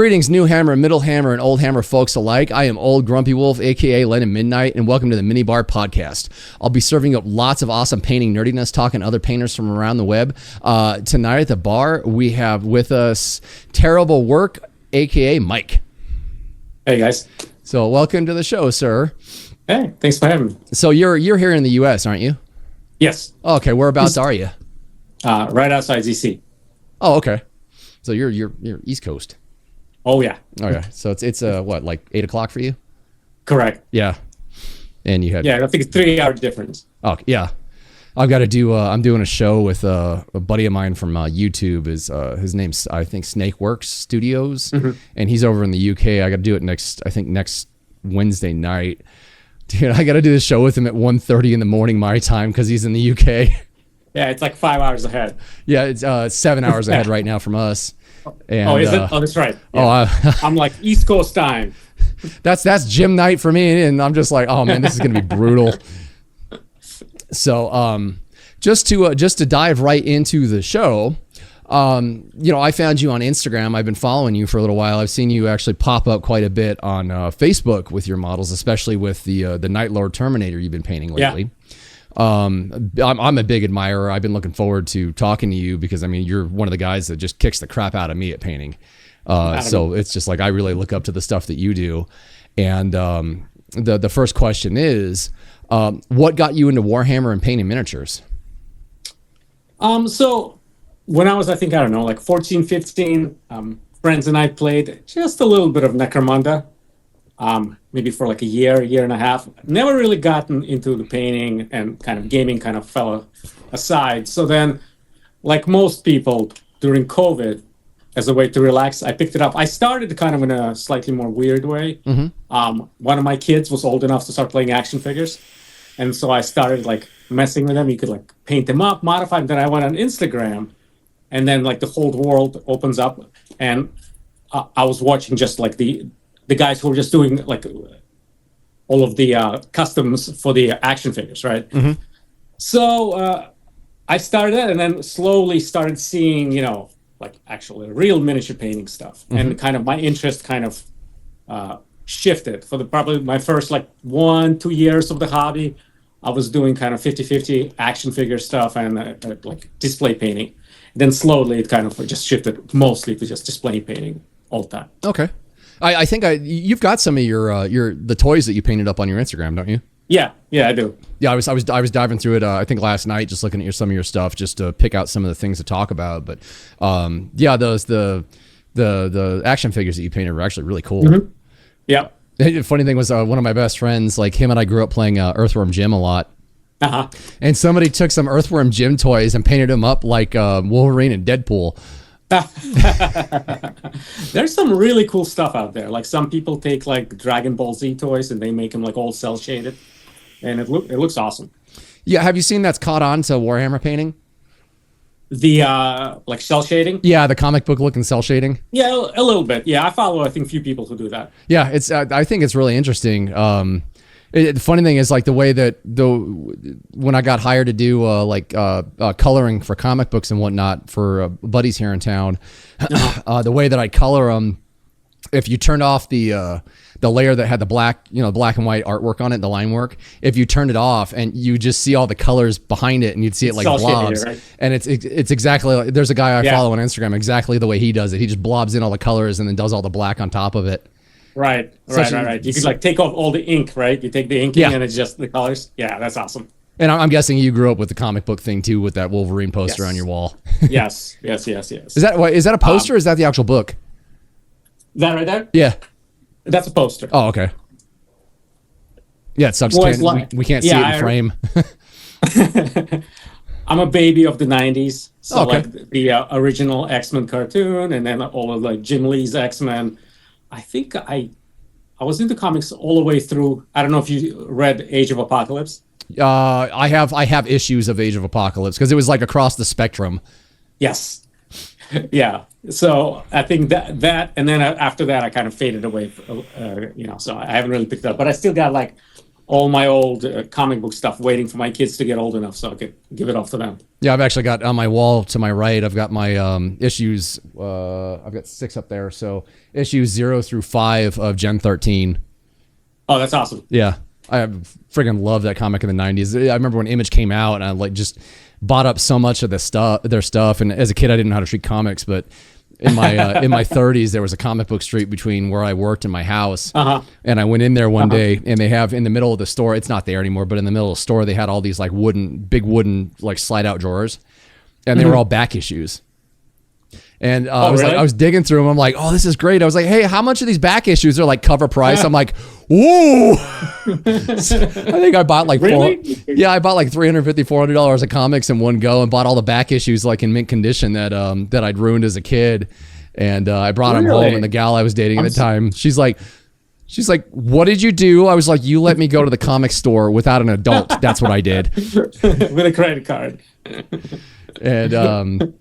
Greetings, new hammer, middle hammer, and old hammer folks alike. I am OldGrumpyWolf, aka Lennon Midnight, and welcome to the Minibar Podcast. I'll be serving up lots of awesome painting nerdiness, talking to other painters from around the web. Tonight at the bar, we have with us Terrible Work, aka Mike. Hey guys. So welcome to the show, sir. Hey, thanks for having me. So you're here in the U.S., aren't you? Yes. Okay, whereabouts are you? Right outside DC. Oh, okay. So you're East Coast. Oh yeah. Okay, so it's what, like 8 o'clock for you? Correct. Yeah. And you had I think it's 3 hour difference. Oh yeah. I've got to do. I'm doing a show with a buddy of mine from YouTube. His name's I think Snakeworks Studios, and he's over in the UK. I got to do it next Wednesday night. Dude, I got to do the show with him at 1:30 in the morning my time because he's in the UK. Yeah, it's like 5 hours ahead. Yeah, it's 7 hours ahead right now from us. And, is it? Oh, that's right. Yeah. I'm like East Coast time. That's gym night for me, and I'm just like, oh man, this is gonna be brutal. So, just to dive right into the show, I found you on Instagram. I've been following you for a little while. I've seen you actually pop up quite a bit on Facebook with your models, especially with the Night Lord Terminator you've been painting lately. Yeah. I'm a big admirer. I've been looking forward to talking to you because I mean you're one of the guys that just kicks the crap out of me at painting. So it's just like I really look up to the stuff that you do. And the first question is, what got you into Warhammer and painting miniatures? So when I was, I don't know, like 14, 15, friends and I played just a little bit of Necromunda. Maybe for like a year and a half. Never really gotten into the painting, and kind of gaming kind of fell aside. So then, like most people during COVID, as a way to relax, I picked it up. I started kind of in a slightly more weird way. One of my kids was old enough to start playing action figures. And so I started like messing with them. You could like paint them up, modify them. Then I went on Instagram, and then like the whole world opens up. And I was watching just like the guys who were just doing like all of the customs for the action figures, right? So I started that, and then slowly started seeing, like actually real miniature painting stuff. And kind of my interest kind of shifted. For probably my first like 1-2 years of the hobby, I was doing kind of 50-50 action figure stuff and like display painting. Then slowly it kind of just shifted mostly to just display painting all the time. Okay. I think you've got some of the toys that you painted up on your Instagram, don't you? Yeah, I do. Yeah, I was diving through it. I think last night, just looking at some of your stuff, just to pick out some of the things to talk about. But the action figures that you painted were actually really cool. Yeah. The funny thing was, one of my best friends, like him and I grew up playing Earthworm Jim a lot. And somebody took some Earthworm Jim toys and painted them up like Wolverine and Deadpool. There's some really cool stuff out there. Like some people take like Dragon Ball Z toys and they make them like all cell shaded, and it looks awesome. Yeah, have you seen that's caught on to Warhammer painting? The like cell shading? Yeah, the comic book looking cell shading. Yeah, a little bit. Yeah, I follow a few people who do that. Yeah, it's I think it's really interesting. The funny thing is like the way that when I got hired to do coloring for comic books and whatnot for buddies here in town, the way that I color them, if you turned off the layer that had the black and white artwork on it, the line work, if you turned it off and you just see all the colors behind it and you'd see it like blobs, right? And it's exactly like, there's a guy I follow on Instagram exactly the way he does it. He just blobs in all the colors and then does all the black on top of it. Right. You could like take off all the ink, right? You take the ink and it's just the colors. Yeah, that's awesome. And I'm guessing you grew up with the comic book thing too, with that Wolverine poster on your wall. Yes. Is that a poster or is that the actual book? That right there? Yeah. That's a poster. Oh, okay. Yeah, it sucks. We can't see it in frame. I'm a baby of the 90s. So like the original X-Men cartoon, and then all of like Jim Lee's X-Men. I think I was into comics all the way through. I don't know if you read Age of Apocalypse. I have issues of Age of Apocalypse because it was like across the spectrum. Yes. Yeah. So I think that and then after that I kind of faded away. So I haven't really picked it up, but I still got like all my old comic book stuff, waiting for my kids to get old enough so I could give it off to them. Yeah, I've actually got on my wall to my right, I've got my issues. I've got 6 up there. So issues 0 through 5 of Gen 13. Oh, that's awesome. Yeah. I friggin' love that comic in the 90s. I remember when Image came out and I like just bought up so much of their stuff. And as a kid, I didn't know how to treat comics, but in my 30s, there was a comic book street between where I worked and my house. And I went in there one day, and they have in the middle of the store, it's not there anymore, but in the middle of the store, they had all these like big wooden like slide out drawers, and they were all back issues. And I was digging through them. I'm like, oh, this is great. I was like, hey, how much of these back issues are like cover price? I'm like, whoa. I think I bought like I bought like $350, $400 of comics in one go, and bought all the back issues like in mint condition that I'd ruined as a kid. And I brought them home, and the gal I was dating at the time, she's like, what did you do? I was like, you let me go to the comic store without an adult. That's what I did. With a credit card. And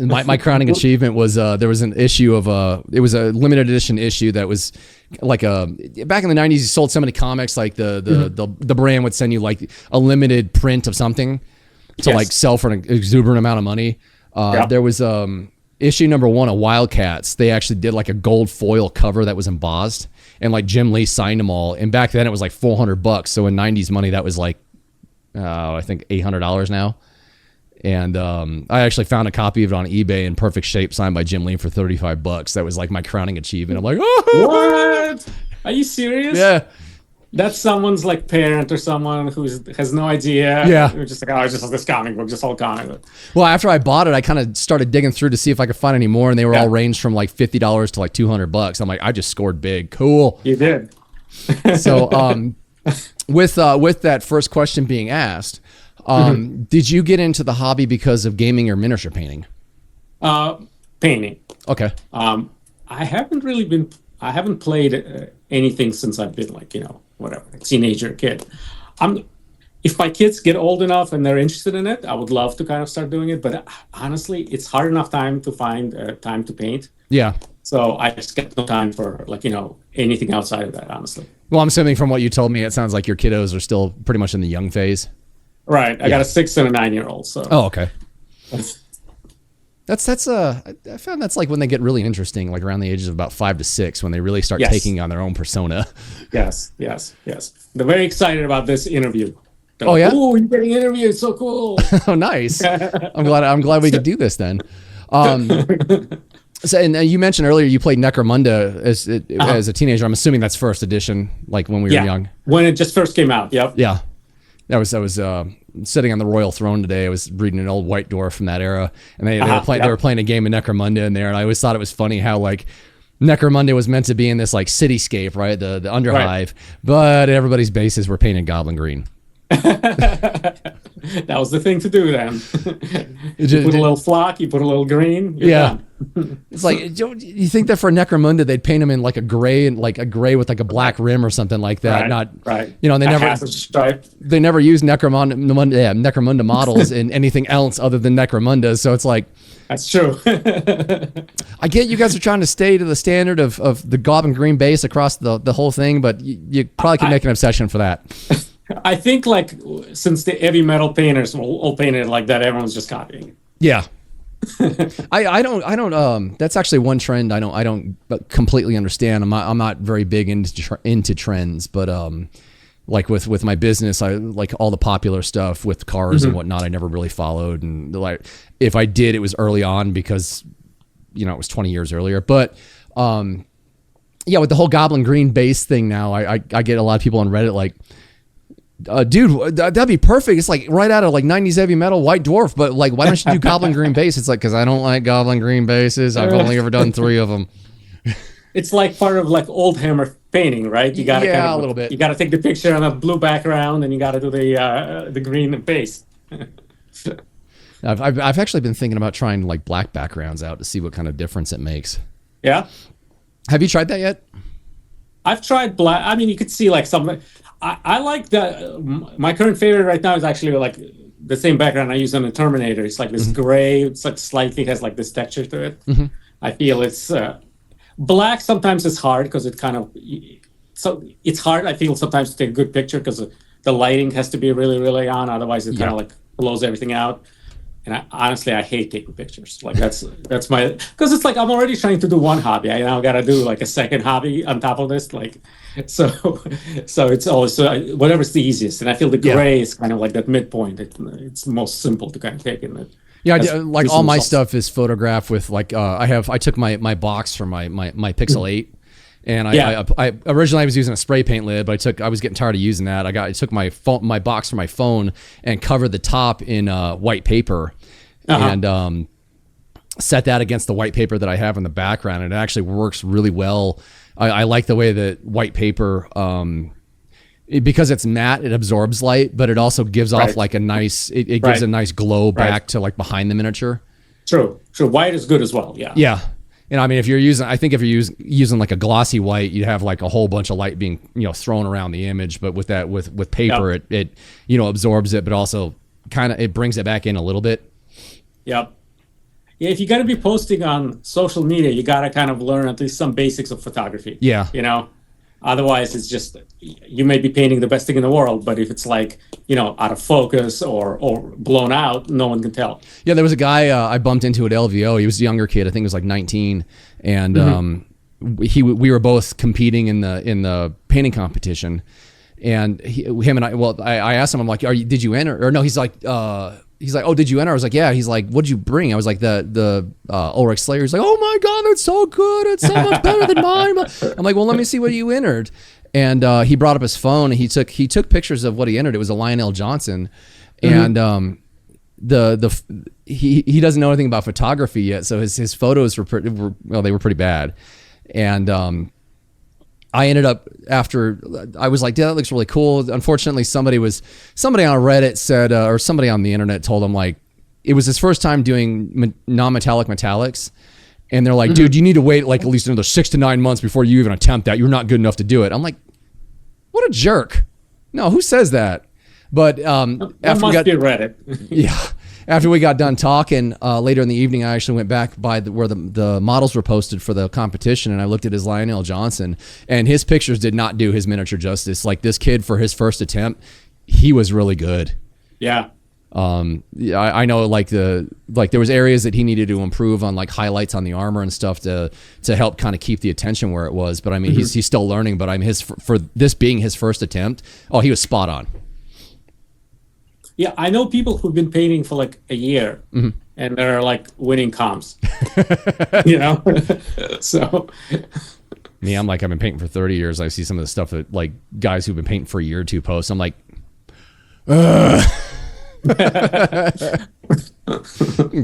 my crowning achievement was there was an issue of it was a limited edition issue that was like back in the 90s, you sold so many comics, like the brand would send you like a limited print of something to like sell for an exuberant amount of money. There was issue number 1 of Wildcats. They actually did like a gold foil cover that was embossed, and like Jim Lee signed them all. And back then it was like $400. So in 90s money, that was like I think $800 now. And I actually found a copy of it on eBay in perfect shape, signed by Jim Lee for $35. That was like my crowning achievement. I'm like, oh, what? Are you serious? Yeah. That's someone's like parent or someone who has no idea. Yeah. They're just like, oh, it's just this comic book, just all comic book. Well, after I bought it, I kind of started digging through to see if I could find any more, and they were all ranged from like $50 to like $200. I'm like, I just scored big. Cool. You did. So with that first question being asked, did you get into the hobby because of gaming or miniature painting? Painting. Okay. I haven't played anything since I've been like, whatever, a teenager, kid. If my kids get old enough and they're interested in it, I would love to kind of start doing it. But honestly, it's hard enough time to find time to paint. Yeah. So I just get no time for anything outside of that, honestly. Well, I'm assuming from what you told me, it sounds like your kiddos are still pretty much in the young phase. Right. I got a 6 and a 9-year-old. So. Oh, okay. That's I found that's like when they get really interesting, like around the ages of about 5 to 6, when they really start taking on their own persona. Yes. They're very excited about this interview. They're yeah. Oh, you're getting interviewed. So cool. Oh, nice. I'm glad we could do this then. So, and you mentioned earlier you played Necromunda as a teenager. I'm assuming that's first edition, like when we were young. When it just first came out. Yep. Yeah. I was sitting on the royal throne today. I was reading an old White Dwarf from that era, and they were playing a game of Necromunda in there, and I always thought it was funny how like Necromunda was meant to be in this like cityscape, right? The Underhive, but everybody's bases were painted goblin green. That was the thing to do then. You put a little flock, you put a little green. You're done. It's like, you think that for Necromunda they'd paint them in like a gray with like a black rim or something like that. Right. They never use Necromunda models in anything else other than Necromunda. So it's like, that's true. I get you guys are trying to stay to the standard of the goblin green base across the whole thing, but you probably can make an obsession for that. I think like since the heavy metal painters all painted like that, everyone's just copying. Yeah. I don't that's actually one trend I don't completely understand. I'm not very big into trends, but like with my business, I like all the popular stuff with cars and whatnot. I never really followed, and like if I did, it was early on because it was 20 years earlier. But with the whole goblin green base thing now, I get a lot of people on Reddit like, dude, that'd be perfect. It's like right out of like 90s heavy metal White Dwarf, but like, why don't you do goblin green base? It's like, because I don't like goblin green bases. I've only ever done 3 of them. It's like part of like old hammer painting, right? You got to a little bit. You got to take the picture on a blue background, and you got to do the green base. I've actually been thinking about trying like black backgrounds out to see what kind of difference it makes. Yeah. Have you tried that yet? I've tried black. I mean, you could see like something. I like that. My current favorite right now is actually like the same background I use on the Terminator. It's like this gray. It's like slightly has like this texture to it. I feel it's black. Sometimes it's hard because it kind of so it's hard, I feel, sometimes to take a good picture because the lighting has to be really, really on. Otherwise, it kind of like blows everything out. And honestly, I hate taking pictures. Like that's my, because it's like I'm already trying to do one hobby. I now got to do like a second hobby on top of this. Like, so it's always whatever's the easiest. And I feel the gray is kind of like that midpoint. It's the most simple to kind of take in it. Yeah, like all my stuff is photographed with like I took my box from my Pixel 8. And I originally was using a spray paint lid, but I was getting tired of using that. I took my box from my phone and covered the top in white paper, and set that against the white paper that I have in the background. And it actually works really well. I like the way that white paper, because it's matte, it absorbs light, but it also gives off like a nice, it gives a nice glow back to like behind the miniature. True. White is good as well. Yeah. Yeah. And I mean, if you're using like a glossy white, you'd have like a whole bunch of light being, thrown around the image. But with paper, it absorbs it, but also kind of, it brings it back in a little bit. Yep. Yeah. If you got to be posting on social media, you got to kind of learn at least some basics of photography. Yeah. Otherwise it's just, you may be painting the best thing in the world, but if it's like, out of focus or blown out, no one can tell. Yeah, there was a guy I bumped into at LVO. He was a younger kid. I think he was like 19. And we were both competing in the painting competition. And I asked him, I'm like, did you enter? Or no, he's like, oh, did you enter? I was like, yeah. He's like, what'd you bring? I was like, the Ulrich Slayer. He's like, oh my God, that's so good. It's so much better than mine. I'm like, well, let me see what you entered. And he brought up his phone and he took pictures of what he entered. It was a Lionel Johnson. And he doesn't know anything about photography yet. So his photos were pretty bad. And I ended up, after I was like, yeah, that looks really cool. Unfortunately, somebody on Reddit said, or somebody on the internet told him, like, it was his first time doing non-metallic metallics. And they're like, dude, you need to wait like at least another 6 to 9 months before you even attempt that. You're not good enough to do it. I'm like, what a jerk. No, who says that? But after we got Reddit. Yeah. After we got done talking later in the evening, I actually went back by where the models were posted for the competition, and I looked at his Lionel Johnson, and his pictures did not do his miniature justice. Like, this kid, for his first attempt, he was really good. Yeah. I know there was areas that he needed to improve on, like highlights on the armor and stuff to help kind of keep the attention where it was. But I mean, he's still learning. But I mean, for this being his first attempt, he was spot on. Yeah, I know people who've been painting for like a year, and they're like winning comps. So. Me, I'm like, I've been painting for 30 years. I see some of the stuff that like guys who've been painting for a year or two post. I'm like,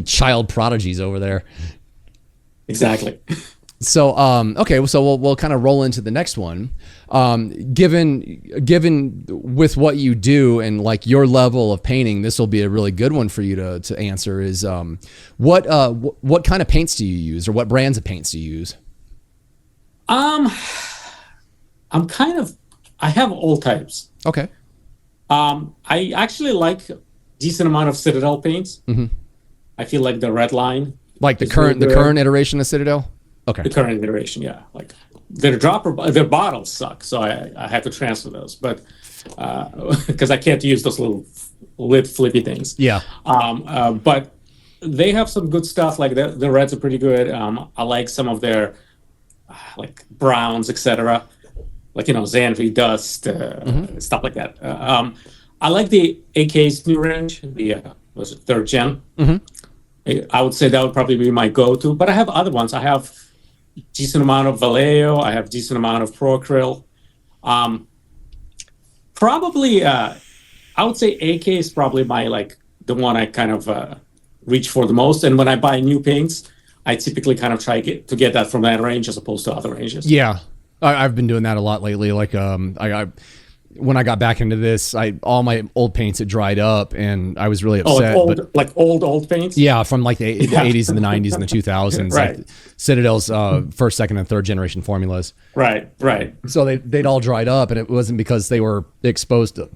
child prodigies over there. Exactly. So okay, so we'll kind of roll into the next one. Given with what you do and like your level of painting, this will be a really good one for you to answer. Is what kind of paints do you use, or what brands of paints do you use? I have all types. Okay. I actually like decent amount of Citadel paints. I feel like the red line, like the current iteration of Citadel. Okay. The current iteration, yeah. Like their bottles suck, so I had to transfer those, but because I can't use those little lid flippy things. Yeah. But they have some good stuff. Like the reds are pretty good. I like some of their like browns, etc. Like Xanvi Dust, stuff like that. I like the AK's new range. Was it 3rd gen? I would say that would probably be my go-to. But I have other ones. I have decent amount of Vallejo. I have decent amount of Pro-Acryl. Probably, I would say AK is probably the one I kind of reach for the most. And when I buy new paints, I typically kind of try to get that from that range as opposed to other ranges. Yeah, I've been doing that a lot lately. Like when I got back into this, all my old paints had dried up, and I was really upset. Old paints? Yeah, from like the 80s and the 90s and the 2000s. Right. Like Citadel's 1st, 2nd, and 3rd generation formulas. Right. So they'd all dried up, and it wasn't because they were exposed to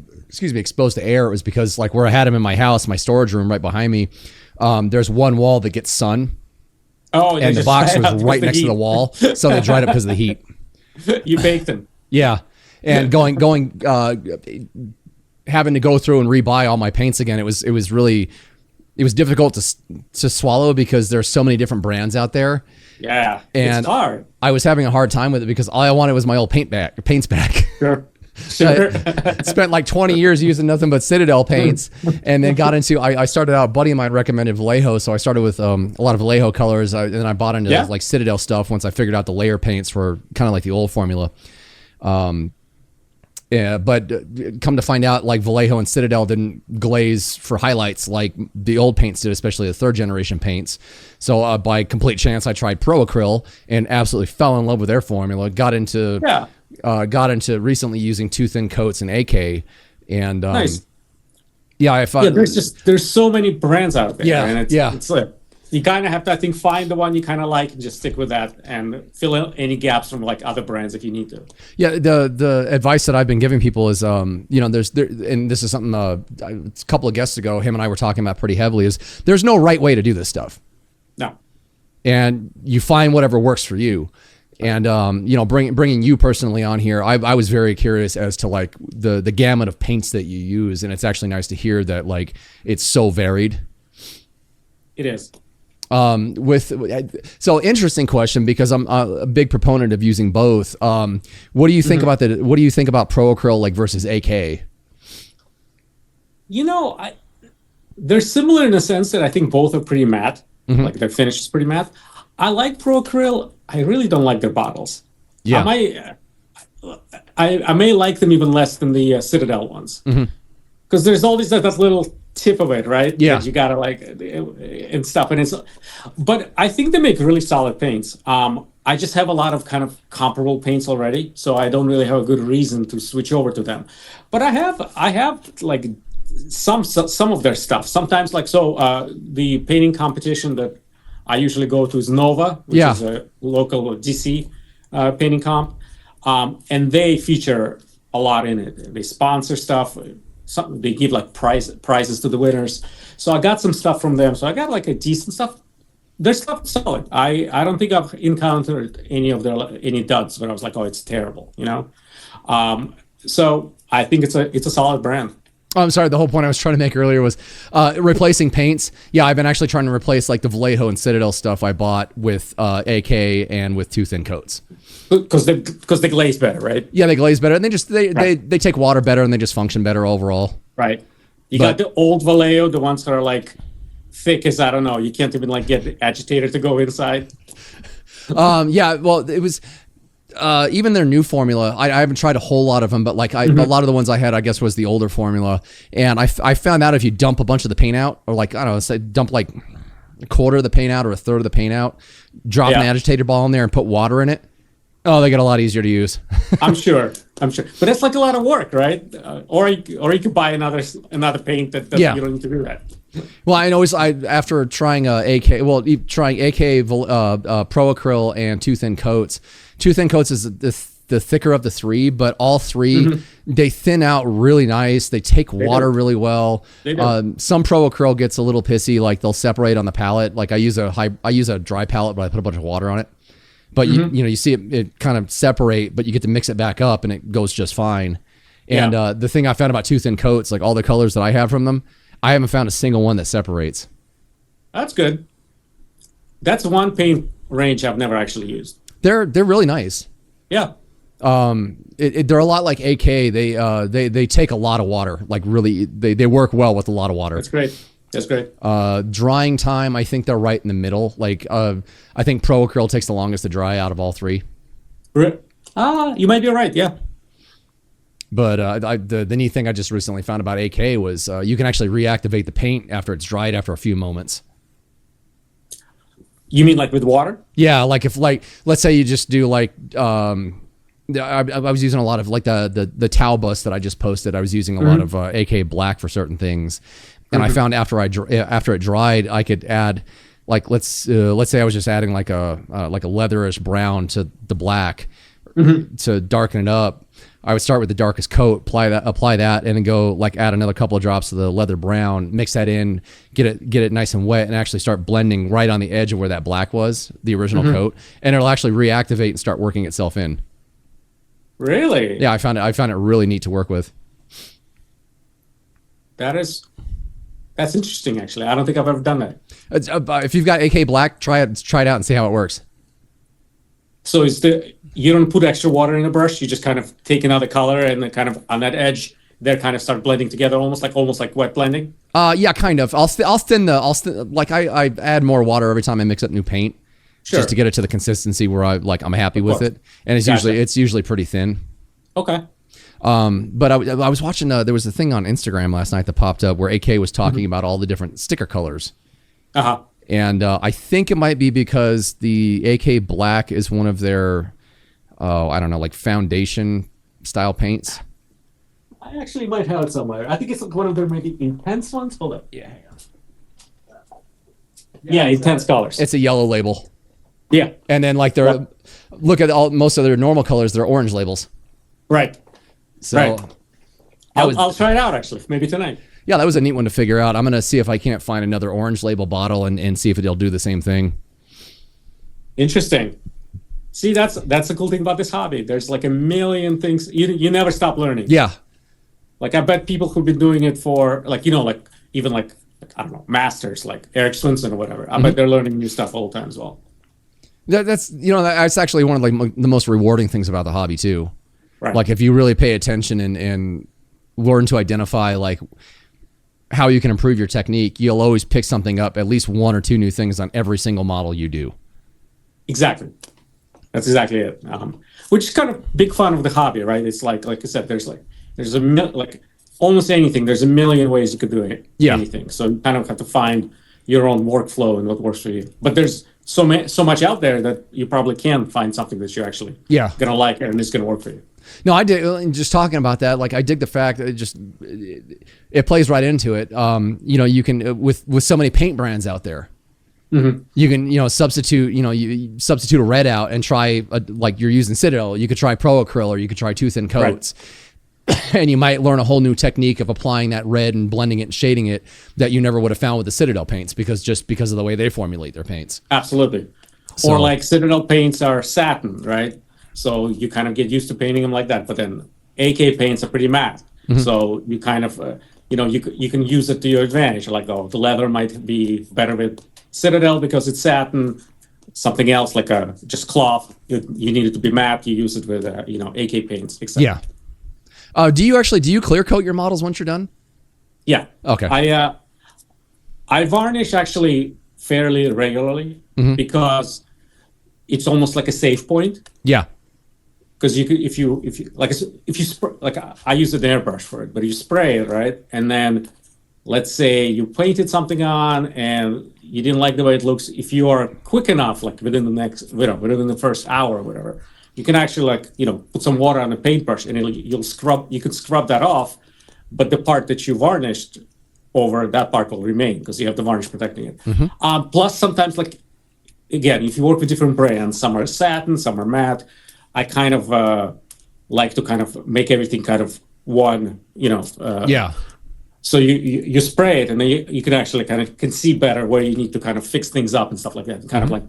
air. It was because like where I had them in my house, my storage room right behind me, there's one wall that gets sun. Oh, and the box was right next to the wall, so they dried up because of the heat. You baked them. Yeah. and having to go through and rebuy all my paints again. It was difficult to swallow because there's so many different brands out there. Yeah, and it's hard. I was having a hard time with it because all I wanted was my old paints back. Sure. I spent like 20 years using nothing but Citadel paints, and then got into. I started out. A buddy of mine recommended Vallejo, so I started with a lot of Vallejo colors, and then I bought into like Citadel stuff once I figured out the layer paints were kind of like the old formula. Yeah, but come to find out, like Vallejo and Citadel didn't glaze for highlights like the old paints did, especially the third generation paints. So by complete chance, I tried Pro Acryl and absolutely fell in love with their formula. Got into recently using too thin coats and AK, and nice. I found there's so many brands out there. Yeah, and it's like, you kind of have to, I think, find the one you kind of like and just stick with that and fill in any gaps from like other brands if you need to. Yeah, the advice that I've been giving people is, and this is something a couple of guests ago, him and I were talking about pretty heavily, is there's no right way to do this stuff. No. And you find whatever works for you. And, bringing you personally on here, I was very curious as to like the gamut of paints that you use. And it's actually nice to hear that like it's so varied. It is. So interesting question, because I'm a big proponent of using both. What do you think about what do you think about Pro Acryl like versus AK? They're similar in the sense that I think both are pretty matte. Like their finish is pretty matte. I like Pro Acryl. I really don't like their bottles. Yeah. I may like them even less than the Citadel ones. Because there's always that little tip of it, right? Yeah. That you gotta like and stuff. But I think they make really solid paints. I just have a lot of kind of comparable paints already, so I don't really have a good reason to switch over to them. But I have like some of their stuff. Sometimes the painting competition that I usually go to is Nova, which is a local DC painting comp. And they feature a lot in it. They sponsor stuff. They give like prizes to the winners. So I got some stuff from them. So I got like a decent stuff. Their stuff is solid. I don't think I've encountered any duds where I was like, oh, it's terrible, So I think it's a solid brand. Oh, I'm sorry. The whole point I was trying to make earlier was replacing paints. Yeah, I've been actually trying to replace like the Vallejo and Citadel stuff I bought with AK and with too thin coats. Because they glaze better, right? Yeah, they glaze better, and they take water better, and they just function better overall. Right. You got the old Vallejo, the ones that are like thick as, I don't know, you can't even like get the agitator to go inside. Yeah, well, it was even their new formula. I haven't tried a whole lot of them, but like a lot of the ones I had, I guess, was the older formula. And I found out if you dump a bunch of the paint out, or like, I don't know, say dump like a quarter of the paint out or a third of the paint out, drop an agitator ball in there and put water in it, oh, they get a lot easier to use. I'm sure. But that's like a lot of work, right? Or you could buy another paint that you don't need to do that. Well, after trying trying AK Pro Acryl and too thin coats. Too thin coats is the thicker of the three, but all three they thin out really nice. They take water really well. Some Pro Acryl gets a little pissy, like they'll separate on the palette. Like I use a dry palette, but I put a bunch of water on it. But you see it kind of separate, but you get to mix it back up and it goes just fine. And the thing I found about too thin coats, like all the colors that I have from them, I haven't found a single one that separates. That's good. That's one paint range I've never actually used. They're really nice. Yeah. They're a lot like AK. They take a lot of water. Like really, they work well with a lot of water. That's great. Drying time, I think they're right in the middle. Like I think Pro Acryl takes the longest to dry out of all three. You might be right. Yeah. But the neat thing I just recently found about AK was you can actually reactivate the paint after it's dried after a few moments. You mean like with water? Yeah, like if let's say you just do like I was using a lot of like the towel bus that I just posted. I was using a lot of AK black for certain things, and I found after it dried, I could add like let's say I was just adding like a leatherish brown to the black to darken it up. I would start with the darkest coat, apply that, and then go like add another couple of drops of the leather brown, mix that in, get it nice and wet, and actually start blending right on the edge of where that black was, the original coat, and it'll actually reactivate and start working itself in. Really? Yeah, I found it really neat to work with. That's interesting, actually. I don't think I've ever done that. If you've got AK Black, try it out and see how it works. So you don't put extra water in the brush, you just kind of take another color and then kind of on that edge, they kind of start blending together, almost like wet blending. Yeah, kind of. I add more water every time I mix up new paint, just to get it to the consistency where I'm happy with it, and it's usually pretty thin. Okay. But I was watching. There was a thing on Instagram last night that popped up where AK was talking about all the different sticker colors. And I think it might be because the AK Black is one of their, I don't know, like foundation style paints. I actually might have it somewhere. I think it's like one of their maybe intense ones. Hold up. Yeah, hang on. Yeah, intense colors. It's a yellow label. Yeah. And then look at most of their normal colors, they're orange labels. Right. So I'll try it out actually, maybe tonight. Yeah, that was a neat one to figure out. I'm going to see if I can't find another orange label bottle and see if it'll do the same thing. Interesting. See, that's the cool thing about this hobby. There's like a million things. You never stop learning. Yeah. Like I bet people who've been doing it for even I don't know, masters like Eric Swinson or whatever. I bet they're learning new stuff all the time as well. That's actually one of the most rewarding things about the hobby too. Right. Like if you really pay attention and learn to identify like how you can improve your technique, you'll always pick something up, at least one or two new things on every single model you do. Exactly. That's exactly it. Which is kind of big fun of the hobby, right? It's like I said, there's almost anything. There's a million ways you could do it. Yeah. Anything. So you kind of have to find your own workflow and what works for you. But there's so much out there that you probably can find something that you're actually gonna like and it's gonna work for you. No, I dig. Just talking about that, like I dig the fact that it plays right into it. You can with so many paint brands out there, you can substitute you substitute a red out and try like you're using Citadel. You could try Pro Acryl or you could try too thin coats, and you might learn a whole new technique of applying that red and blending it and shading it that you never would have found with the Citadel paints because of the way they formulate their paints. Absolutely. Or like Citadel paints are satin, right? So you kind of get used to painting them like that. But then AK paints are pretty matte. So you kind of, you can use it to your advantage. Like, the leather might be better with Citadel because it's satin. Something else like just cloth, you need it to be matte. You use it with, AK paints, etc. Yeah. Do you clear coat your models once you're done? Yeah. Okay. I varnish actually fairly regularly because it's almost like a safe point. Yeah. Because if you spray, like I use an airbrush for it, but you spray it, right? And then let's say you painted something on and you didn't like the way it looks. If you are quick enough, like within the first hour or whatever, you can actually put some water on the paintbrush and you can scrub that off, but the part that you varnished over, that part will remain because you have the varnish protecting it. Plus sometimes, like again, if you work with different brands, some are satin, some are matte. I kind of like to kind of make everything kind of one, So you spray it and then you can actually can see better where you need to kind of fix things up and stuff like that, and kind of like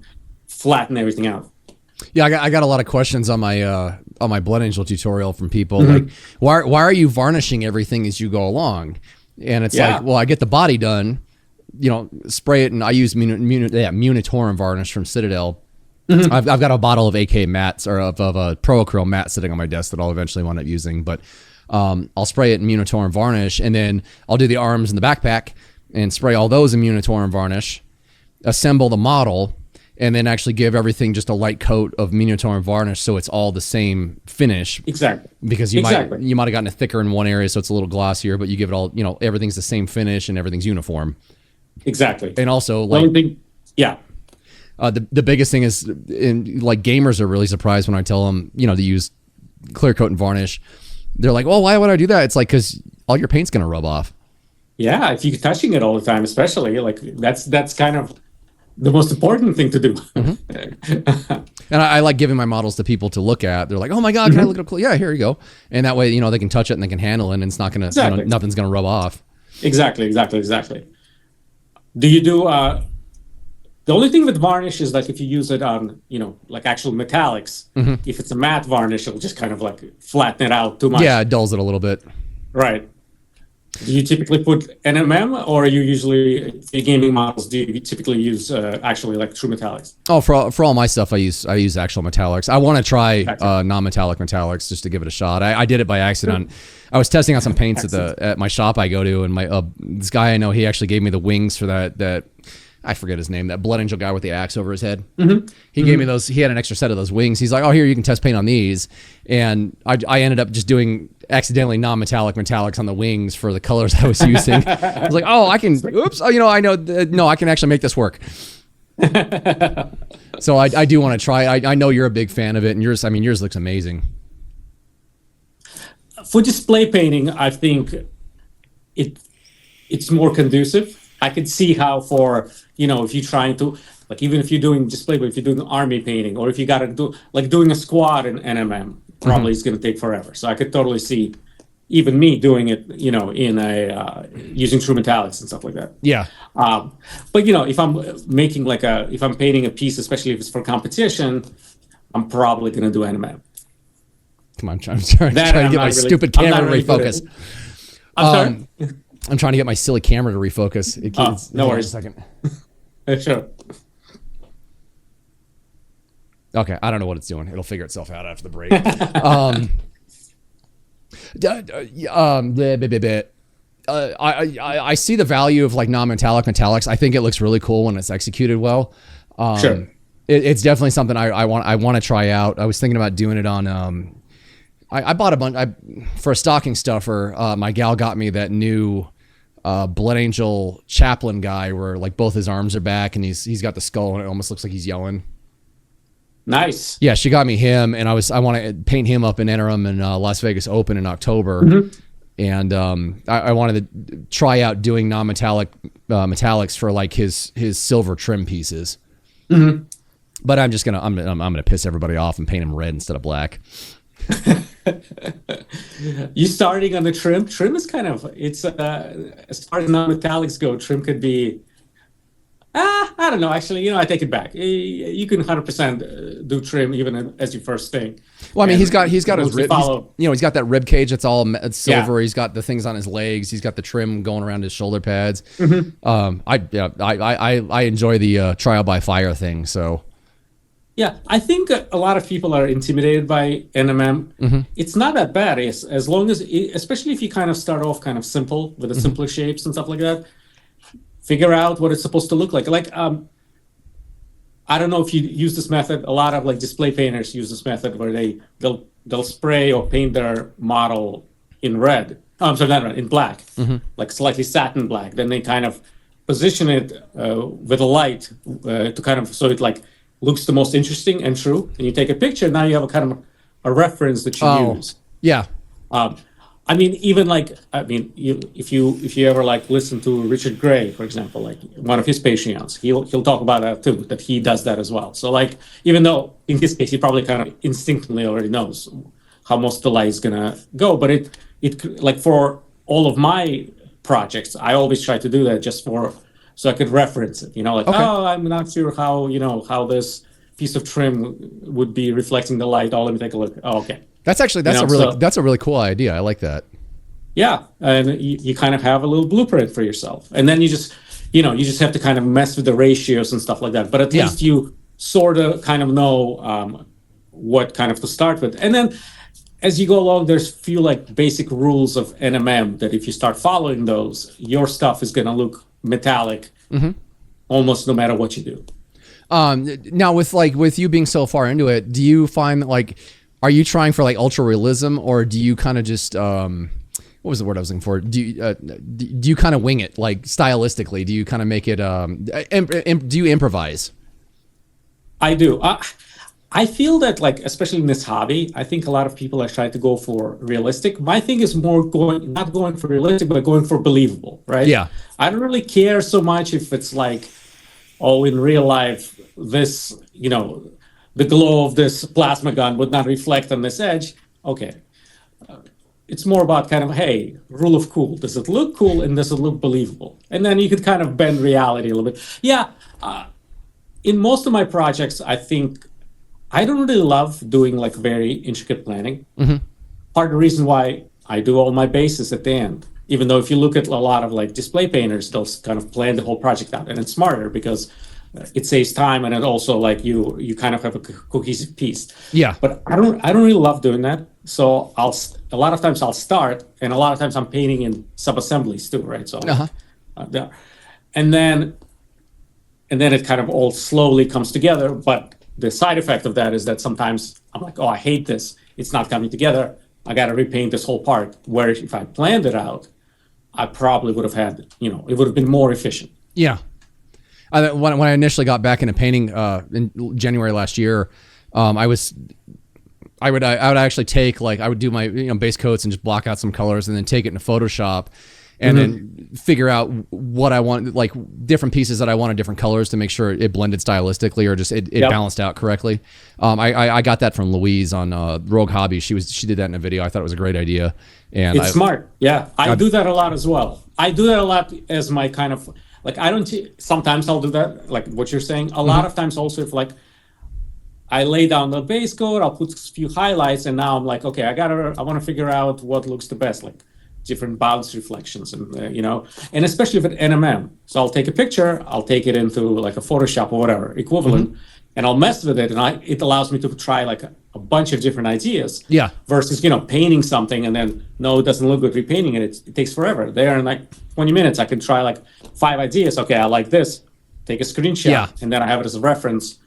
flatten everything out. Yeah, I got a lot of questions on my Blood Angel tutorial from people like, why are you varnishing everything as you go along? And it's like, well, I get the body done, spray it, and I use Munitorum varnish from Citadel. I've got a bottle of AK mattes or of a Pro Acryl matte sitting on my desk that I'll eventually wind up using, but I'll spray it in Munitorum varnish, and then I'll do the arms and the backpack and spray all those in Munitorum varnish, assemble the model, and then actually give everything just a light coat of Munitorum varnish so it's all the same finish. Exactly. Because you might have gotten it thicker in one area so it's a little glossier, but you give it all, everything's the same finish and everything's uniform. Exactly. And also the biggest thing is, gamers are really surprised when I tell them, to use clear coat and varnish. They're like, well, why would I do that? It's like, because all your paint's going to rub off. Yeah, if you're touching it all the time, especially, that's kind of the most important thing to do. And I like giving my models to people to look at. They're like, oh my God, can I look up close? Yeah, here you go. And that way, they can touch it and they can handle it, and it's not going to, nothing's going to rub off. Exactly. Do you do The only thing with varnish is like if you use it on, like actual metallics, if it's a matte varnish, it'll just kind of like flatten it out too much. Yeah, it dulls it a little bit. Right. Do you typically put NMM, or are you usually, for gaming models, do you typically use actually like true metallics? Oh, for all my stuff, I use actual metallics. I want to try non-metallic metallics just to give it a shot. I did it by accident. I was testing out some paints at my shop I go to, and my this guy I know, he actually gave me the wings for that I forget his name, that Blood Angel guy with the axe over his head. He gave me those. He had an extra set of those wings. He's like, oh, here, you can test paint on these. And I ended up just doing accidentally non-metallic metallics on the wings for the colors I was using. I was like, oh, I can, oops, I know, no, I can actually make this work. So I do want to try. I know you're a big fan of it, and yours looks amazing. For display painting, I think it's more conducive. I could see how for, if you're trying to, like, even if you're doing display, but if you're doing army painting, or if you got to do, like, doing a squad in NMM, probably it's going to take forever. So I could totally see even me doing it, in a, using true metallics and stuff like that. Yeah. But, if I'm making if I'm painting a piece, especially if it's for competition, I'm probably going to do NMM. Come on, I'm trying to get my stupid camera to refocus. I'm sorry? I'm trying to get my silly camera to refocus. No worries. A second. Sure. Okay, I don't know what it's doing. It'll figure itself out after the break. I see the value of like non-metallic metallics. I think it looks really cool when it's executed well. Sure. It's definitely something I want to try out. I was thinking about doing it on. I bought a bunch for a stocking stuffer. My gal got me that new Blood Angel chaplain guy where like both his arms are back and he's got the skull and it almost looks like he's yelling. Nice. Yeah, she got me him, and I want to paint him up in interim in Las Vegas Open in October, and I wanted to try out doing non-metallic metallics for like his silver trim pieces. But I'm gonna piss everybody off and paint him red instead of black. You starting on the trim? Trim is kind of, it's as far as non-metallics go, trim could be. I don't know. Actually, I take it back. You can 100% do trim even as your first thing. Well, I mean, he's got his rib. He's got that rib cage. It's all silver. Yeah. He's got the things on his legs. He's got the trim going around his shoulder pads. I enjoy the trial by fire thing. So. Yeah, I think a lot of people are intimidated by NMM. It's not that bad, as long as, especially if you kind of start off kind of simple with the simpler shapes and stuff like that. Figure out what it's supposed to look like. Like, I don't know if you use this method. A lot of like display painters use this method where they'll spray or paint their model in red. Oh, I'm sorry, not red, in black, like slightly satin black. Then they kind of position it with a light to kind of so it like looks the most interesting and true. And you take a picture. Now you have a kind of a reference that you use. Yeah. I mean, even like, if you ever like listen to Richard Gray, for example, like one of his Patreons, he'll talk about that too, that he does that as well. So like, even though in his case, he probably kind of instinctively already knows how most of the light is gonna go, but it like for all of my projects, I always try to do that just so I could reference it, like, okay. Oh, I'm not sure how this piece of trim would be reflecting the light. Oh, let me take a look. Oh, okay. That's a really cool idea. I like that. Yeah, and you kind of have a little blueprint for yourself, and then you just have to kind of mess with the ratios and stuff like that. But at least you sort of kind of know what kind of to start with, and then as you go along, there's few like basic rules of NMM that if you start following those, your stuff is going to look metallic, almost no matter what you do. Now with you being so far into it, do you find that like, are you trying for like ultra realism, or do you kind of just what was the word I was looking for? Do you kind of wing it, like stylistically? Do you kind of make it? Do you improvise? I do. I feel that like, especially in this hobby, I think a lot of people are trying to go for realistic. My thing is more not going for realistic, but going for believable, right? Yeah. I don't really care so much if it's like, oh, in real life, this, the glow of this plasma gun would not reflect on this edge. Okay. It's more about kind of, hey, rule of cool. Does it look cool and does it look believable? And then you could kind of bend reality a little bit. Yeah. in most of my projects, I think I don't really love doing like very intricate planning. Part of the reason why I do all my bases at the end, even though if you look at a lot of like display painters, they'll kind of plan the whole project out, and it's smarter because it saves time, and it also like you kind of have a cohesive piece. Yeah. But I don't really love doing that. So a lot of times I'll start, and a lot of times I'm painting in sub-assemblies too, right? So yeah. And then it kind of all slowly comes together. But the side effect of that is that sometimes I'm like, oh, I hate this. It's not coming together. I got to repaint this whole part. Where if I planned it out, I probably would have had, it would have been more efficient. Yeah. When I initially got back into painting in January last year, I would actually take I would do my base coats and just block out some colors and then take it into Photoshop and then figure out what I want, like different pieces that I wanted different colors to make sure it blended stylistically or just it balanced out correctly. I got that from Louise on Rogue Hobbies. She did that in a video. I thought it was a great idea. And it's smart. Yeah, I do that a lot as well. I do that a lot as my kind of sometimes I'll do that, like what you're saying. A lot of times also if I lay down the base coat, I'll put a few highlights, and now I'm like, okay, I want to figure out what looks the best, like different bounce reflections, and and especially with NMM. So I'll take a picture, I'll take it into like a Photoshop or whatever equivalent, and I'll mess with it, and it allows me to try like a bunch of different ideas. Yeah. Versus painting something and then no, it doesn't look good. Repainting it takes forever. There in like 20 minutes, I can try like 5 ideas. Okay, I like this. Take a screenshot, and then I have it as a reference.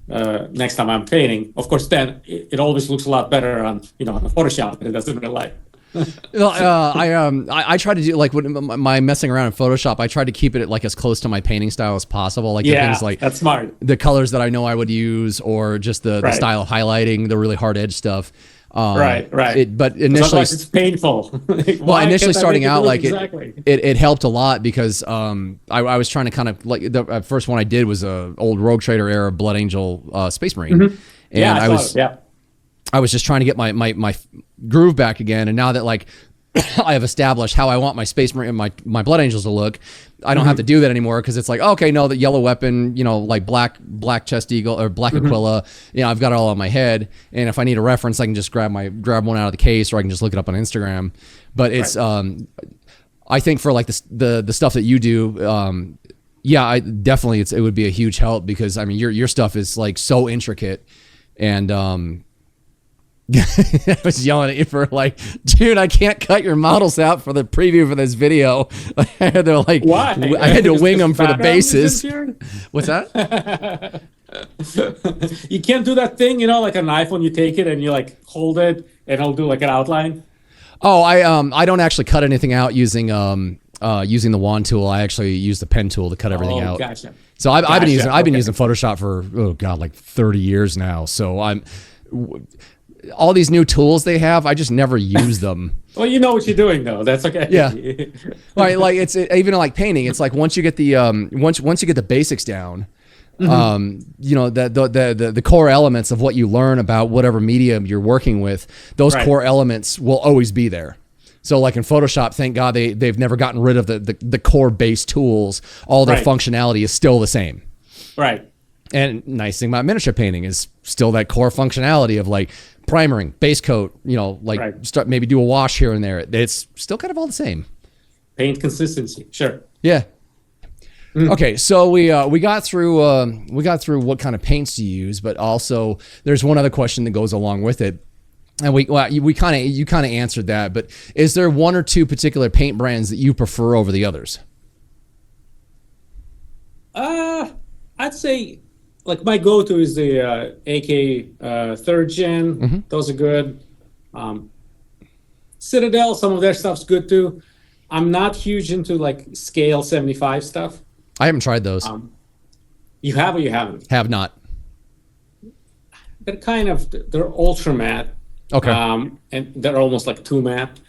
Next time I'm painting, of course, then it always looks a lot better on on Photoshop, but it doesn't really like. I try to do like when my messing around in Photoshop. I try to keep it like as close to my painting style as possible. Like the things like that's smart. The colors that I know I would use, or just the style of highlighting, the really hard edge stuff. Right. But initially, it's painful. Initially starting out, like exactly? it helped a lot because I was trying to kind of like the first one I did was a old Rogue Trader era Blood Angel Space Marine, and I was just trying to get my groove back again, and now that like I have established how I want my Space Marine, my Blood Angels to look, I don't have to do that anymore because it's like, okay, no, the yellow weapon, like black chest eagle or black Aquila, I've got it all on my head, and if I need a reference, I can just grab one out of the case, or I can just look it up on Instagram. But it's I think for like the stuff that you do, I definitely it would be a huge help because I mean your stuff is like so intricate, and I was yelling at you for like, dude, I can't cut your models out for the preview for this video. I had to like, why? I had to wing them for the bases. What's that? You can't do that thing, like a knife when you take it and you like hold it and it'll do like an outline. Oh, I don't actually cut anything out using the wand tool. I actually use the pen tool to cut everything out. Gotcha. So I've been using Photoshop for like 30 years now. So all these new tools they have, I just never use them. Well, you know what you're doing though. That's okay. Yeah. Right. Like even like painting. It's like once you get the once you get the basics down, the core elements of what you learn about whatever medium you're working with, those core elements will always be there. So like in Photoshop, thank God they've never gotten rid of the core base tools. All their functionality is still the same. Right. And nice thing about miniature painting is still that core functionality of like primering, base coat, start maybe do a wash here and there. It's still kind of all the same. Paint consistency, sure. Yeah. Okay, so we got through what kind of paints to use, but also there's one other question that goes along with it, and you kind of answered that. But is there one or two particular paint brands that you prefer over the others? I'd say like my go-to is the AK 3rd Gen. Those are good. Citadel, some of their stuff's good too. I'm not huge into like scale 75 stuff. I haven't tried those. You have or you haven't? Have not. They're ultra matte. Okay. And they're almost like too matte.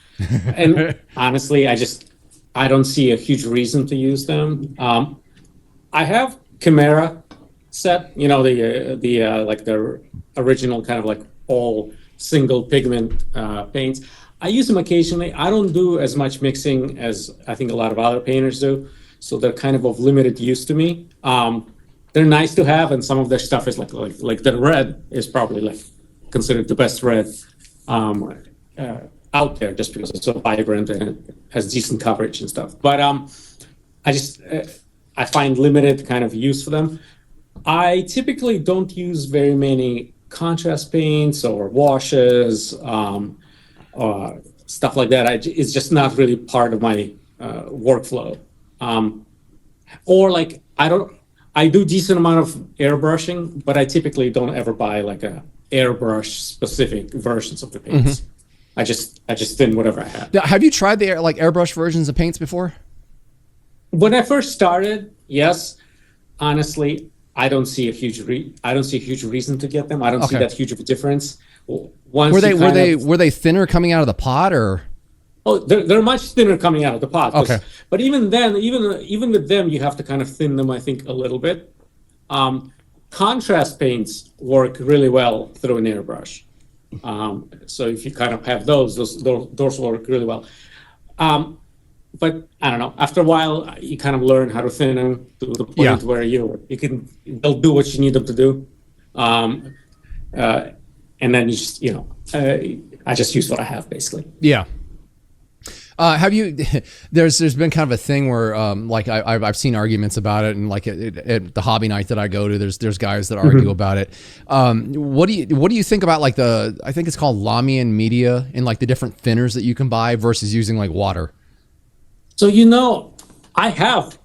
And honestly, I don't see a huge reason to use them. I have Chimera set, the original kind of like all single pigment paints. I use them occasionally. I don't do as much mixing as I think a lot of other painters do. So they're kind of limited use to me. they're nice to have, and some of their stuff is like the red is probably like considered the best red out there, just because it's so vibrant and it has decent coverage and stuff. But I find limited kind of use for them. I typically don't use very many contrast paints or washes, or stuff like that. It's just not really part of my workflow. Or like I do decent amount of airbrushing, but I typically don't ever buy like a airbrush specific versions of the paints. Mm-hmm. I just thin whatever I have. Now, have you tried the airbrush versions of paints before? When I first started, yes. Honestly, I don't see a huge reason to get them. I don't see that huge of a difference. Once were they thinner coming out of the pot, or? Oh, they're much thinner coming out of the pot. Okay. But even then, even with them, you have to kind of thin them, I think, a little bit. Contrast paints work really well through an airbrush. So if you kind of have those work really well. But I don't know. After a while, you kind of learn how to thin them to the point where they'll do what you need them to do. And then you just, I just use what I have basically. Yeah. Have you? There's been kind of a thing where I've seen arguments about it, and like at the hobby night that I go to, there's guys that argue about it. What do you think about like I think it's called Lamian media and like the different thinners that you can buy versus using like water? So I have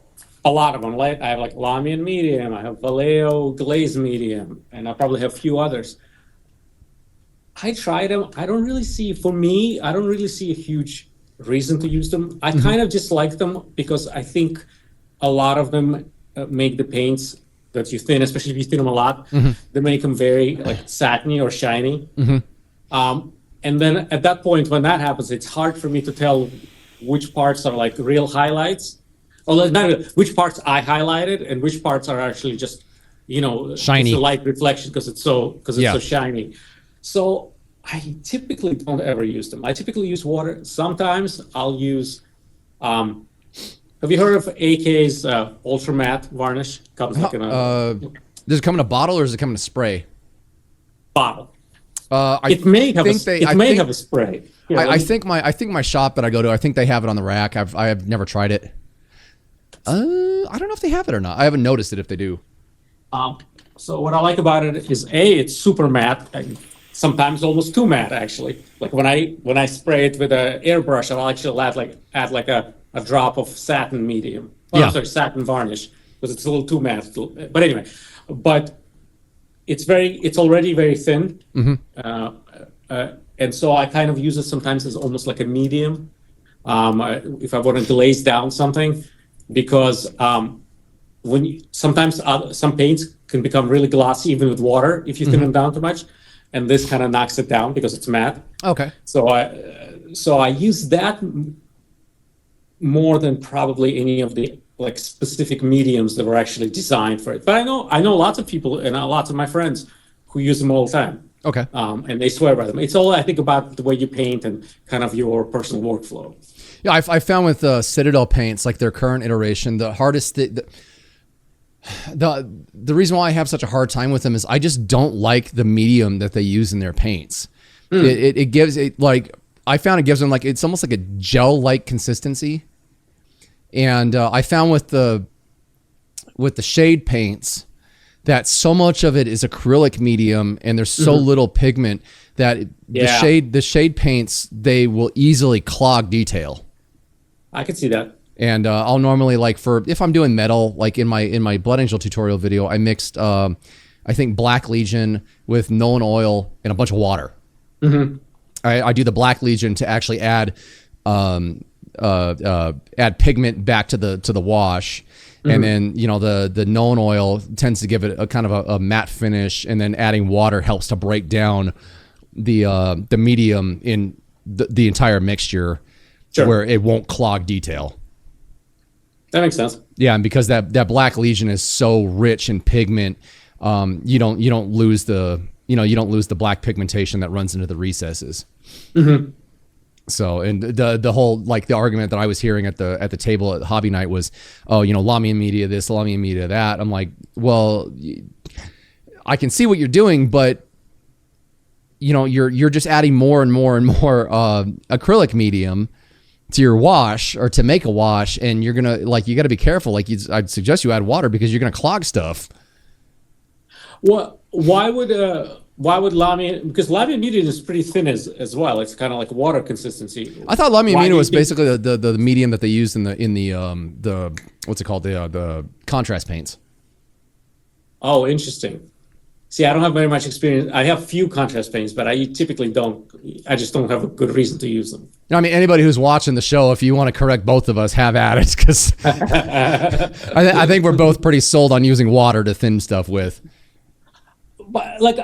a lot of them. Like I have like Lamian medium, I have Vallejo glaze medium, and I probably have a few others. I tried them. I don't really see a huge reason to use them. I kind of just like them because I think a lot of them make the paints that you thin, especially if you thin them a lot, they make them very like satiny or shiny. And then at that point, when that happens, it's hard for me to tell which parts are like real highlights, or not which parts I highlighted and which parts are actually just shiny, it's a light reflection because it's so shiny. So I typically don't ever use them. I typically use water. Sometimes I'll use have you heard of AK's ultra matte varnish? Comes like in a does it come in a bottle or does it come in a spray? Bottle. It may have a spray. Here, I think my shop that I go to, I think they have it on the rack. I have never tried it. I don't know if they have it or not. I haven't noticed it if they do. So what I like about it is it's super matte. Sometimes almost too matte, actually. Like when I spray it with an airbrush, I'll actually add like a drop of satin medium. Satin varnish, because it's a little too matte. But anyway, it's already very thin. And so I kind of use it sometimes as almost like a medium. If I want to glaze down something, because sometimes some paints can become really glossy even with water if you thin them down too much. And this kind of knocks it down because it's matte. Okay. So I use that more than probably any of the like specific mediums that were actually designed for it. But I know lots of people and lots of my friends who use them all the time. Okay. And they swear by them. It's all, I think, about the way you paint and kind of your personal workflow. Yeah, I found with Citadel paints, like their current iteration, the hardest the reason why I have such a hard time with them is I just don't like the medium that they use in their paints. It gives it like, I found it gives them like, it's almost like a gel-like consistency. And I found with the shade paints that so much of it is acrylic medium and there's so little pigment that the shade paints, they will easily clog detail. I could see that. And I'll normally, like, if I'm doing metal, like in my Blood Angel tutorial video, I mixed I think Black Legion with Nolan oil and a bunch of water. I do the Black Legion to actually add pigment back to the wash. And then, the Nolan oil tends to give it a kind of a matte finish, and then adding water helps to break down the medium in the entire mixture, where it won't clog detail. That makes sense. Yeah, and because that Black Legion is so rich in pigment, you don't lose the black pigmentation that runs into the recesses. So, and the whole, like, the argument that I was hearing at the table at Hobby Night was, oh, you know, Lamian media this, Lamian media that. I'm like, well, I can see what you're doing, but you know, you're just adding more and more and more acrylic medium to your wash, or to make a wash, and you're gonna, like, you got to be careful. Like, I'd suggest you add water, because you're gonna clog stuff. Well, why would Lamian? Because Lamian medium is pretty thin as well. It's kind of like water consistency. I thought Lamian medium was basically the medium that they used in the what's it called, the contrast paints. Oh, interesting. See, I don't have very much experience. I have few contrast paints, but I typically don't. I just don't have a good reason to use them. I mean, anybody who's watching the show, if you want to correct both of us, have at it, because I think we're both pretty sold on using water to thin stuff with. But like,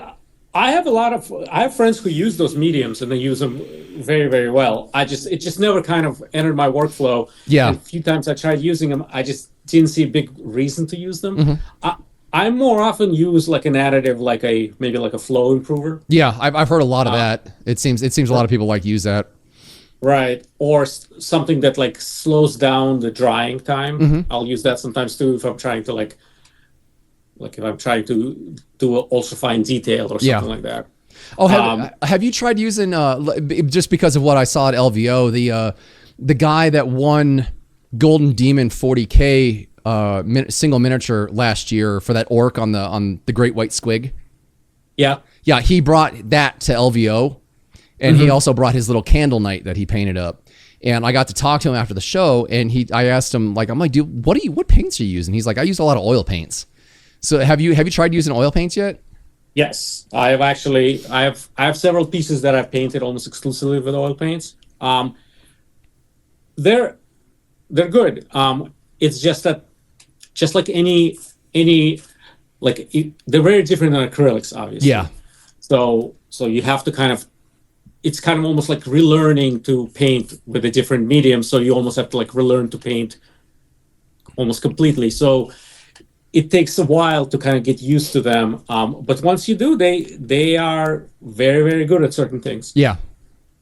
I have friends who use those mediums, and they use them very, very well. It just never kind of entered my workflow. Yeah. And a few times I tried using them, I just didn't see a big reason to use them. I more often use like an additive, maybe like a flow improver. Yeah, I've heard a lot of that. It seems a lot of people like to use that. Right, or something that like slows down the drying time. I'll use that sometimes too if I'm trying to like if I'm trying to do an ultra fine detail or something like that. Oh, have you tried using just because of what I saw at LVO, the guy that won Golden Demon 40K single miniature last year for that orc on the Great White Squig? Yeah, he brought that to LVO, and he also brought his little candle night that he painted up. And I got to talk to him after the show, and I asked him, like, I'm like, dude, what paints are you using? He's like, I use a lot of oil paints. So have you tried using oil paints yet? Yes, I have several pieces that I've painted almost exclusively with oil paints. They're good. It's just that, just like any they're very different than acrylics, obviously. Yeah. So you have to it's kind of almost like relearning to paint with a different medium. So you almost have to like relearn to paint almost completely. So it takes a while to kind of get used to them. But once you do, they are very, very good at certain things. Yeah.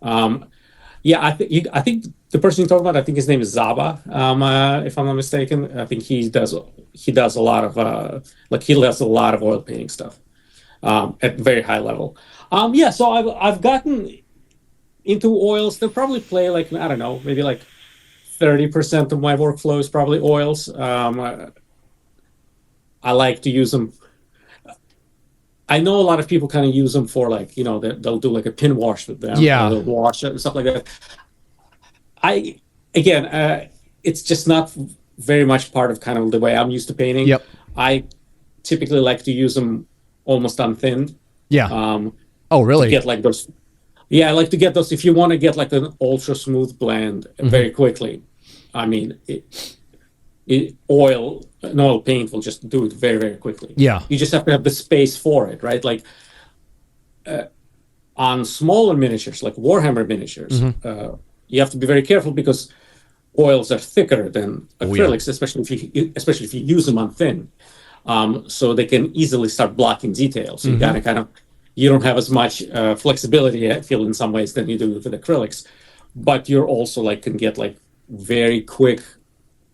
I think the person you're talking about, I think his name is Zaba, if I'm not mistaken. I think he does a lot of he does a lot of oil painting stuff at very high level. So I've gotten into oils. They'll probably play like, I don't know, maybe like 30% of my workflow is probably oils. I like to use them. I know a lot of people kind of use them for like, you know, they'll do like a pin wash with them. Yeah. They'll wash it and stuff like that. It's just not very much part of kind of the way I'm used to painting. Yep. I typically like to use them almost unthinned. Yeah. Oh, really? To get like those. Yeah, I like to get those. If you want to get like an ultra smooth blend very quickly, I mean, an oil paint will just do it very, very quickly. Yeah. You just have to have the space for it, right? Like on smaller miniatures, like Warhammer miniatures, you have to be very careful because oils are thicker than acrylics, especially if you use them on thin. So they can easily start blocking details. So you gotta you don't have as much flexibility, I feel, in some ways than you do with acrylics, but you're also like can get like very quick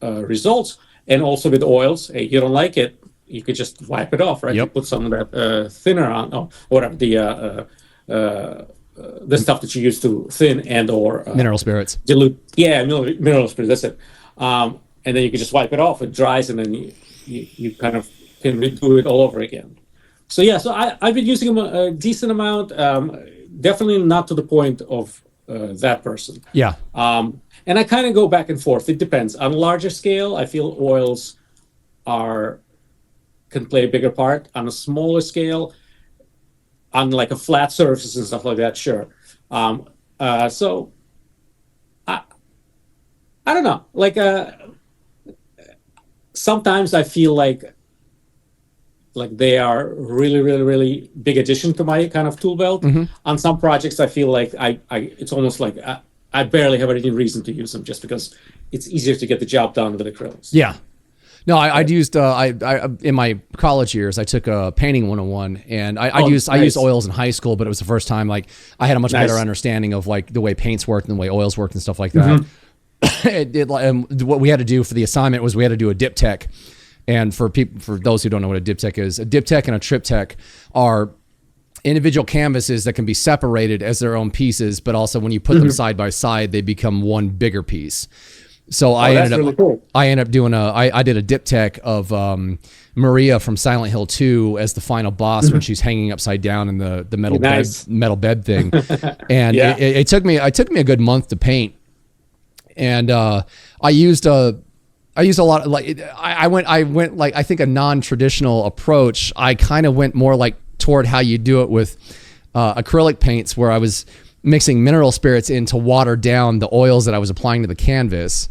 results. And also with oils, hey, you don't like it, you could just wipe it off, right? Yep. You put some of that thinner on, or whatever, the stuff that you use to thin and or mineral spirits. Dilute. Yeah, mineral spirits, that's it. And then you can just wipe it off, it dries, and then you kind of can redo it all over again. So yeah, so I've been using them a decent amount, definitely not to the point of that person. Yeah. And I kind of go back and forth. It depends. On a larger scale, I feel oils can play a bigger part. On a smaller scale, on like a flat surface and stuff like that, sure. So I don't know. Like sometimes I feel like they are really, really, really big addition to my kind of tool belt. On some projects, I feel like it's almost like I barely have any reason to use them just because it's easier to get the job done with acrylics. Yeah. No, I'd used I in my college years I took a painting 101, and I used oils in high school, but it was the first time like I had a much better understanding of like the way paints worked and the way oils worked and stuff like that. What we had to do for the assignment was we had to do a diptych, and for those who don't know what a diptych is, a diptych and a triptych are individual canvases that can be separated as their own pieces, but also when you put them side by side, they become one bigger piece. So I ended up doing I did a diptych of Maria from Silent Hill 2 as the final boss when she's hanging upside down in the metal bed thing, and it took me a good month to paint, and I used a lot of like I went like I think a non-traditional approach. I kind of went more like toward how you do it with acrylic paints, where I was mixing mineral spirits in to water down the oils that I was applying to the canvas.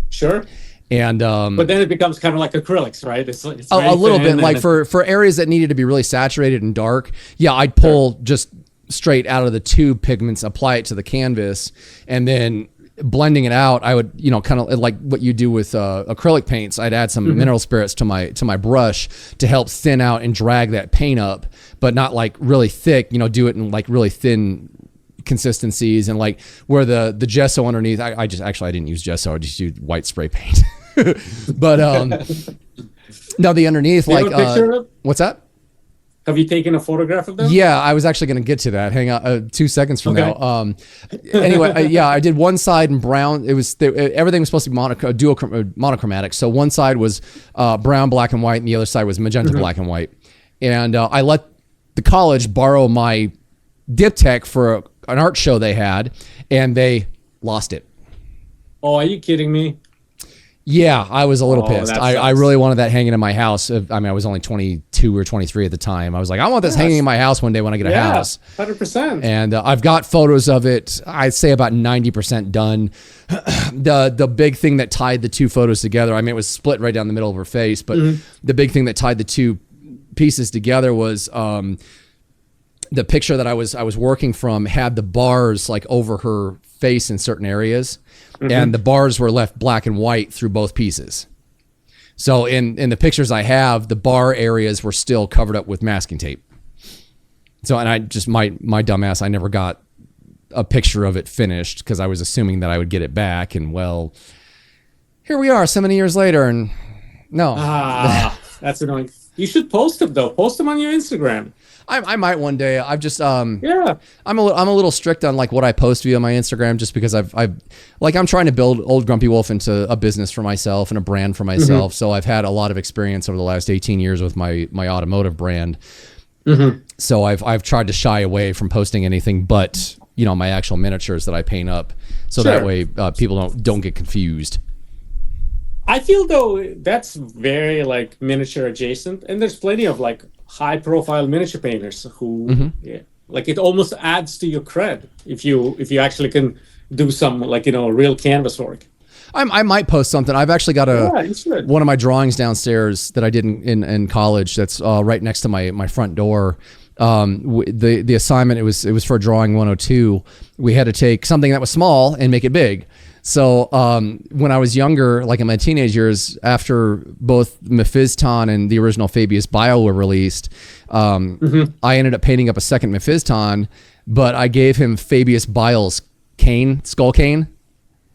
Sure. And but then it becomes kind of like acrylics, right? It's a little bit like for areas that needed to be really saturated and dark. Yeah, I'd pull just straight out of the tube pigments, apply it to the canvas, and then blending it out, I would, kind of like what you do with acrylic paints. I'd add some mineral spirits to my brush to help thin out and drag that paint up, but not like really thick. Do it in like really thin consistencies, and like where the gesso underneath, I didn't use gesso, I just used white spray paint. But no, the underneath, like what's that? Have you taken a photograph of them? Yeah, I was actually going to get to that. Hang on, 2 seconds from now. Anyway, I did one side in brown. Everything was supposed to be monochromatic. So one side was brown, black, and white, and the other side was magenta, black, and white. And I let the college borrow my diptych for an art show they had, and they lost it. Oh, are you kidding me? Yeah, I was a little pissed. I really wanted that hanging in my house. I mean, I was only 22 or 23 at the time. I was like, I want this hanging in my house one day when I get a house. 100%. And I've got photos of it. I'd say about 90% done. The big thing that tied the two photos together, I mean, it was split right down the middle of her face, but the big thing that tied the two pieces together was the picture that I was working from had the bars like over her face in certain areas, and the bars were left black and white through both pieces. So in the pictures I have, the bar areas were still covered up with masking tape. So, and I just, my dumbass, I never got a picture of it finished because I was assuming that I would get it back, and well, here we are so many years later, and no. That's annoying. You should post them though. Post them on your Instagram. I might one day. I've just I'm a little strict on like what I post via my Instagram, just because I'm trying to build Old Grumpy Wolf into a business for myself and a brand for myself. So I've had a lot of experience over the last 18 years with my automotive brand. So I've tried to shy away from posting anything but my actual miniatures that I paint up, so that way people don't get confused. I feel though that's very like miniature adjacent, and there's plenty of like high profile miniature painters who like it almost adds to your cred if you actually can do some like real canvas work. I might post something. I've actually got one of my drawings downstairs that I did in college that's right next to my front door. The assignment, it was for drawing 102. We had to take something that was small and make it big. So when I was younger, like in my teenage years, after both Mephizton and the original Fabius Bile were released, I ended up painting up a second Mephizton, but I gave him Fabius Bile's cane, skull cane.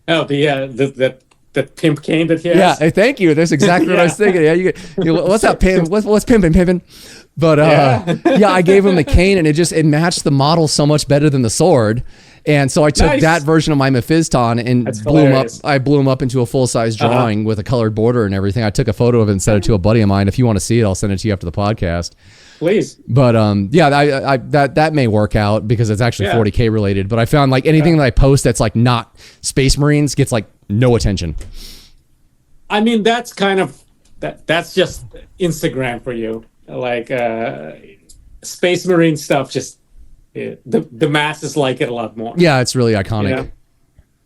Oh, that pimp cane that he has. Yeah, thank you. That's exactly what I was thinking. Yeah, what's up, pimp? What's pimping? But I gave him the cane, and it matched the model so much better than the sword. And so I took that version of my Mephizton and I blew him up into a full-size drawing with a colored border and everything. I took a photo of it and sent it to a buddy of mine. If you want to see it, I'll send it to you after the podcast. Please. But that may work out because it's actually 40K related. But I found like anything that I post that's like not Space Marines gets like no attention. I mean, that's kind of that's just Instagram for you. Like Space Marine stuff, just the masses like it a lot more. Yeah, it's really iconic.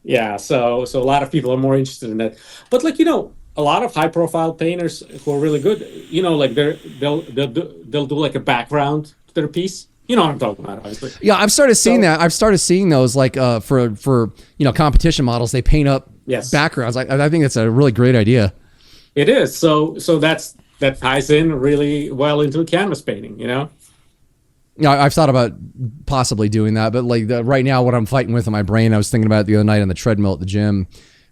Yeah, so a lot of people are more interested in that. But like a lot of high profile painters who are really good, like they'll do like a background to their piece. You know what I'm talking about, obviously. Yeah, I've started seeing that. I've started seeing those like for competition models. They paint up backgrounds. I think that's a really great idea. It is. So that ties in really well into canvas painting, you know? Yeah, I've thought about possibly doing that, but like right now, what I'm fighting with in my brain, I was thinking about it the other night on the treadmill at the gym,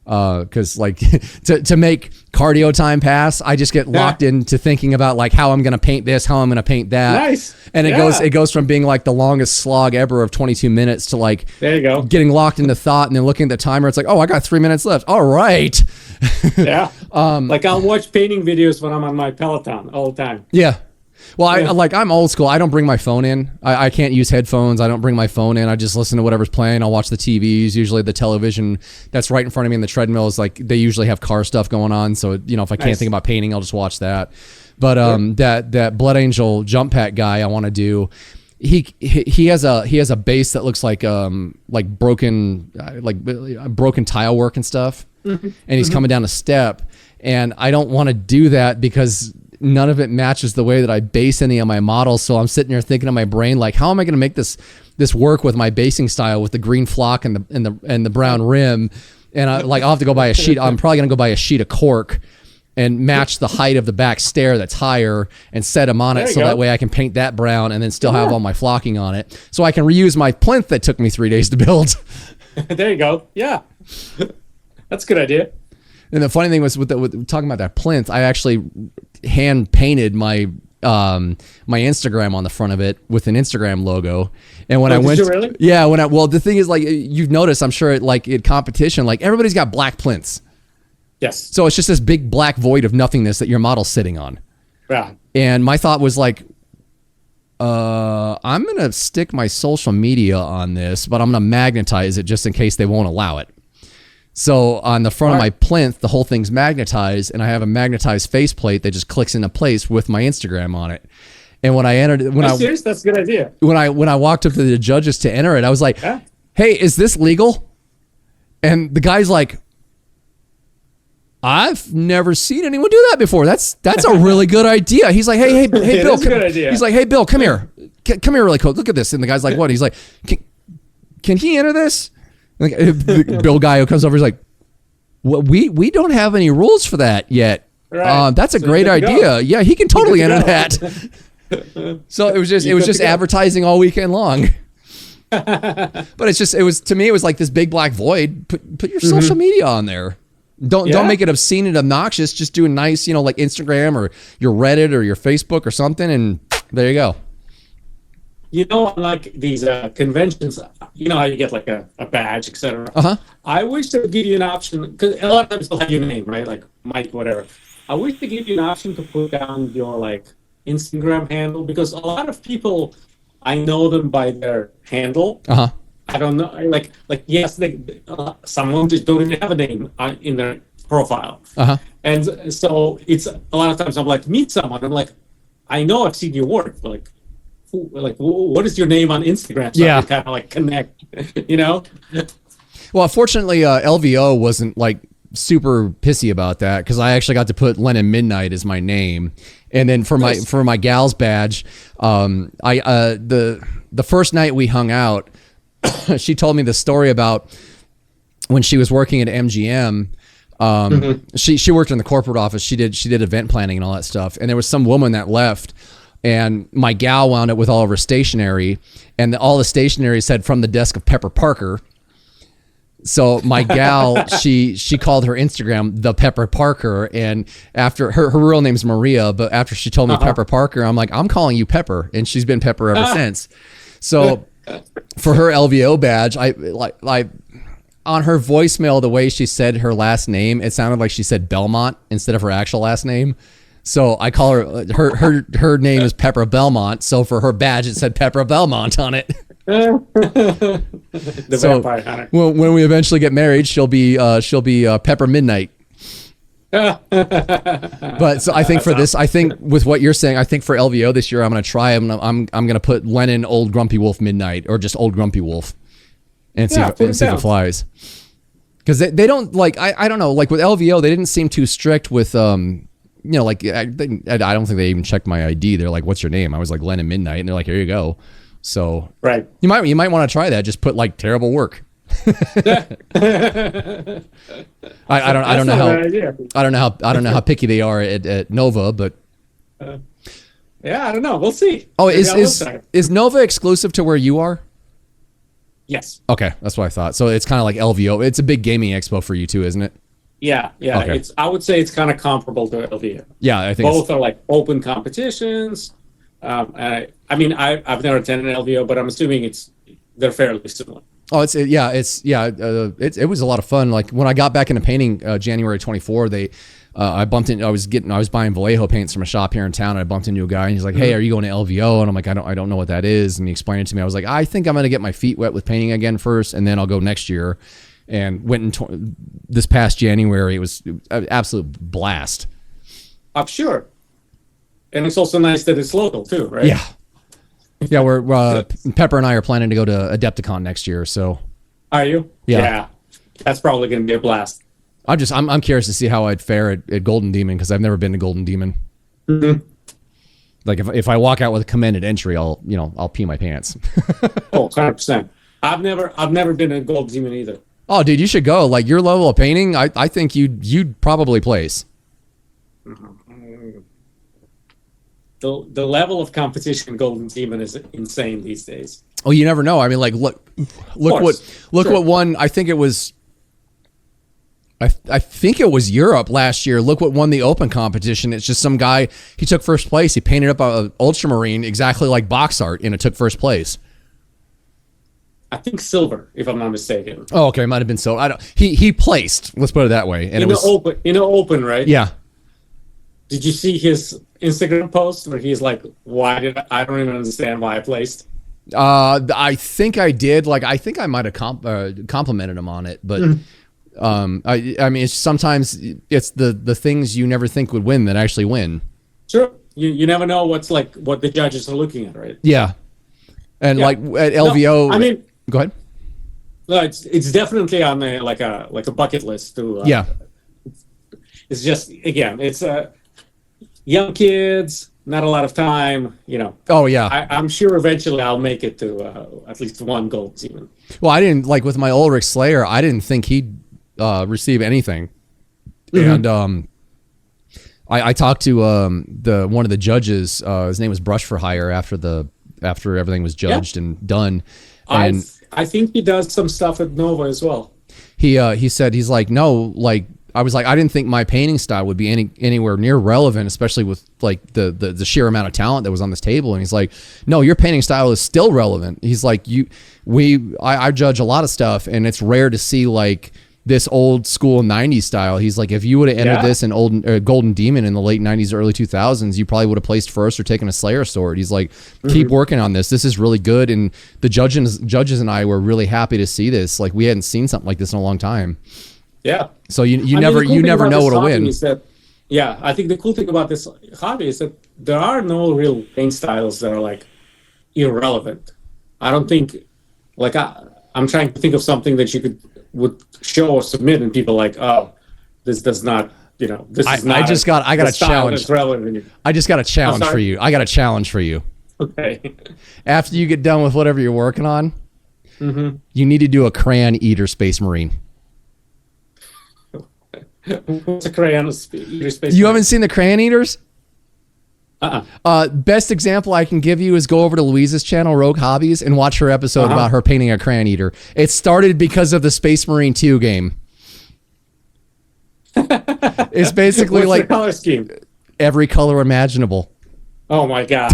because like to make cardio time pass, I just get locked into thinking about like how I'm gonna paint this, how I'm gonna paint that. Nice. And it goes from being like the longest slog ever of 22 minutes to like there you go, getting locked into thought and then looking at the timer. It's like, oh, I got 3 minutes left. All right. Yeah. Like I'll watch painting videos when I'm on my Peloton all the time. Yeah. Well, I'm old school. I don't bring my phone in. I can't use headphones. I don't bring my phone in. I just listen to whatever's playing. I'll watch the TVs. Usually the television that's right in front of me in the treadmill is like, they usually have car stuff going on. So, you know, if I can't think about painting, I'll just watch that. But that Blood Angel jump pack guy I want to do, he has a base that looks like broken tile work and stuff. Mm-hmm. And he's coming down a step, and I don't want to do that because none of it matches the way that I base any of my models. So I'm sitting here thinking in my brain, like, how am I going to make this work with my basing style with the green flock and the brown rim? And I'll have to go buy a sheet. I'm probably going to go buy a sheet of cork and match the height of the back stair that's higher and set them on it, so that way I can paint that brown and then still have all my flocking on it, so I can reuse my plinth that took me 3 days to build. There you go. Yeah. That's a good idea. And the funny thing was with talking about that plinth, I actually hand painted my Instagram on the front of it with an Instagram logo. And when I went, did you really? Yeah, well, the thing is, like, you've noticed, I'm sure, in competition, like, everybody's got black plinths. Yes. So it's just this big black void of nothingness that your model's sitting on. Yeah. And my thought was like, I'm going to stick my social media on this, but I'm going to magnetize it just in case they won't allow it. So on the front of my plinth, the whole thing's magnetized, and I have a magnetized faceplate that just clicks into place with my Instagram on it. And when I entered, serious? That's a good idea. When I walked up to the judges to enter it, I was like, "Hey, is this legal?" And the guy's like, "I've never seen anyone do that before. That's a really good idea." He's like, "Hey, Bill." Good idea. He's like, "Hey, Bill, come here. Come here really quick. Look at this." And the guy's like, "What?" He's like, "Can he enter this?" Like, the Bill guy who comes over, he's like, "Well, we don't have any rules for that yet. Right. That's a great idea. Yeah, he can totally enter that." So it was just advertising all weekend long. But to me it was like this big black void. Put your social media on there. Don't make it obscene and obnoxious. Just do a nice, like Instagram or your Reddit or your Facebook or something, and there you go. Like these conventions, you know how you get like a badge, etc. Uh-huh. I wish they would give you an option, because a lot of times they'll have your name, right? Like Mike, whatever. I wish they give you an option to put down your like Instagram handle, because a lot of people, I know them by their handle. Uh-huh. I don't know, like yes, someone just don't even have a name in their profile. Uh-huh. And so it's a lot of times I'm like, meet someone. I'm like, I know I've seen your work, but like what is your name on Instagram? So I can kind of like connect, Well, fortunately, LVO wasn't like super pissy about that, because I actually got to put Lennon Midnight as my name. And then for my gal's badge, the first night we hung out, she told me the story about when she was working at MGM. She worked in the corporate office. She did event planning and all that stuff. And there was some woman that left, and my gal wound up with all of her stationery, and all the stationery said "from the desk of Pepper Parker." So my gal, she called her Instagram the Pepper Parker, and after her real name's Maria, but after she told me Pepper Parker, I'm like, I'm calling you Pepper, and she's been Pepper ever since. So for her LVO badge, I on her voicemail, the way she said her last name, it sounded like she said Belmont instead of her actual last name. So I call her name is Pepper Belmont. So for her badge, it said Pepper Belmont on it. The vampire hunter. When we eventually get married, she'll be Pepper Midnight. But so I think for this, I think with what you're saying, I think for LVO this year, I'm gonna try. I'm gonna put Lennon Old Grumpy Wolf Midnight, or just Old Grumpy Wolf, and see if it flies. Because they don't like, I don't know, like with LVO, they didn't seem too strict with like I don't think they even checked my ID. They're like, "What's your name?" I was like, "Lennon Midnight," and they're like, "Here you go." So right, you might want to try that. Just put like terrible work. I don't know how picky they are at Nova, but yeah, I don't know. We'll see. Oh, is Nova exclusive to where you are? Yes. Okay, that's what I thought. So it's kind of like LVO. It's a big gaming expo for you too, isn't it? Yeah. Okay. I would say it's kind of comparable to LVO. Yeah, I think both are like open competitions. I've never attended LVO, but I'm assuming they're fairly similar. Oh, it was a lot of fun. Like when I got back into painting, January 24, I was buying Vallejo paints from a shop here in town, and I bumped into a guy, and he's like, "Hey, are you going to LVO?" And I'm like, "I don't know what that is." And he explained it to me. I was like, "I think I'm going to get my feet wet with painting again first, and then I'll go next year." And went this past January. It was an absolute blast. I'm sure. And it's also nice that it's local too, right? Yeah. Yeah, we're Pepper and I are planning to go to Adepticon next year. So, are you? Yeah. That's probably going to be a blast. I'm curious to see how I'd fare at Golden Demon because I've never been to Golden Demon. Mm-hmm. Like if I walk out with a commended entry, I'll pee my pants. Oh, 100%. I've never been to Golden Demon either. Oh, dude, you should go. Like your level of painting, I think you'd probably place. The level of competition in Golden Demon is insane these days. Oh, you never know. I mean, like look what won. I think it was Europe last year. Look what won the open competition. It's just some guy. He took first place. He painted up a ultramarine exactly like box art, and it took first place. I think silver, if I'm not mistaken. Oh, okay, it might have been silver. He placed. Let's put it that way. And in the open, right? Yeah. Did you see his Instagram post where he's like, I don't even understand why I placed? I think I did. Like, I think I might have complimented him on it, but I mean, sometimes it's the things you never think would win that actually win. Sure, you never know what the judges are looking at, right? Yeah, and like at LVO, no, I mean, go ahead. No, it's definitely on a bucket list too. Yeah, it's just again, it's young kids, not a lot of time, Oh yeah, I'm sure eventually I'll make it to at least one Gold Demon. Well, I didn't like with my Ulrich Slayer. I didn't think he'd receive anything, and I talked to one of the judges. His name was Brush for Hire after everything was judged and done. And I think he does some stuff at Nova as well. He said he's like, no, like I was like, I didn't think my painting style would be anywhere near relevant, especially with like the sheer amount of talent that was on this table. And he's like, no, your painting style is still relevant. He's like, I judge a lot of stuff, and it's rare to see like this old school 90s style. He's like, if you would have entered this in Golden Demon in the late 90s, early 2000s, you probably would have placed first or taken a Slayer sword. He's like, keep working on this. This is really good. And the judges and I were really happy to see this. Like, we hadn't seen something like this in a long time. Yeah. So you never know what'll win. I think the cool thing about this hobby is that there are no real paint styles that are like irrelevant. I don't think, like, I'm trying to think of something that would show or submit, and people like, oh, this does not, this is not. I got a challenge. I just got a challenge for you. I got a challenge for you. Okay. After you get done with whatever you're working on, you need to do a crayon eater Space Marine. What's a crayon eater Space Marine? You haven't seen the crayon eaters? Best example I can give you is go over to Louise's channel, Rogue Hobbies, and watch her episode about her painting a crayon eater. It started because of the Space Marine 2 game. It's basically like the color scheme? Every color imaginable. Oh my god.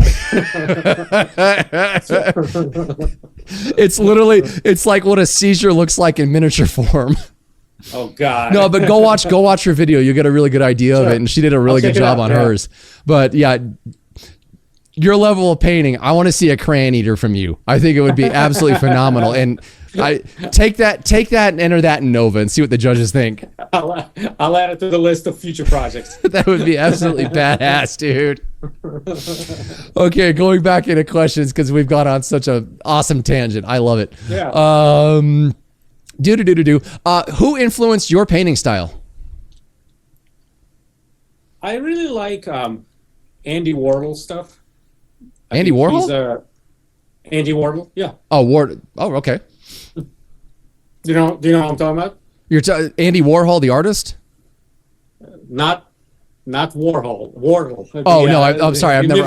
It's like what a seizure looks like in miniature form. Oh god. No, but go watch her video. You'll get a really good idea of it, and she did a really good job on hers. But yeah, your level of painting, I want to see a crayon eater from you. I think it would be absolutely phenomenal. And I take that and enter that in Nova and see what the judges think. I'll add it to the list of future projects. That would be absolutely badass, dude. Okay, going back into questions because we've gone on such an awesome tangent. I love it. Yeah. Who influenced your painting style? I really like Andy Warhol stuff. Andy Warhol? Andy Warhol, yeah. Oh, Ward. Oh, okay. Do you know what I'm talking about? Andy Warhol, the artist? Not Warhol. Oh no, I'm sorry. I've never.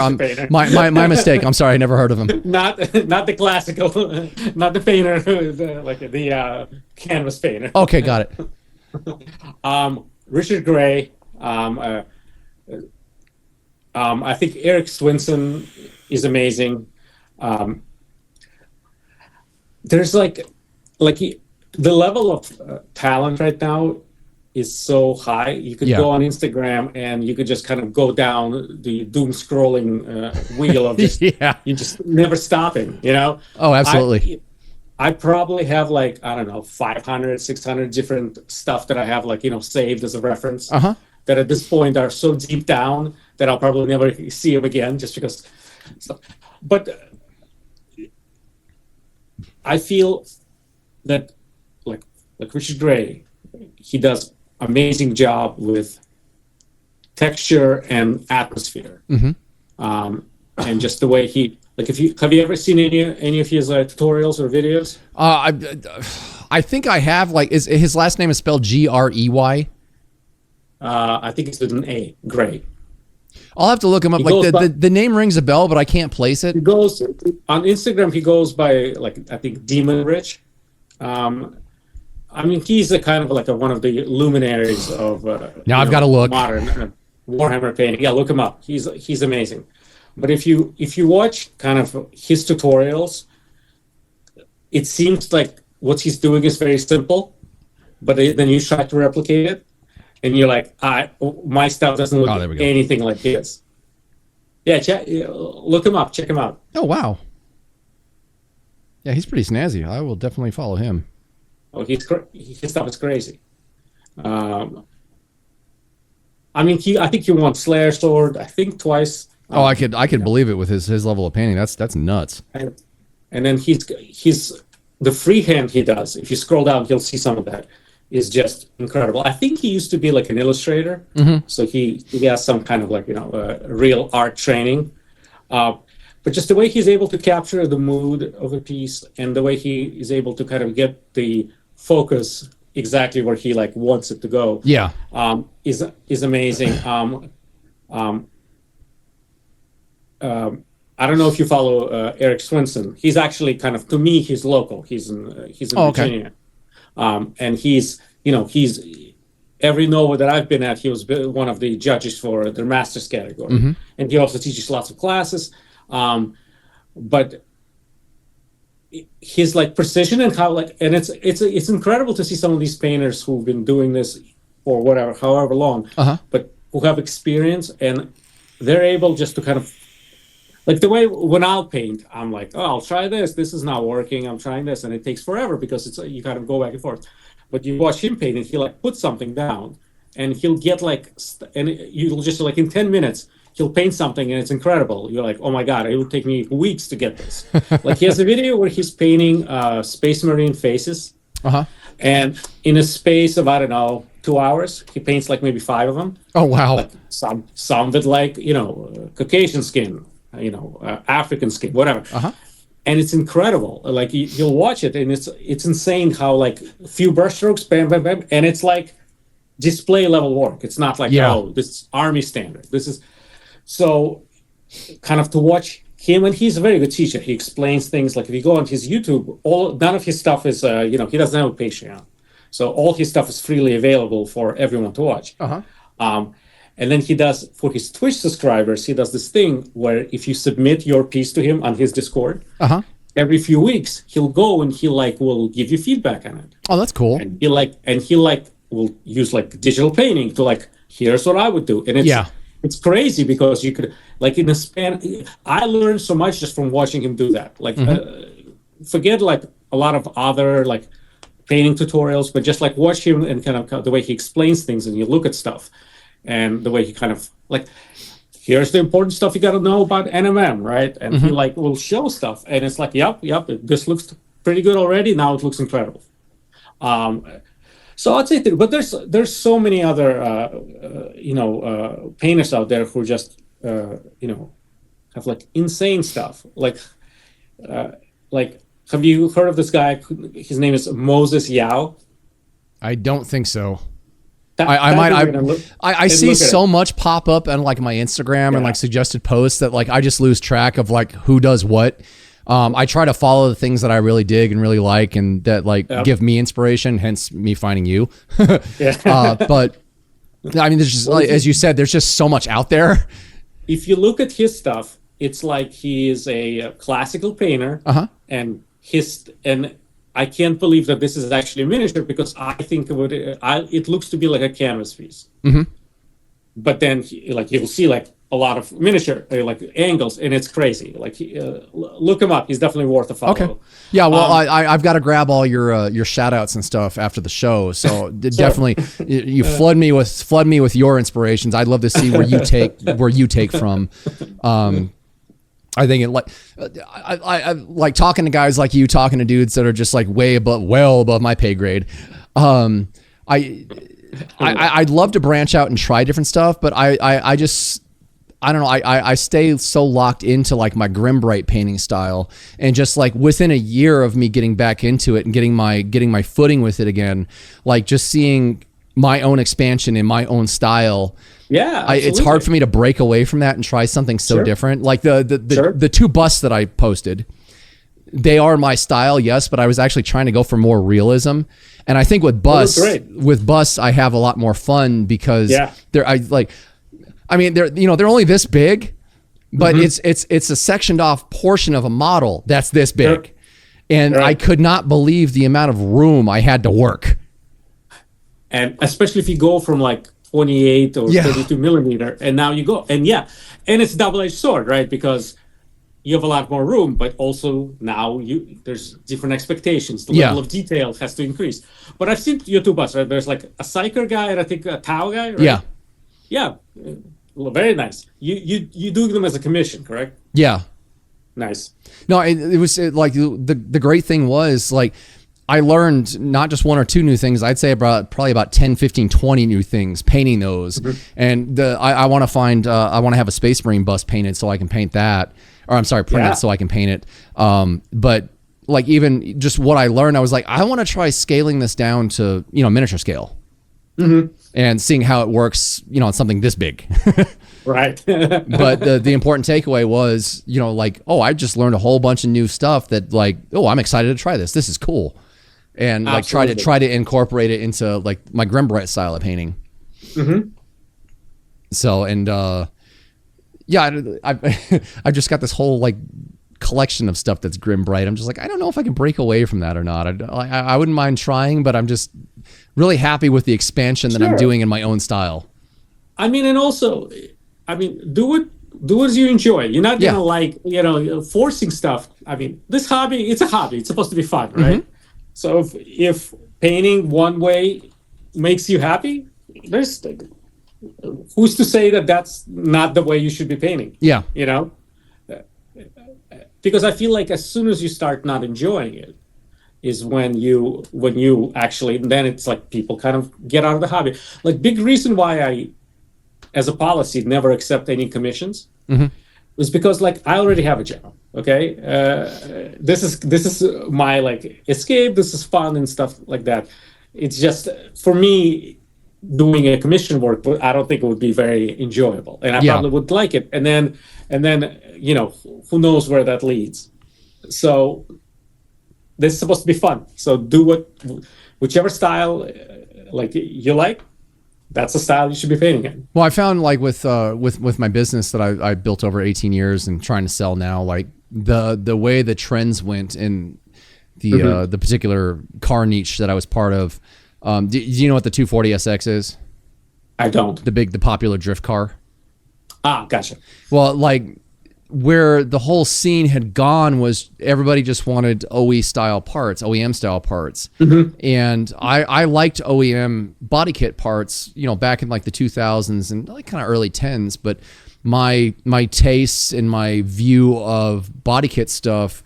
My mistake. I'm sorry. I never heard of him. Not the classical, not the painter, the canvas painter. Okay, got it. Richard Gray. I think Eric Swinson is amazing. There's like the level of talent right now is so high. You could go on Instagram and you could just kind of go down the doom scrolling wheel of just you just never stopping, Oh, absolutely. I probably have like, I don't know, 500, 600 different stuff that I have like, saved as a reference that at this point are so deep down that I'll probably never see them again just because. But I feel that like Richard Gray, he does amazing job with texture and atmosphere, and just the way he have you ever seen any of his tutorials or videos? I think I have. Like, is his last name is spelled Grey? I think it's with an A. Gray. I'll have to look him up. Like the name rings a bell, but I can't place it. He goes on Instagram. He goes by I think Demon Rich. I mean, he's a kind of like one of the luminaries of now I've got to look modern Warhammer painting. Yeah, look him up. He's amazing. But if you watch kind of his tutorials, it seems like what he's doing is very simple, but then you try to replicate it, and you're like, my stuff doesn't look anything like his. Yeah, look him up. Check him out. Oh wow. Yeah, he's pretty snazzy. I will definitely follow him. Oh, his stuff is crazy. I mean, I think he won Slayer Sword. I think twice. I could believe it with his level of painting. That's nuts. And then he's the freehand he does. If you scroll down, you'll see some of that. Is just incredible. I think he used to be like an illustrator, so he has some kind of real art training. But just the way he's able to capture the mood of a piece and the way he is able to kind of get the focus exactly where he wants it to go. Yeah, is amazing. I don't know if you follow Eric Swinson. He's actually kind of, to me, he's local. He's in Virginia, and he's every Nova that I've been at, he was one of the judges for their master's category, and he also teaches lots of classes. But his precision and how and it's incredible to see some of these painters who've been doing this for however long, but who have experience and they're able just to kind of the way when I'll paint, I'm like, oh, I'll try this. This is not working. I'm trying this, and it takes forever because you kind of go back and forth. But you watch him paint, and he'll put something down, and he'll get and you'll just in 10 minutes. He'll paint something and it's incredible. You're like, oh my God, it would take me weeks to get this. He has a video where he's painting Space Marine faces. And in a space of, I don't know, 2 hours, he paints maybe 5 of them. Oh, wow. Some with Caucasian skin, African skin, whatever. And it's incredible. You'll watch it and it's insane how a few brushstrokes, bam, bam, bam. And it's display level work. It's not oh, this is army standard. This is... So, kind of to watch him, and he's a very good teacher. He explains things if you go on his YouTube, none of his stuff is, he doesn't have a Patreon, so all his stuff is freely available for everyone to watch. And then he does for his Twitch subscribers, he does this thing where if you submit your piece to him on his Discord, every few weeks he'll go and he will give you feedback on it. Oh, that's cool. And he will use digital painting to here's what I would do, and it's crazy because you could in a span. I learned so much just from watching him do that. Forget a lot of other painting tutorials, but just watch him and kind of the way he explains things and you look at stuff, and the way he kind of here's the important stuff you got to know about NMM, right? And he will show stuff, and it's yep, this looks pretty good already. Now it looks incredible. So I'd say that, but there's so many other painters out there who just have insane stuff. Have you heard of this guy? His name is Moses Yao. I don't think so. I see so much pop up on like my Instagram and like suggested posts that like I just lose track of like who does what. I try to follow the things that I really dig and really like and that like give me inspiration, hence me finding you. But I mean, there's just, like, as you said, there's just so much out there. If you look at his stuff, it's like he is a classical painter, and I can't believe that this is actually a miniature because I think it looks to be like a canvas piece. But then, you'll see like a lot of miniature like angles, and it's crazy. Like, look him up; he's definitely worth a follow. Okay. Yeah. Well, I've got to grab all your shout outs and stuff after the show. So definitely, you flood me with your inspirations. I'd love to see where you take from. I think I like talking to guys like you, talking to dudes that are just like well above my pay grade. I'd love to branch out and try different stuff, but I don't know. I stay so locked into like my Grimbright painting style, and just like within a year of me getting back into it and getting my footing with it again, like just seeing my own expansion in my own style. Yeah, it's hard for me to break away from that and try something so different. Like the two busts that I posted, they are my style, yes, but I was actually trying to go for more realism. And I think with busts, I have a lot more fun because they're only this big, but it's a sectioned off portion of a model that's this big. And I could not believe the amount of room I had to work. And especially if you go from like 28 or 32 millimeter, and now you go, and it's a double-edged sword, right? Because you have a lot more room, but also now there's different expectations. The level of detail has to increase. But I've seen your two busts, right? There's like a Psyker guy and I think a Tau guy, right? Yeah. Well, very nice. You do them as a commission, correct? Yeah. Nice. No, it was like the great thing was like, I learned not just one or two new things. I'd say probably about 10, 15, 20 new things, painting those. And I want to have a Space Marine bust painted so I can paint that. Or I'm sorry, printed so I can paint it. But like even just what I learned, I was like, I want to try scaling this down to, miniature scale. And seeing how it works, on something this big. Right. But the important takeaway was, I just learned a whole bunch of new stuff that like, I'm excited to try this. This is cool. And like try to incorporate it into like my Grimbright style of painting. So, and I've just got this whole like collection of stuff that's Grimbright. I'm just like, I don't know if I can break away from that or not. I wouldn't mind trying, but I'm just really happy with the expansion that I'm doing in my own style. I mean, and also, do as you enjoy. You're not gonna forcing stuff. I mean, this hobby, it's a hobby. It's supposed to be fun, right? So if painting one way makes you happy, there's who's to say that that's not the way you should be painting? Yeah. Because I feel like as soon as you start not enjoying it is when you actually, then it's like people kind of get out of the hobby. Like big reason why I, as a policy, never accept any commissions was because like I already have a job. Okay. This is my like escape. This is fun and stuff like that. It's just for me, doing a commission work, but I don't think it would be very enjoyable, and I probably would like it. And then who knows where that leads. So this is supposed to be fun. So do whichever style like you like. That's the style you should be painting in. Well, I found like with my business that I built over 18 years and trying to sell now, like the way the trends went in the particular car niche that I was part of. Do you know what the 240SX is? I don't. The popular drift car. Ah, gotcha. Well, like where the whole scene had gone was everybody just wanted OEM style parts. And I liked OEM body kit parts, back in like the 2000s and like kind of early 10s. But my tastes and my view of body kit stuff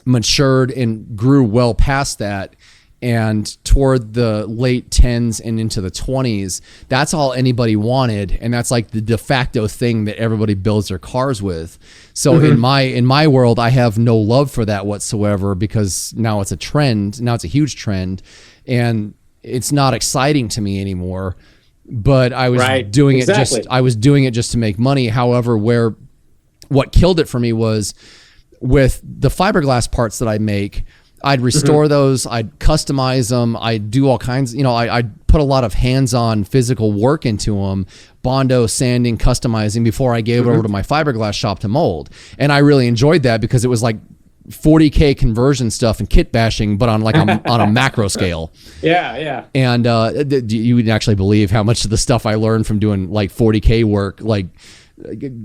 matured and grew well past that. And toward the late 10s and into the 20s, that's all anybody wanted, and that's like the de facto thing that everybody builds their cars with. So in my world, I have no love for that whatsoever, because now it's a trend. Now it's a huge trend, and it's not exciting to me anymore. But I was doing it just to make money. However, what killed it for me was with the fiberglass parts that I make. I'd restore those, I'd customize them, I'd do all kinds, I'd put a lot of hands-on physical work into them, Bondo, sanding, customizing, before I gave it over to my fiberglass shop to mold. And I really enjoyed that, because it was like 40K conversion stuff and kit bashing, but on like on a macro scale. Yeah. And you wouldn't actually believe how much of the stuff I learned from doing like 40K work, like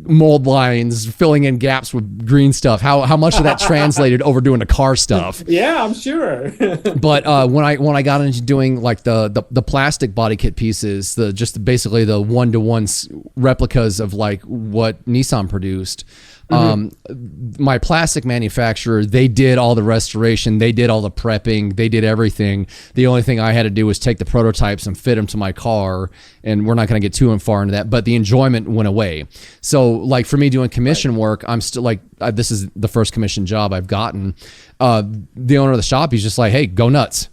mold lines, filling in gaps with green stuff, how much of that translated over doing the car stuff. Yeah, I'm sure. But when I got into doing like the plastic body kit pieces, just basically the 1-to-1 replicas of like what Nissan produced, my plastic manufacturer, they did all the restoration, they did all the prepping, they did everything. The only thing I had to do was take the prototypes and fit them to my car, and we're not going to get too far into that, but the enjoyment went away. So like for me doing commission work, I'm still like, this is the first commission job I've gotten. The owner of the shop, he's just like, hey, go nuts.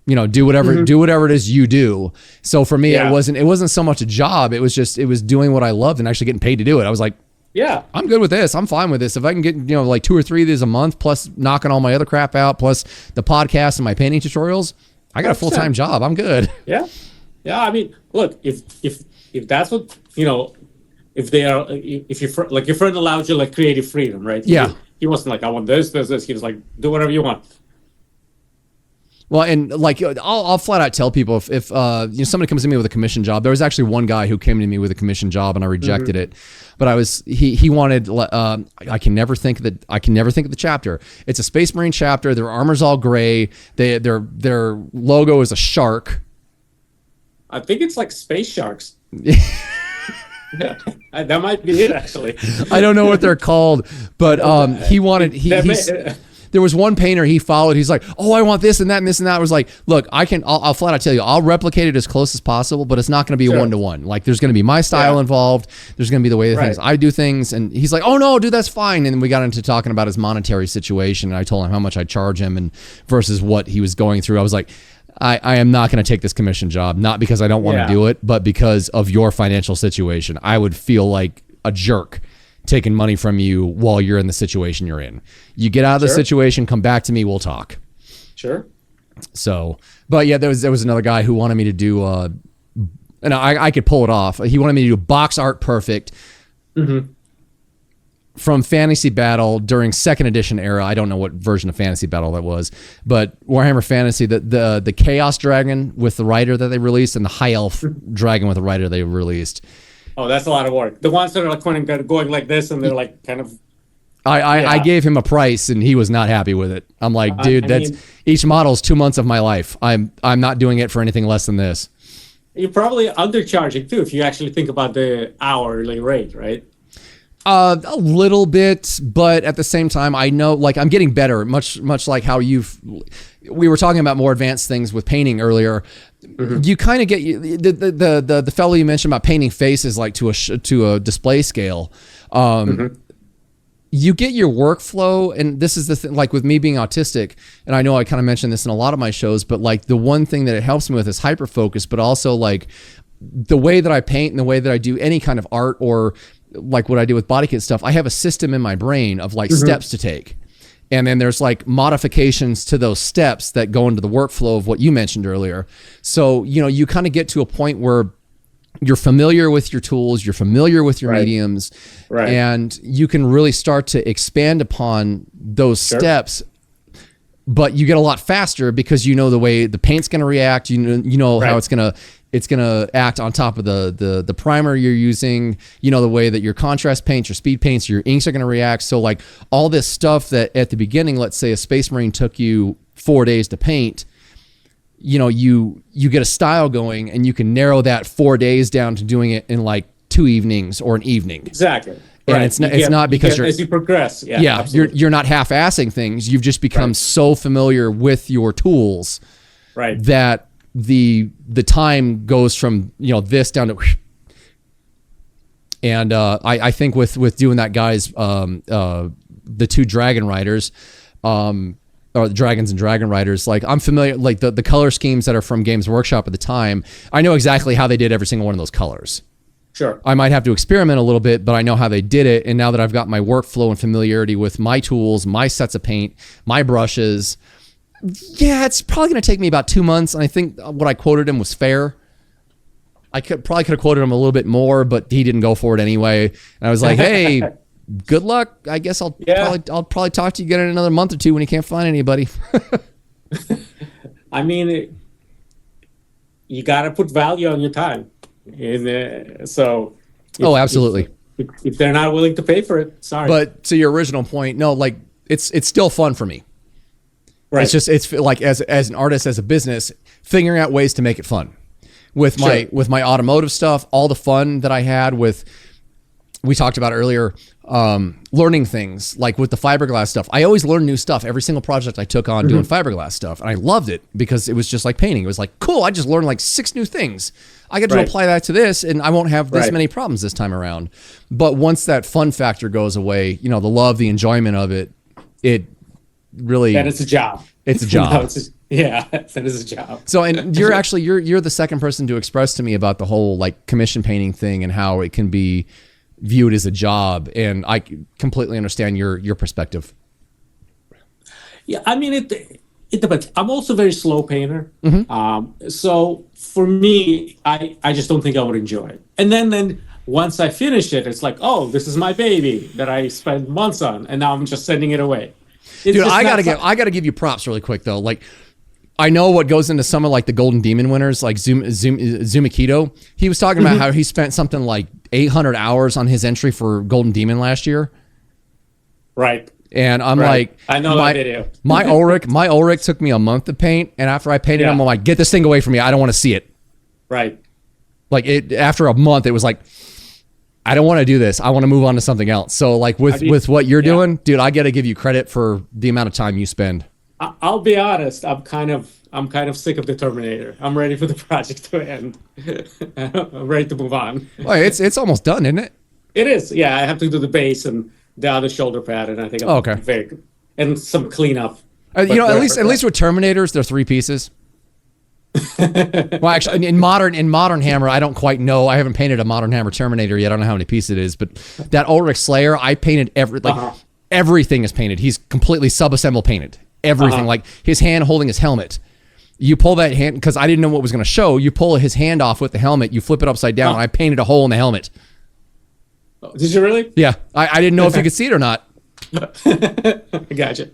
Do whatever it is you do. So for me, it wasn't so much a job. It was doing what I loved and actually getting paid to do it. I was like, yeah, I'm good with this. I'm fine with this. If I can get, like 2 or 3 of these a month, plus knocking all my other crap out, plus the podcast and my painting tutorials, I got a full-time job. I'm good. Yeah. Yeah. I mean, look, if that's what, if your friend allows you like creative freedom, right? He wasn't like, I want this. He was like, do whatever you want. Well, and like I'll flat out tell people if somebody comes to me with a commission job. There was actually one guy who came to me with a commission job and I rejected it, but he wanted I can never think of the chapter. It's a Space Marine chapter. Their armor's all gray. Their logo is a shark. I think it's like space sharks. That might be it, actually. I don't know what they're called, but there was one painter he followed. He's like, oh, I want this and that and this and that. I was like, look, I'll flat out tell you, I'll replicate it as close as possible, but it's not going to be a 1-to-1. Like there's going to be my style involved. There's going to be the way the things I do things. And he's like, oh no, dude, that's fine. And then we got into talking about his monetary situation. And I told him how much I charge him and versus what he was going through. I was like, I am not going to take this commission job, not because I don't want to do it, but because of your financial situation. I would feel like a jerk taking money from you while you're in the situation you're in. You get out of the situation, come back to me, we'll talk. Sure. So, but yeah, there was another guy who wanted me to do, and I could pull it off. He wanted me to do box art perfect from Fantasy Battle during 2nd edition era. I don't know what version of Fantasy Battle that was, but Warhammer Fantasy, the Chaos Dragon with the rider that they released and the High Elf Dragon with the rider they released. Oh, that's a lot of work. The ones that are like going like this and they're like kind of. I gave him a price and he was not happy with it. I'm like, dude, each model is 2 months of my life. I'm not doing it for anything less than this. You're probably undercharging too if you actually think about the hourly rate, right? A little bit, but at the same time, I know like I'm getting better. Much like how we were talking about more advanced things with painting earlier. You kind of get the fellow you mentioned about painting faces like to a display scale. You get your workflow, and this is the thing, like with me being autistic, and I know I kind of mentioned this in a lot of my shows, but like the one thing that it helps me with is hyper focus, but also like the way that I paint and the way that I do any kind of art or like what I do with body kit stuff, I have a system in my brain of like steps to take. And then there's like modifications to those steps that go into the workflow of what you mentioned earlier. So, you kind of get to a point where you're familiar with your tools, you're familiar with your mediums, and you can really start to expand upon those steps. But you get a lot faster because you know the way the paint's going to react. You know how it's going to act on top of the primer you're using. You know the way that your contrast paints, your speed paints, your inks are going to react. So like all this stuff that at the beginning, let's say a Space Marine took you 4 days to paint, you get a style going and you can narrow that 4 days down to doing it in like 2 evenings or an evening. Exactly. And it's not because as you progress. Yeah, you're not half-assing things. You've just become so familiar with your tools Right. that the time goes from, this down to, and I think with doing that, guys, the two dragon riders, or the dragons and dragon riders, like I'm familiar, like the color schemes that are from Games Workshop at the time, I know exactly how they did every single one of those colors. Sure. I might have to experiment a little bit, but I know how they did it. And now that I've got my workflow and familiarity with my tools, my sets of paint, my brushes, it's probably going to take me about 2 months. And I think what I quoted him was fair. I probably could have quoted him a little bit more, but he didn't go for it anyway. And I was like, hey, good luck. I guess I'll probably talk to you again in another month or two when you can't find anybody. I mean, you got to put value on your time. And so, absolutely. If they're not willing to pay for it, sorry. But to your original point, no, like it's still fun for me. Right. It's like as an artist, as a business, figuring out ways to make it fun. With my automotive stuff, all the fun that I had with, we talked about earlier, learning things like with the fiberglass stuff. I always learn new stuff. Every single project I took on doing fiberglass stuff, and I loved it because it was just like painting. It was like, cool, I just learned like 6 new things. I get to apply that to this, and I won't have this many problems this time around. But once that fun factor goes away, the love, the enjoyment of it, it really... Then it's a job. It's a job. That is a job. So, and you're actually, you're the second person to express to me about the whole like commission painting thing and how it can be viewed as a job. And I completely understand your perspective. Yeah, I mean, it depends. I'm also a very slow painter. So for me, I just don't think I would enjoy it. And then once I finish it, it's like, oh, this is my baby that I spent months on, and now I'm just sending it away. Dude, I gotta give you props really quick though. Like, I know what goes into some of like the Golden Demon winners, like Zumakito. He was talking about how he spent something like 800 hours on his entry for Golden Demon last year. Right. And I'm like, I know that video. my Ulrich took me a month to paint, and after I painted him, I'm like, get this thing away from me. I don't want to see it. Right. Like after a month, it was like, I don't want to do this. I want to move on to something else. So like with what you're doing, dude, I got to give you credit for the amount of time you spend. I'll be honest. I'm kind of sick of the Terminator. I'm ready for the project to end. I'm ready to move on. Well, it's almost done, isn't it? It is. Yeah, I have to do the base and the other shoulder pad, and I think I'm very good. And some cleanup. At least with Terminators, they're 3 pieces. Well, actually, in modern Hammer, I don't quite know. I haven't painted a modern Hammer Terminator yet. I don't know how many pieces it is, but that Ulrich Slayer, I painted everything is painted. He's completely sub-assemble painted. Everything, like his hand holding his helmet. You pull that hand, because I didn't know what was going to show. You pull his hand off with the helmet. You flip it upside down. And I painted a hole in the helmet. Did you really? Yeah, I didn't know if you could see it or not. I gotcha.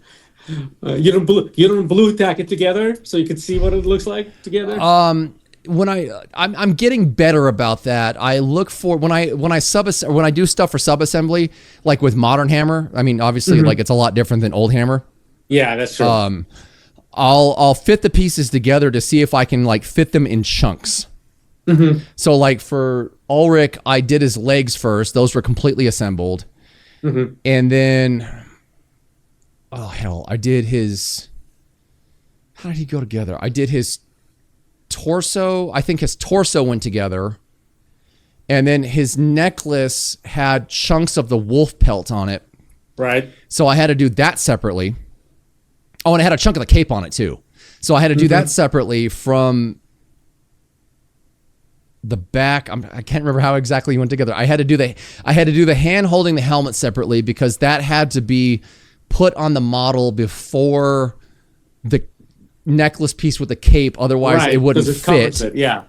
You don't blue tack it together so you can see what it looks like together. When I'm getting better about that. I look for when I do stuff for subassembly, like with modern Hammer. I mean, obviously, like it's a lot different than old Hammer. Yeah, that's true. I'll fit the pieces together to see if I can like fit them in chunks. So like for Ulrich, I did his legs first. Those were completely assembled. And then, oh hell, I did his, how did he go together? I did his torso. I think his torso went together. And then his necklace had chunks of the wolf pelt on it. Right. So I had to do that separately. Oh, and it had a chunk of the cape on it too. So I had to do that separately from the back. I can't remember how exactly he went together. I had to do the hand holding the helmet separately because that had to be put on the model before the necklace piece with the cape. Otherwise, it wouldn't fit. Yeah.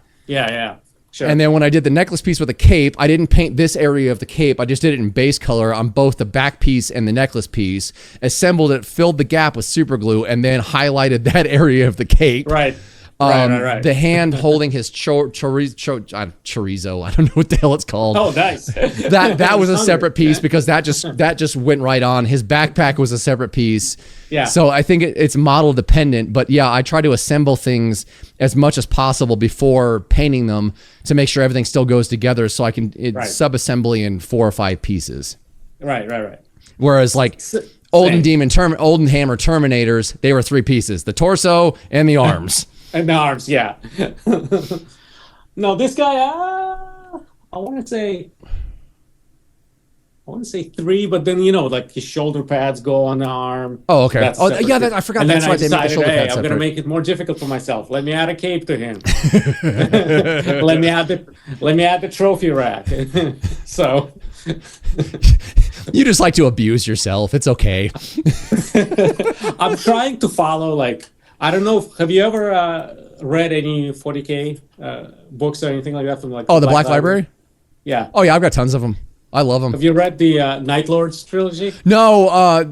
Sure. And then when I did the necklace piece with the cape, I didn't paint this area of the cape. I just did it in base color on both the back piece and the necklace piece, assembled it, filled the gap with super glue, and then highlighted that area of the cape. Right. Right. The hand holding his chorizo. I don't know what the hell it's called. Oh, nice. That was a separate piece because that just went right on. His backpack was a separate piece. Yeah. So I think it's model dependent, but yeah, I try to assemble things as much as possible before painting them to make sure everything still goes together. So I can sub-assembly in 4 or 5 pieces. Right. Whereas like Olden Hammer Terminators, they were 3 pieces: the torso and the arms. And the arms, yeah. No, this guy, I want to say 3, but then like his shoulder pads go on the arm. Oh, okay. I forgot. And that's then right. They make the decided, shoulder hey, pads I'm going to separate. make it more difficult for myself. Let me add a cape to him. let me add the trophy rack. So You just like to abuse yourself. It's okay. I'm trying to follow, like, I don't know. Have you ever read any 40K books or anything like that from like? Oh, the Black Library? Yeah. Oh yeah, I've got tons of them. I love them. Have you read the Night Lords trilogy? No,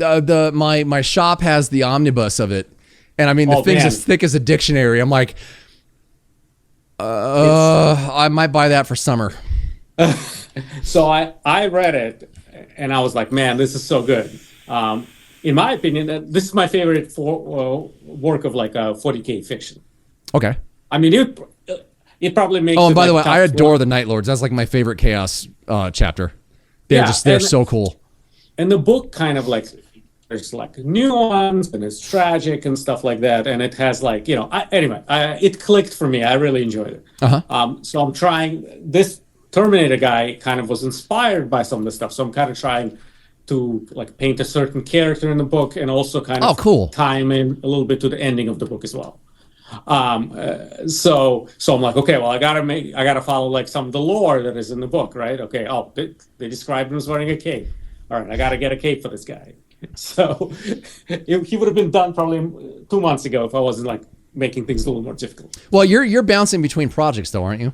my shop has the omnibus of it, and I mean the thing's as thick as a dictionary. I'm like, I might buy that for summer. So I read it, and I was like, man, this is so good. In my opinion, this is my favorite work of like 40K fiction. Okay. I mean, it probably makes. Oh, and by the way, I adore the Night Lords. That's like my favorite Chaos chapter. They're so cool. And the book kind of like, there's like nuance and it's tragic and stuff like that. And it has like, it clicked for me. I really enjoyed it. So I'm trying, this Terminator guy kind of was inspired by some of the stuff. So I'm kind of trying to like paint a certain character in the book and also kind of time in a little bit to the ending of the book as well. So I'm like, okay, well, I gotta follow like some of the lore that is in the book, right? Okay. Oh, they described him as wearing a cape. All right, I gotta get a cape for this guy. So he would have been done probably 2 months ago if I wasn't like making things a little more difficult. Well, you're bouncing between projects though, aren't you?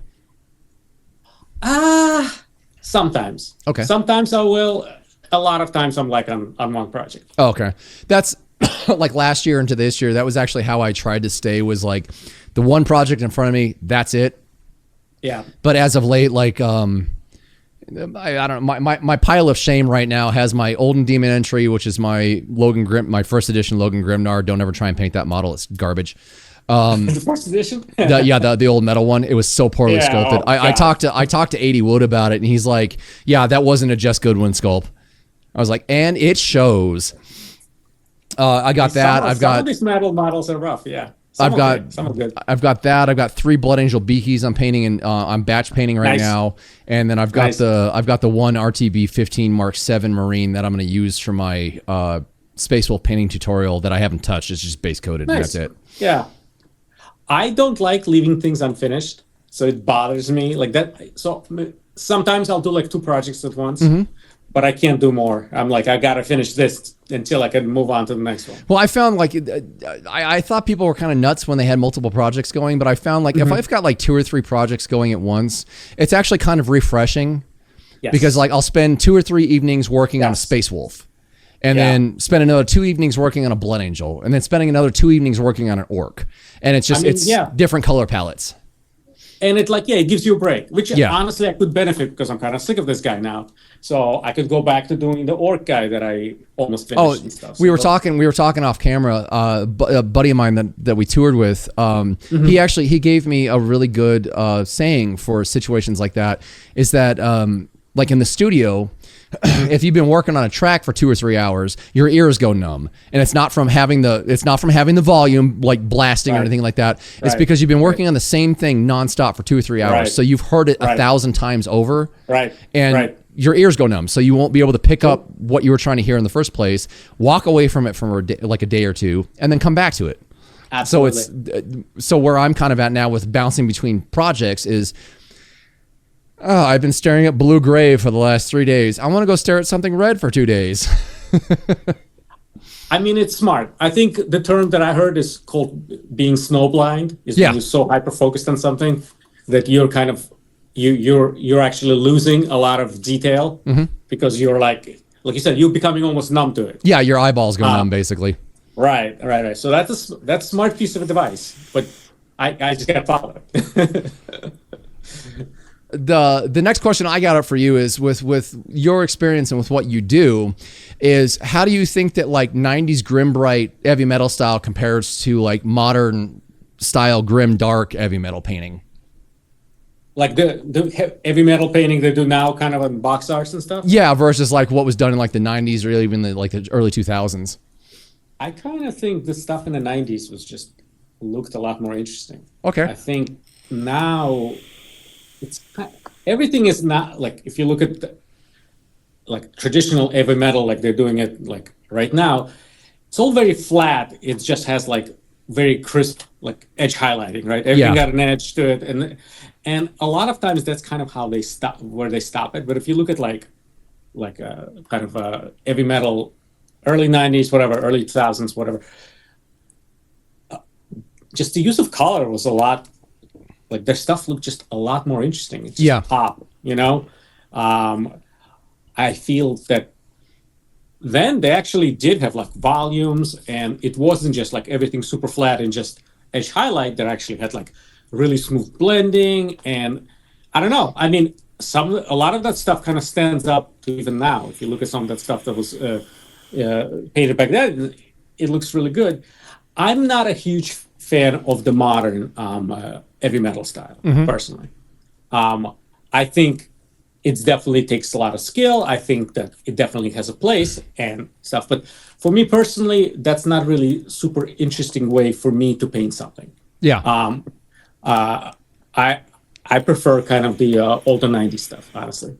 Sometimes. Okay. Sometimes I will. A lot of times I'm like on one project. Oh, okay. That's like last year into this year. That was actually how I tried to stay, was like the one project in front of me. That's it. Yeah. But as of late, like, I don't know, my pile of shame right now has my Olden Demon entry, which is my my first edition Logan Grimnar. Don't ever try and paint that model. It's garbage. The first edition? the old metal one. It was so poorly sculpted. I talked to 80 Wood about it, and he's like, yeah, that wasn't a Just Goodwin sculpt. I was like, and it shows. I got that. Some of these metal models are rough. Yeah. Some are good. I've got that. I've got 3 Blood Angel Beakies I'm painting, and I'm batch painting right now. And then I've got the one RTB 15 Mark 7 Marine that I'm going to use for my Space Wolf painting tutorial that I haven't touched. It's just base coated. Nice. And that's it. Yeah. I don't like leaving things unfinished, so it bothers me like that. So sometimes I'll do like 2 projects at once. But I can't do more. I'm like, I gotta finish this until I can move on to the next one. Well, I found like, I thought people were kind of nuts when they had multiple projects going, but I found like if I've got like 2 or 3 projects going at once, it's actually kind of refreshing. Yes. Because like I'll spend 2 or 3 evenings working on a Space Wolf, and then spend another 2 evenings working on a Blood Angel, and then spending another 2 evenings working on an Orc, and it's just it's different color palettes. And it it gives you a break, which honestly I could benefit because I'm kind of sick of this guy now. So I could go back to doing the Orc guy that I almost finished and stuff. We were talking off camera. A buddy of mine that we toured with, he gave me a really good saying for situations like that. Is that like in the studio, if you've been working on a track for 2 or 3 hours, your ears go numb, and it's not from having the volume like blasting or anything like that. It's because you've been working on the same thing nonstop for 2 or 3 hours, so you've heard it 1,000 times over, and your ears go numb, so you won't be able to pick up what you were trying to hear in the first place. Walk away from it for a day or two, and then come back to it. Absolutely. So where I'm kind of at now with bouncing between projects is, I've been staring at blue gray for the last 3 days. I want to go stare at something red for 2 days. I mean, it's smart. I think the term that I heard is called being snowblind. Is when you're so hyper focused on something that you're kind of you're actually losing a lot of detail because you're like you said, you're becoming almost numb to it. Yeah, your eyeballs go numb basically. Right. So that's a smart piece of advice, but I just gotta follow it. The next question I got up for you is with your experience and with what you do is, how do you think that like 90s grim bright heavy metal style compares to like modern style grim dark heavy metal painting? Like the heavy metal painting they do now, kind of on box arts and stuff? Yeah, versus like what was done in like the 90s or even the early 2000s. I kind of think the stuff in the 90s was just looked a lot more interesting. Okay. I think now everything is not like, if you look at like traditional heavy metal, like they're doing it like right now, it's all very flat. It just has like very crisp like edge highlighting, right? Everything got an edge to it, and a lot of times that's kind of how they stop, where they stop it. But if you look at like a kind of a heavy metal, early 90s, whatever, early 2000s, whatever, just the use of color was a lot, like their stuff looked just a lot more interesting. It's just pop, you know? I feel that then they actually did have like volumes, and it wasn't just like everything super flat and just edge highlight. They actually had like really smooth blending, and I don't know. I mean, a lot of that stuff kind of stands up to even now. If you look at some of that stuff that was painted back then, it looks really good. I'm not a huge fan of the modern heavy metal style, personally. I think it definitely takes a lot of skill. I think that it definitely has a place and stuff. But for me personally, that's not really super interesting way for me to paint something. Yeah. I prefer kind of the older 90s stuff, honestly.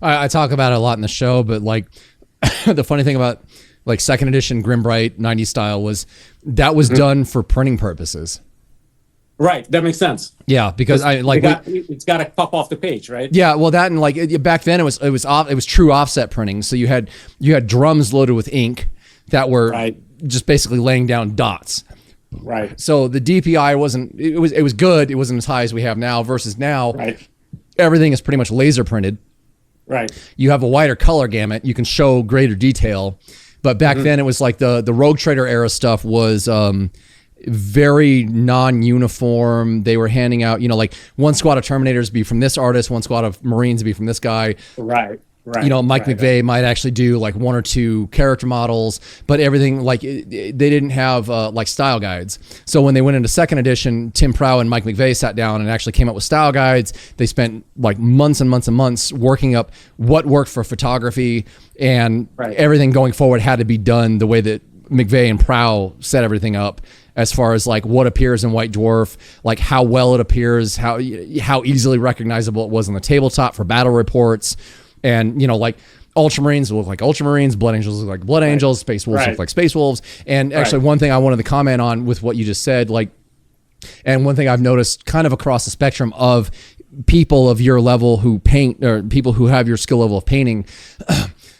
I talk about it a lot in the show, but like the funny thing about like second edition Grim Bright 90s style was that was done for printing purposes. Right, that makes sense. Yeah, because it's got to pop off the page, right? Yeah, well, that and like back then it was true offset printing. So you had drums loaded with ink that were just basically laying down dots. Right. So the DPI wasn't. It was good. It wasn't as high as we have now. Versus now, everything is pretty much laser printed. Right. You have a wider color gamut. You can show greater detail. But back then it was like the Rogue Trader era stuff was very non-uniform. They were handing out, you know, like one squad of Terminators be from this artist, one squad of Marines be from this guy. Right. You know, Mike McVeigh might actually do like one or two character models, but everything like they didn't have like style guides. So when they went into second edition, Tim Prow and Mike McVeigh sat down and actually came up with style guides. They spent like months and months and months working up what worked for photography, and everything going forward had to be done the way that McVeigh and Prow set everything up, as far as like what appears in White Dwarf, like how well it appears, how easily recognizable it was on the tabletop for battle reports. And, you know, like Ultramarines look like Ultramarines, Blood Angels look like Blood Angels, Space Wolves look like Space Wolves. And actually one thing I wanted to comment on with what you just said, like, and one thing I've noticed kind of across the spectrum of people of your level who paint, or people who have your skill level of painting,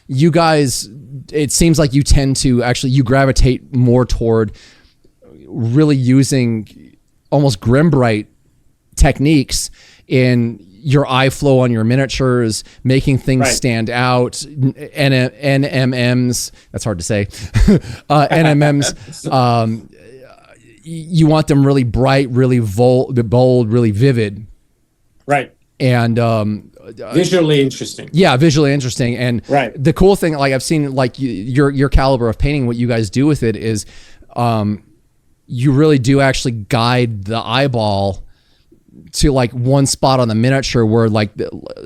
you guys, it seems like you tend to actually, you gravitate more toward really using almost Grim Bright techniques in your eye flow on your miniatures, making things stand out. NMMs, that's hard to say. NMMs, you want them really bright, really bold, really vivid. Right. And visually interesting. Yeah, visually interesting. And the cool thing, like I've seen, like your caliber of painting, what you guys do with it is you really do actually guide the eyeball to like one spot on the miniature where, like,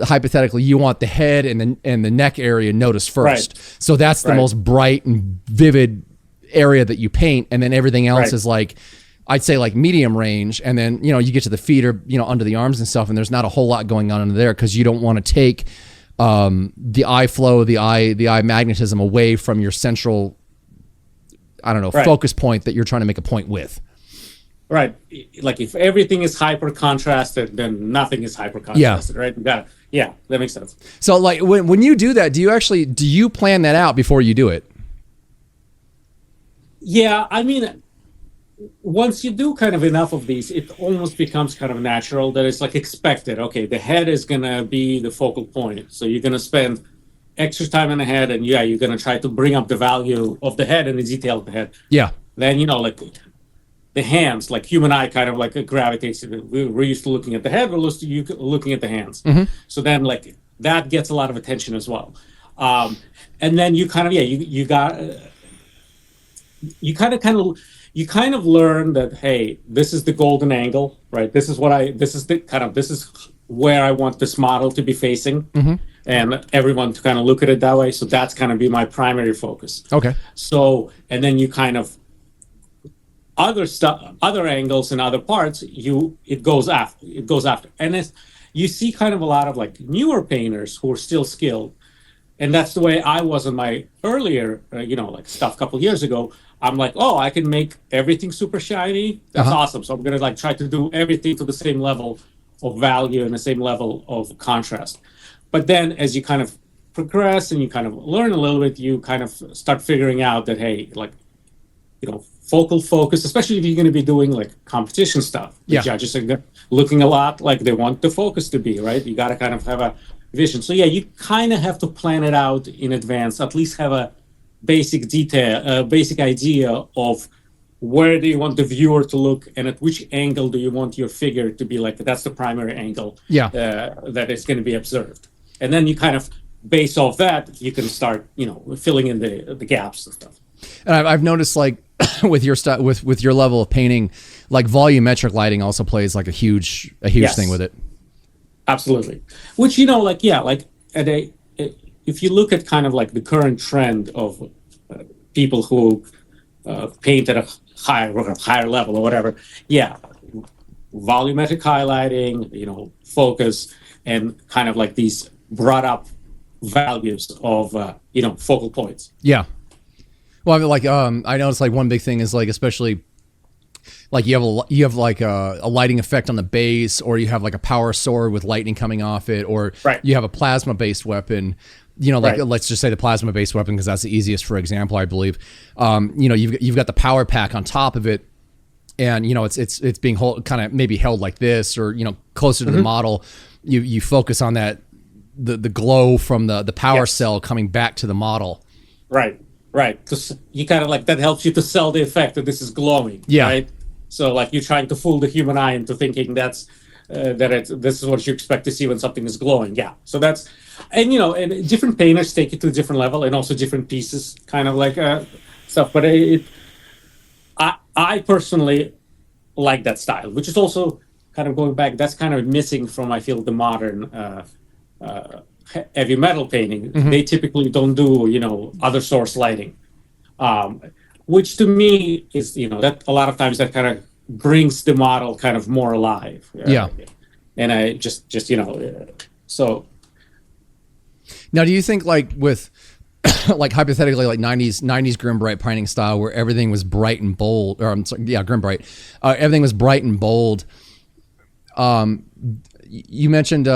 hypothetically you want the head and the neck area noticed first. So that's the most bright and vivid area that you paint, and then everything else is like, I'd say like medium range, and then, you know, you get to the feet or, you know, under the arms and stuff, and there's not a whole lot going on under there because you don't want to take the eye flow, the eye magnetism away from your central, I don't know, focus point that you're trying to make a point with. Right. Like if everything is hyper contrasted, then nothing is hyper contrasted, right? That makes sense. So like when you do that, do you plan that out before you do it? Yeah, I mean, once you do kind of enough of these, it almost becomes kind of natural that it's like expected. Okay, the head is going to be the focal point. So you're going to spend extra time on the head, and you're going to try to bring up the value of the head and the detail of the head. Yeah. Then, you know, like the hands, like human eye kind of like gravitates to it. We're used to looking at the head, we're used to looking at the hands. So then like that gets a lot of attention as well. And then you kind of, you kind of learn that, hey, this is the golden angle, right? This is where I want this model to be facing, and everyone to kind of look at it that way. So that's kind of be my primary focus. Okay. So, and then you kind of other stuff, other angles and other parts, it goes after. And as you see kind of a lot of like newer painters who are still skilled, and that's the way I was in my earlier, like stuff a couple years ago. I'm like, oh, I can make everything super shiny. That's awesome. So I'm gonna like try to do everything to the same level of value and the same level of contrast. But then as you kind of progress and you kind of learn a little bit, you kind of start figuring out that, hey, like, focal focus, especially if you're going to be doing like competition stuff. The judges are looking a lot like they want the focus to be, right? You got to kind of have a vision. So yeah, you kind of have to plan it out in advance, at least have a basic idea of where do you want the viewer to look and at which angle do you want your figure to be, like that's the primary angle that is going to be observed. And then you kind of base off that, you can start, filling in the gaps and stuff. And I've noticed, like, with your stuff, with your level of painting, like volumetric lighting also plays like a huge thing with it. Absolutely. Which, if you look at kind of like the current trend of people who paint at a higher level or whatever, volumetric highlighting, focus, and kind of like these brought up values of focal points. Yeah. Well, I mean, like, I noticed like one big thing is like, especially like you have like a lighting effect on the base, or you have like a power sword with lightning coming off it, or you have a plasma based weapon. Let's just say the plasma based weapon, because that's the easiest for example, I believe. You've got the power pack on top of it, and it's being kind of maybe held like this, or closer to the model. You focus on that the glow from the power cell coming back to the model. Right, because you kind of like that helps you to sell the effect that this is glowing. Right. So like you're trying to fool the human eye into thinking this is what you expect to see when something is glowing. Yeah. So that's, and different painters take it to a different level, and also different pieces, kind of like stuff. But I personally like that style, which is also kind of going back. That's kind of missing from, I feel, the modern heavy metal painting. They typically don't do other source lighting, which to me is that a lot of times that kind of brings the model kind of more alive. And I just so now, do you think like with like hypothetically like 90s grim bright painting style where everything was bright and bold, or grim bright, everything was bright and bold, you mentioned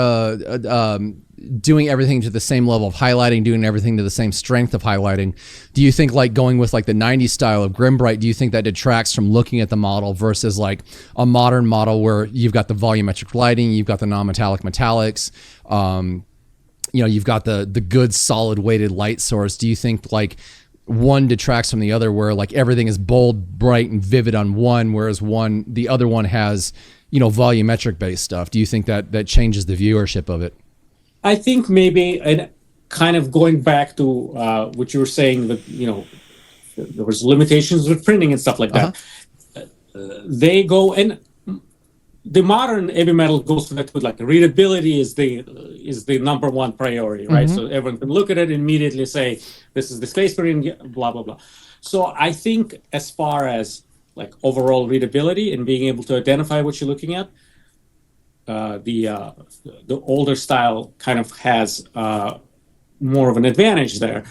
doing everything to the same level of highlighting, doing everything to the same strength of highlighting. Do you think like going with like the 90s style of grim bright, do you think that detracts from looking at the model versus like a modern model where you've got the volumetric lighting, you've got the non-metallic metallics, you've got the good solid weighted light source? Do you think like one detracts from the other, where like everything is bold, bright, and vivid on one, whereas the other one has volumetric based stuff? Do you think that changes the viewership of it? I think maybe, and kind of going back to what you were saying, that there was limitations with printing and stuff like that. They go, and the modern heavy metal goes to that with like readability is the number one priority, right? So everyone can look at it and immediately say, this is the space we're in, blah blah blah. So I think as far as like overall readability and being able to identify what you're looking at, the older style kind of has more of an advantage there.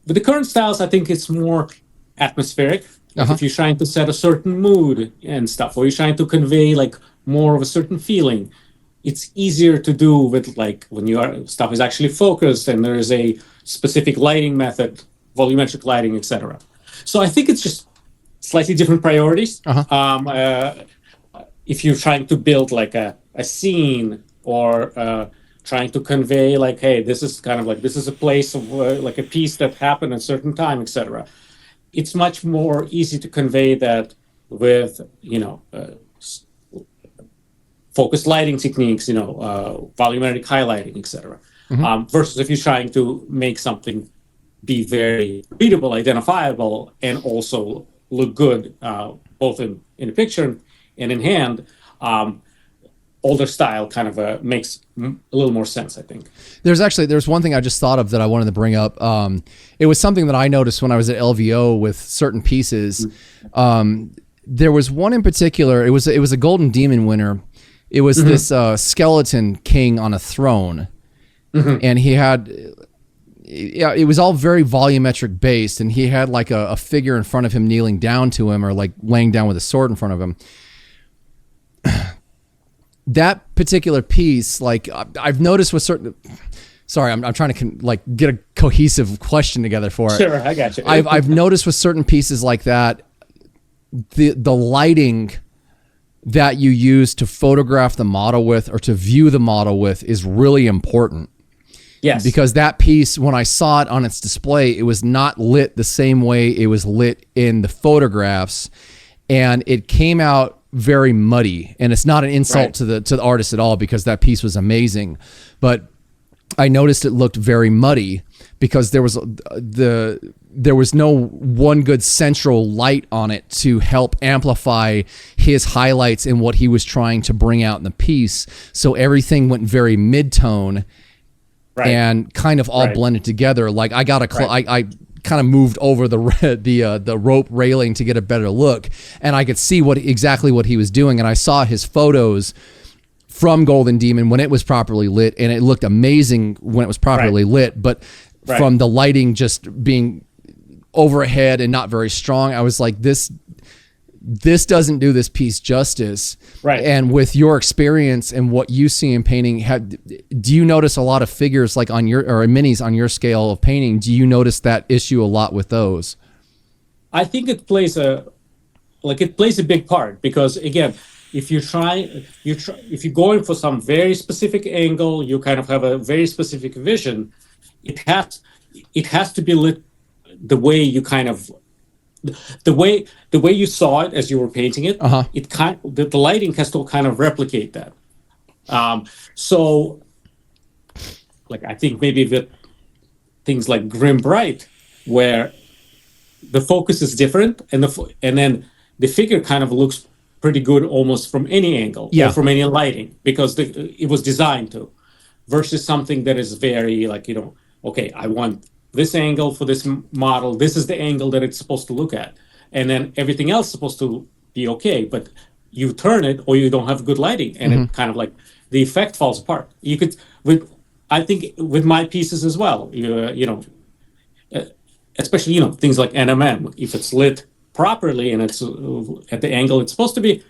But the current styles, I think it's more atmospheric. If you're trying to set a certain mood and stuff, or you're trying to convey like more of a certain feeling, it's easier to do with like when your stuff is actually focused and there is a specific lighting method, volumetric lighting, etc. So I think it's just slightly different priorities. If you're trying to build like a scene, or trying to convey like, hey, this is kind of like, this is a place of like a piece that happened at a certain time, etc. It's much more easy to convey that with focused lighting techniques, volumetric highlighting, etc. Versus if you're trying to make something be very readable, identifiable, and also look good, both in a picture and in hand. Older style kind of makes a little more sense, I think. There's one thing I just thought of that I wanted to bring up. It was something that I noticed when I was at LVO with certain pieces. there was one in particular. It was a Golden Demon winner. It was this skeleton king on a throne, and he had. Yeah, it was all very volumetric based, and he had like a figure in front of him kneeling down to him, or like laying down with a sword in front of him. That particular piece, like I've noticed with certain. Sorry, I'm trying to like get a cohesive question together for it. Sure, I got you. I've noticed with certain pieces like that, the lighting that you use to photograph the model with or to view the model with is really important. Yes. Because that piece, when I saw it on its display, it was not lit the same way it was lit in the photographs, and it came out very muddy. And it's not an insult to the artist at all, because that piece was amazing, but I noticed it looked very muddy because there was no one good central light on it to help amplify his highlights and what he was trying to bring out in the piece. So everything went very mid-tone. And kind of all blended together. Like I got I kind of moved over the rope railing to get a better look, and I could see exactly what he was doing. And I saw his photos from Golden Demon when it was properly lit, and it looked amazing when it was properly lit. But from the lighting just being overhead and not very strong, I was like, this doesn't do this piece justice. And with your experience and what you see in painting, do you notice a lot of figures like on your, or minis on your scale of painting? Do you notice that issue a lot with those? I think it plays a big part, because again, if you're going for some very specific angle, you kind of have a very specific vision. It has to be lit the way you kind of. The way you saw it as you were painting it, the lighting has to kind of replicate that. So, like I think maybe with things like Grim Bright, where the focus is different, and then the figure kind of looks pretty good almost from any angle or from any lighting, because it was designed to, versus something that is very like, okay, I want this angle for this model, this is the angle that it's supposed to look at, and then everything else is supposed to be okay, but you turn it or you don't have good lighting, and it kind of like the effect falls apart. You could, I think with my pieces as well, especially things like NMM, if it's lit properly and it's at the angle it's supposed to be,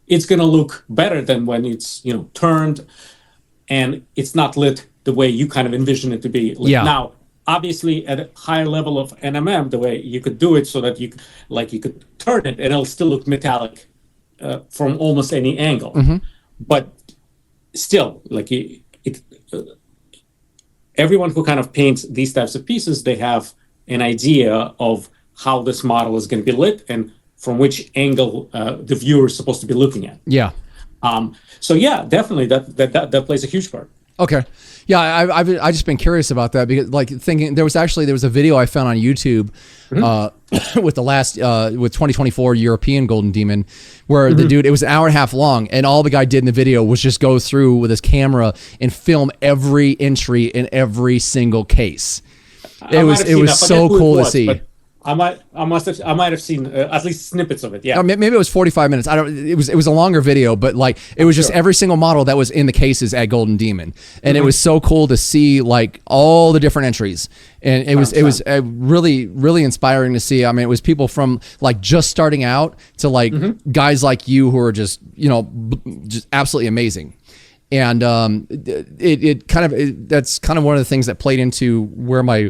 it's going to look better than when it's turned and it's not lit the way you kind of envision it to be lit. Now, obviously, at a higher level of NMM, the way you could do it so that you could turn it and it'll still look metallic from almost any angle. But still, like everyone who kind of paints these types of pieces, they have an idea of how this model is going to be lit and from which angle the viewer is supposed to be looking at. So yeah, definitely that plays a huge part. Okay. Yeah, I've just been curious about that, because like thinking there was a video I found on YouTube with the last with 2024 European Golden Demon, where the dude, it was an hour and a half long, and all the guy did in the video was just go through with his camera and film every entry in every single case. It was so cool to see. I might have seen at least snippets of it. Yeah, maybe it was 45 minutes. It was a longer video, but like it was just every single model that was in the cases at Golden Demon, and it was so cool to see like all the different entries, and it was really really inspiring to see. I mean, it was people from like just starting out to like guys like you who are just just absolutely amazing. And that's kind of one of the things that played into where my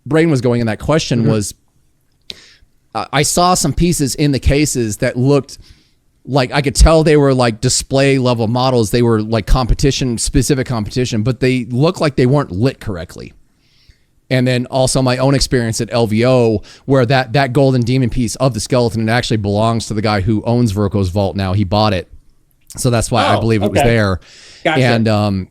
brain was going in that question was I saw some pieces in the cases that looked like I could tell they were like display level models. They were like specific competition, but they looked like they weren't lit correctly. And then also my own experience at LVO, where that Golden Demon piece of the skeleton, it actually belongs to the guy who owns Verco's vault now. He bought it. So that's why I believe it was there. Gotcha. And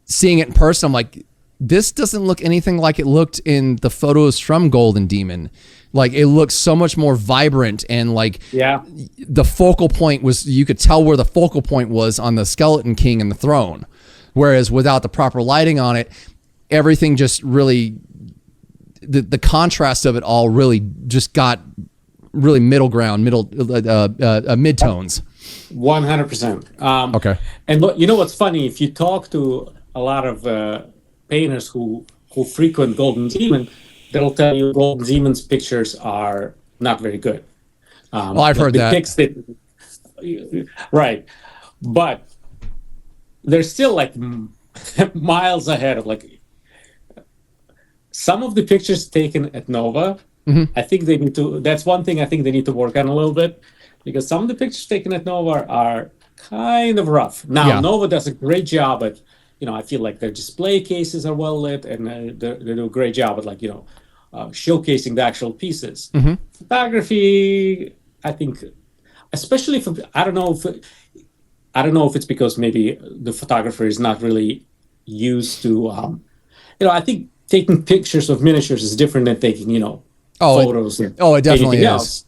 seeing it in person, I'm like, this doesn't look anything like it looked in the photos from Golden Demon. Like it looks so much more vibrant, and like the focal point was, you could tell where the focal point was on the Skeleton King and the throne. Whereas without the proper lighting on it, everything just really, the contrast of it all really just got really middle ground, mid-tones. 100%. Okay. And you know what's funny? If you talk to a lot of painters who frequent Golden Demon, they'll tell you Golden Demon's pictures are not very good. I've heard that. Right. But they're still like miles ahead of like some of the pictures taken at Nova. I think they need to, that's one thing I think they need to work on a little bit, because some of the pictures taken at Nova are kind of rough. Now, Nova does a great job at, I feel like their display cases are well lit, and they do a great job at, like, showcasing the actual pieces. Photography, I think, especially for, I don't know if it's because maybe the photographer is not really used to, I think taking pictures of miniatures is different than taking, photos. It definitely is. Else.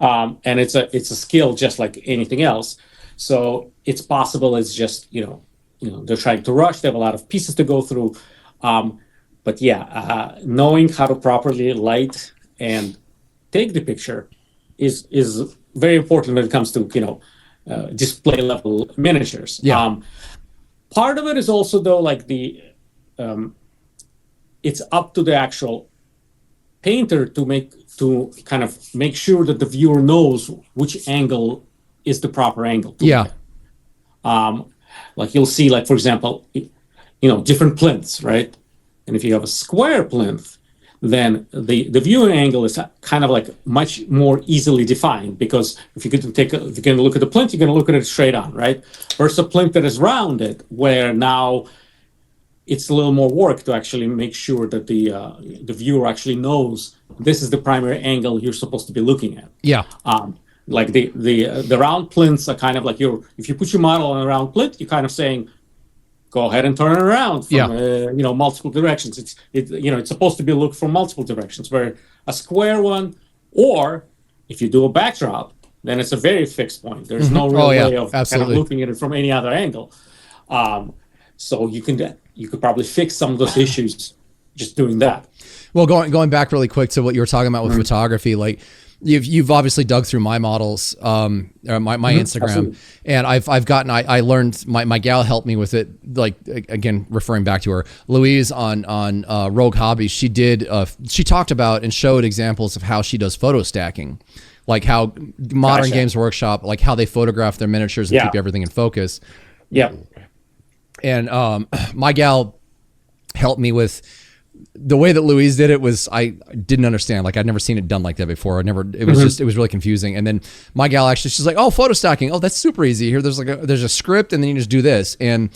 And it's a skill just like anything else. So it's possible it's just, they're trying to rush. They have a lot of pieces to go through. But knowing how to properly light and take the picture is very important when it comes to, display level miniatures. Part of it is also, though, like it's up to the actual painter to kind of make sure that the viewer knows which angle is the proper angle. Like you'll see, like, for example, different plinths, right? And if you have a square plinth, then the viewing angle is kind of like much more easily defined, because if you're going to look at the plinth, you're going to look at it straight on, right? Versus a plinth that is rounded, where now it's a little more work to actually make sure that the viewer actually knows this is the primary angle you're supposed to be looking at. Like the round plinths are kind of like if you put your model on a round plinth, you're kind of saying, go ahead and turn it around from multiple directions. It's supposed to be looked from multiple directions. Where a square one, or if you do a backdrop, then it's a very fixed point. There's no real way of kind of looking at it from any other angle. So you could probably fix some of those issues just doing that. Well, going back really quick to what you were talking about with photography, like you've obviously dug through my models, or my Instagram, absolutely. And I learned, my gal helped me with it. Like, again, referring back to her, Louise on Rogue Hobbies, she talked about and showed examples of how she does photo stacking, like how Modern Games Workshop, like how they photograph their miniatures and keep everything in focus. And my gal helped me with the way that Louise did it. Was I didn't understand, like I'd never seen it done like that before. It was really confusing. And then my gal actually, she's like, oh, photo stacking, oh, that's super easy. Here there's a script, and then you just do this, and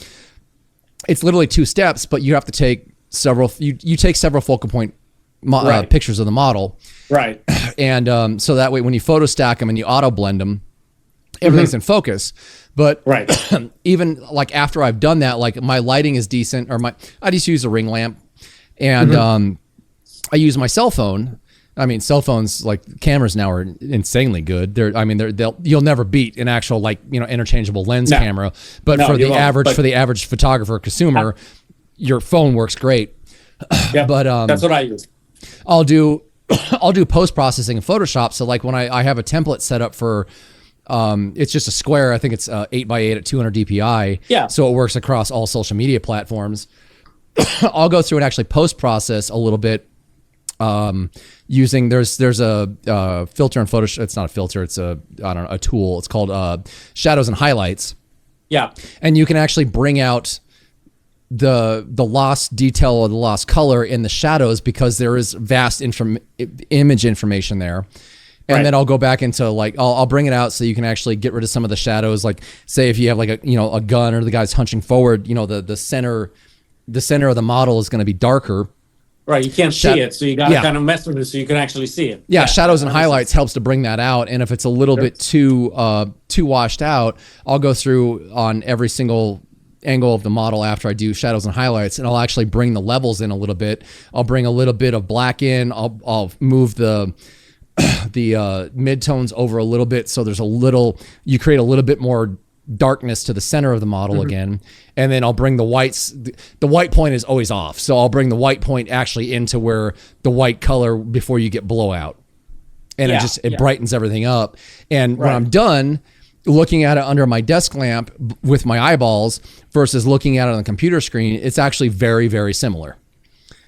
it's literally 2 steps, but you have to take several you take several focal point pictures of the model, and so that way when you photo stack them and you auto blend them, everything's in focus. But even like after I've done that, like my lighting is decent, or I just use a ring lamp, and I use my cell phone. I mean, cell phones, like cameras now, are insanely good. You'll never beat an actual, like, interchangeable lens camera. But for the average photographer or consumer, your phone works great. But that's what I use. I'll do post processing in Photoshop. So like when I have a template set up for. It's just a square. I think it's 8x8 at 200 DPI. So it works across all social media platforms. I'll go through and actually post process a little bit, using there's a filter in Photoshop. It's not a filter. It's a tool. It's called shadows and highlights. And you can actually bring out the lost detail or the lost color in the shadows, because there is vast image information there. And then I'll go back into, like, I'll bring it out so you can actually get rid of some of the shadows. Like, say if you have like a gun, or the guy's hunching forward, the center of the model is going to be darker. You can't see it, so you got to kind of mess with it so you can actually see it. Shadows and highlights helps to bring that out. And if it's a little bit too washed out, I'll go through on every single angle of the model after I do shadows and highlights, and I'll actually bring the levels in a little bit. I'll bring a little bit of black in. I'll move the midtones over a little bit, so you create a little bit more darkness to the center of the model again. And then I'll bring the whites. The white point is always off, so I'll bring the white point actually into where the white color before you get blowout. and it brightens everything up. And when I'm done looking at it under my desk lamp with my eyeballs versus looking at it on the computer screen, it's actually very, very similar.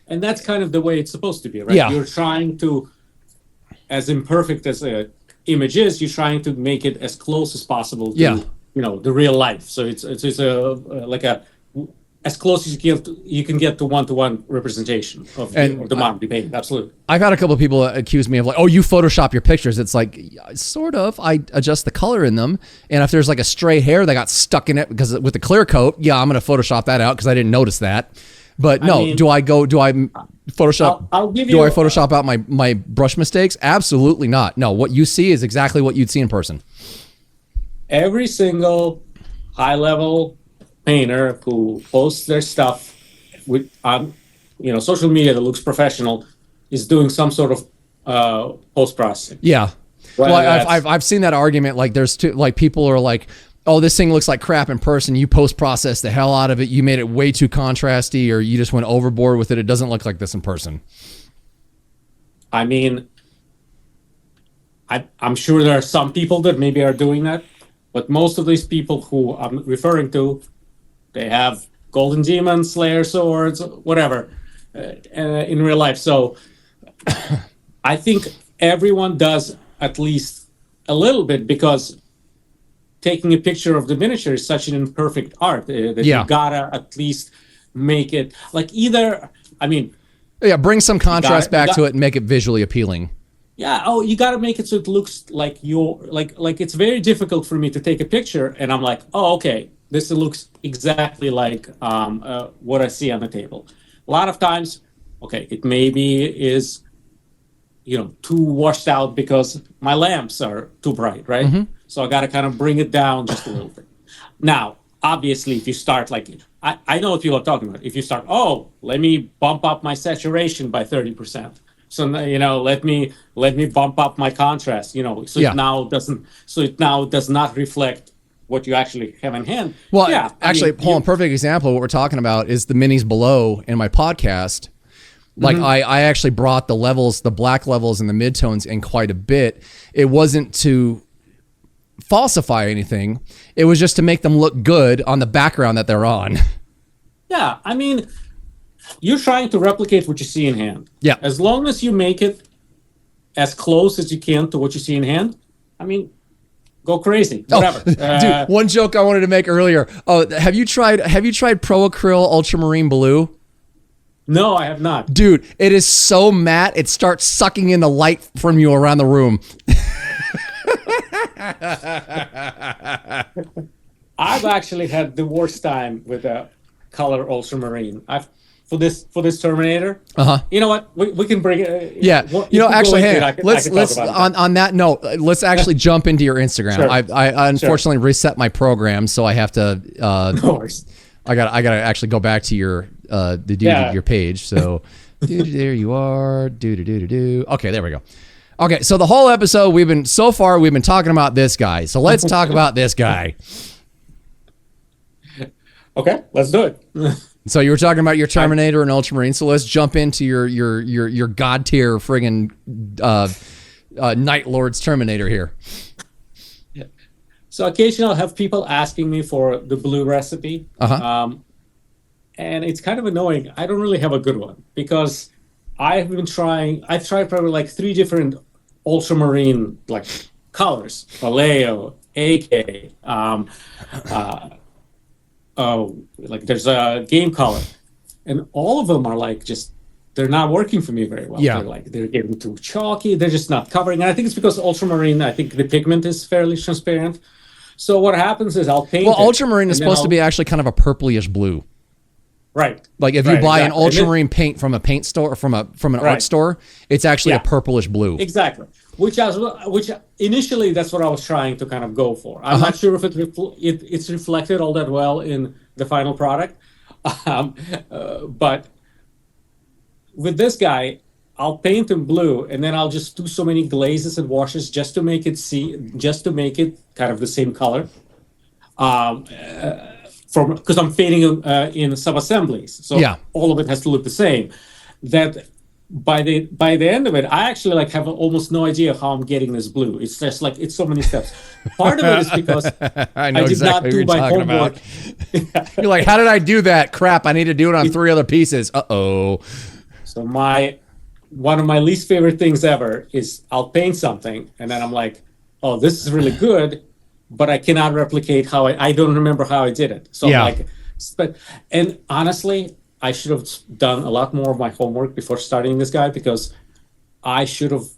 And that's kind of the way it's supposed to be, right? Yeah. You're trying to, as imperfect as an image is, you're trying to make it as close as possible to, the real life. So it's as close as you can get to one-to-one representation of the model painting. Absolutely. I've had a couple of people accuse me of like, oh, you Photoshop your pictures. It's like, sort of. I adjust the color in them, and if there's like a stray hair that got stuck in it because with the clear coat, I'm going to Photoshop that out because I didn't notice that. But no, do I Photoshop? I Photoshop out my brush mistakes? Absolutely not. No, what you see is exactly what you'd see in person. Every single high-level painter who posts their stuff on social media that looks professional is doing some sort of post-processing. Yeah. Well, I've seen that argument. Like there's people are like, oh, this thing looks like crap in person. You post-processed the hell out of it. You made it way too contrasty, or you just went overboard with it. It doesn't look like this in person. I mean, I'm sure there are some people that maybe are doing that, but most of these people who I'm referring to, they have golden demons, slayer swords, whatever, in real life. So I think everyone does at least a little bit, because taking a picture of the miniature is such an imperfect art that you gotta at least make it like bring some contrast back to it and make it visually appealing. Yeah. Oh, you got to make it so it looks like you're like it's very difficult for me to take a picture and I'm like, oh, okay, this looks exactly like what I see on the table. A lot of times, okay, it maybe is, too washed out because my lamps are too bright, right? Mm-hmm. So I got to kind of bring it down just a little bit. Now, obviously, if you start I know what people are talking about. If you start, let me bump up my saturation by 30%. So let me bump up my contrast. So it now does not reflect what you actually have in hand. Well, perfect example of what we're talking about is the minis below in my podcast. Like I actually brought the black levels and the midtones in quite a bit. It wasn't to falsify anything. It was just to make them look good on the background that they're on. Yeah, I mean, you're trying to replicate what you see in hand. Yeah. As long as you make it as close as you can to what you see in hand, I mean, go crazy. Whatever. Dude, one joke I wanted to make earlier. Oh, have you tried Pro Acryl Ultramarine Blue? No, I have not. Dude, it is so matte, it starts sucking in the light from you around the room. I've actually had the worst time with a color ultramarine. For this Terminator. You know what? We can bring it. Actually, hey, let's on that note, let's actually jump into your Instagram. Sure. I unfortunately reset my program, so I have to. No worries. I got to actually go back to your your page. So there you are. Okay, there we go. Okay, so the whole episode we've been talking about this guy. So let's talk about this guy. Okay, let's do it. So you were talking about your Terminator and Ultramarine. So let's jump into your god tier friggin' Night Lord's Terminator here. Yeah. So occasionally I'll have people asking me for the blue recipe. And it's kind of annoying. I don't really have a good one because I've tried probably like 3 different ultramarine colors. Vallejo, AK, there's a game color, and all of them are they're not working for me very well. Yeah. They're getting too chalky. They're just not covering. And I think it's because ultramarine, I think the pigment is fairly transparent. So what happens is I'll paint. Well, ultramarine is supposed to be actually kind of a purplyish blue. Right. Like if you buy an ultramarine paint from a paint store or from an art store, it's actually a purplish blue. Exactly. Which initially that's what I was trying to kind of go for. I'm not sure if it's reflected all that well in the final product, but with this guy, I'll paint him blue, and then I'll just do so many glazes and washes just to make it kind of the same color. Because I'm fading in sub-assemblies, so all of it has to look the same. That by the end of it, I actually like have almost no idea how I'm getting this blue. It's just like it's so many steps. Part of it is because I know did exactly not do what my you're talking homework. about. You're like, how did I do that? Crap, I need to do it on 3 other pieces. Uh-oh. So one of my least favorite things ever is I'll paint something and then I'm like, oh, this is really good, but I cannot replicate how I don't remember how I did it. So Yeah. and honestly, I should have done a lot more of my homework before starting this guy, because I should have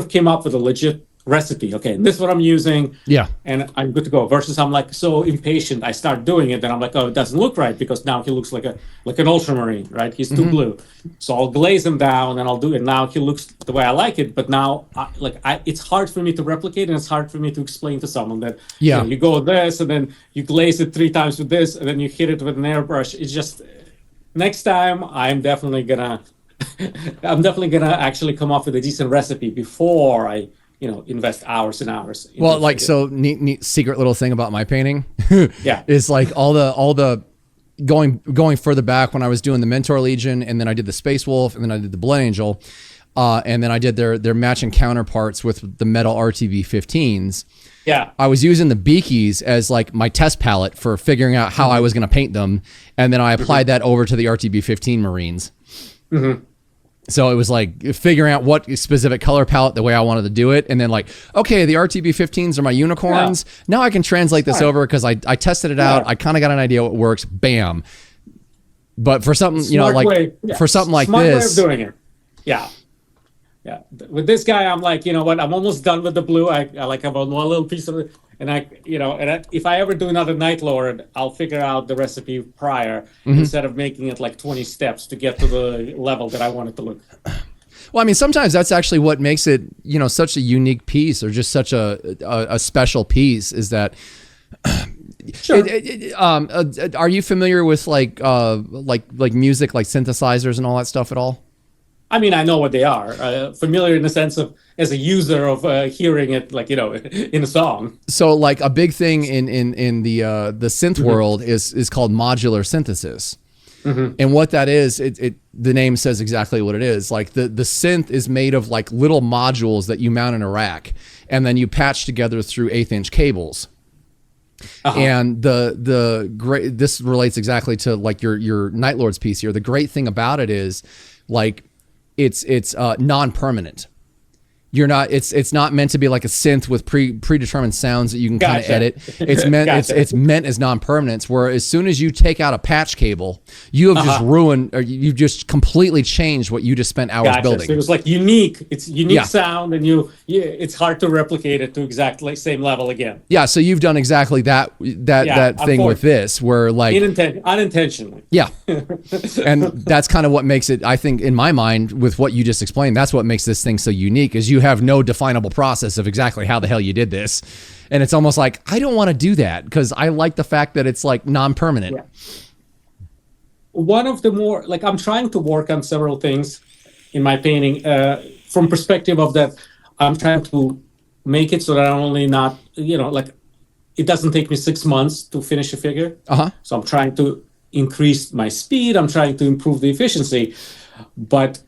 came up with a legit recipe. Okay, this is what I'm using. Yeah. And I'm good to go. Versus I'm like so impatient. I start doing it, then I'm like, oh, it doesn't look right because now he looks like an ultramarine, right? He's too blue. So I'll glaze him down and I'll do it. Now he looks the way I like it, but now it's hard for me to replicate, and it's hard for me to explain to someone that you go with this and then you glaze it 3 times with this and then you hit it with an airbrush. It's just next time I'm definitely gonna actually come up with a decent recipe before I invest hours and hours. Well, like, so neat secret little thing about my painting. Yeah. Is like all the going further back when I was doing the Mentor Legion, and then I did the Space Wolf, and then I did the Blood Angel, and then I did their matching counterparts with the metal RTB 15s. Yeah. I was using the Beakies as like my test palette for figuring out how I was going to paint them, and then I applied that over to the RTB 15 Marines. Mm-hmm. So it was like figuring out what specific color palette, the way I wanted to do it. And then like, okay, the RTB 15s are my unicorns. Yeah. Now I can translate this over because I tested it out. I kind of got an idea what works. Bam. But for something, for something like smart this. Way of doing it. Yeah. Yeah. With this guy, I'm like, you know what? I'm almost done with the blue. I like have one little piece of it. And if I ever do another Night Lord, I'll figure out the recipe prior instead of making it like 20 steps to get to the level that I want it to look. Well, I mean, sometimes that's actually what makes it, such a unique piece, or just such a special piece, is that. Sure. Are you familiar with like music, like synthesizers and all that stuff at all? I mean, I know what they are. Familiar in the sense of as a user of hearing it, like in a song. So, like a big thing in the synth world is called modular synthesis, and what that is, the name says exactly what it is. Like the synth is made of like little modules that you mount in a rack, and then you patch together through 1/8" cables. And this relates exactly to like your Night Lords piece here. The great thing about it is, like, it's non-permanent. You're not. It's not meant to be like a synth with predetermined sounds that you can kind of edit. It's meant. It's meant as non-permanence. Where as soon as you take out a patch cable, you have just ruined, or you've just completely changed what you just spent hours building. So it was like unique. It's unique sound, and it's hard to replicate it to exactly same level again. Yeah. So you've done exactly that thing with this, where like unintentionally. Yeah. And that's kind of what makes it, I think, in my mind, with what you just explained, that's what makes this thing so unique, is you have no definable process of exactly how the hell you did this. And it's almost like, I don't want to do that because I like the fact that it's like non-permanent. Yeah. One of the more, like, I'm trying to work on several things in my painting from perspective of that. I'm trying to make it so that I'm only not, like, it doesn't take me 6 months to finish a figure. So I'm trying to increase my speed. I'm trying to improve the efficiency. But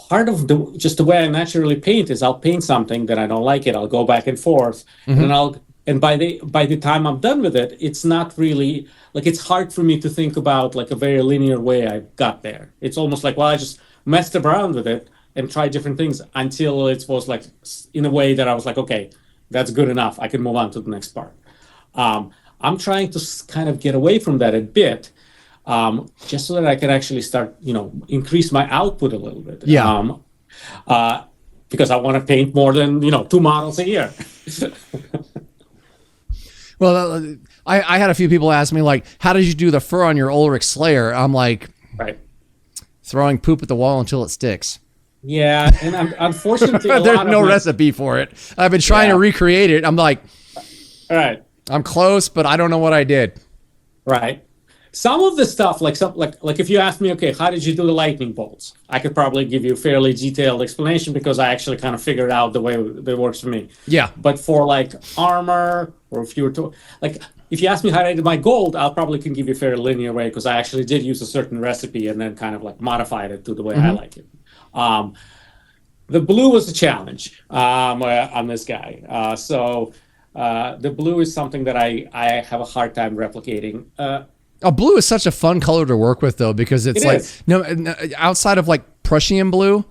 part of the way I naturally paint is I'll paint something that I don't like it. I'll go back and forth, and by the time I'm done with it, it's not really like, it's hard for me to think about like a very linear way I got there. It's almost like, well, I just messed around with it and tried different things until it was like in a way that I was like, okay, that's good enough. I can move on to the next part. I'm trying to kind of get away from that a bit. Just so that I can actually start, increase my output a little bit. Yeah. Because I want to paint more than, 2 models a year. Well, I had a few people ask me, like, how did you do the fur on your Ulrich Slayer? I'm like, throwing poop at the wall until it sticks. Yeah, and unfortunately, there's no recipe for it. I've been trying to recreate it. I'm like, right. I'm close, but I don't know what I did. Right. Some of the stuff, like if you ask me, okay, how did you do the lightning bolts? I could probably give you a fairly detailed explanation because I actually kind of figured out the way that works for me. Yeah. But for like armor, or if you were to, like, if you ask me how I did my gold, I'll probably can give you a fairly linear way because I actually did use a certain recipe and then kind of like modified it to the way I like it. The blue was a challenge on this guy. So the blue is something that I have a hard time replicating. Blue is such a fun color to work with, though, because it's outside of like Prussian blue,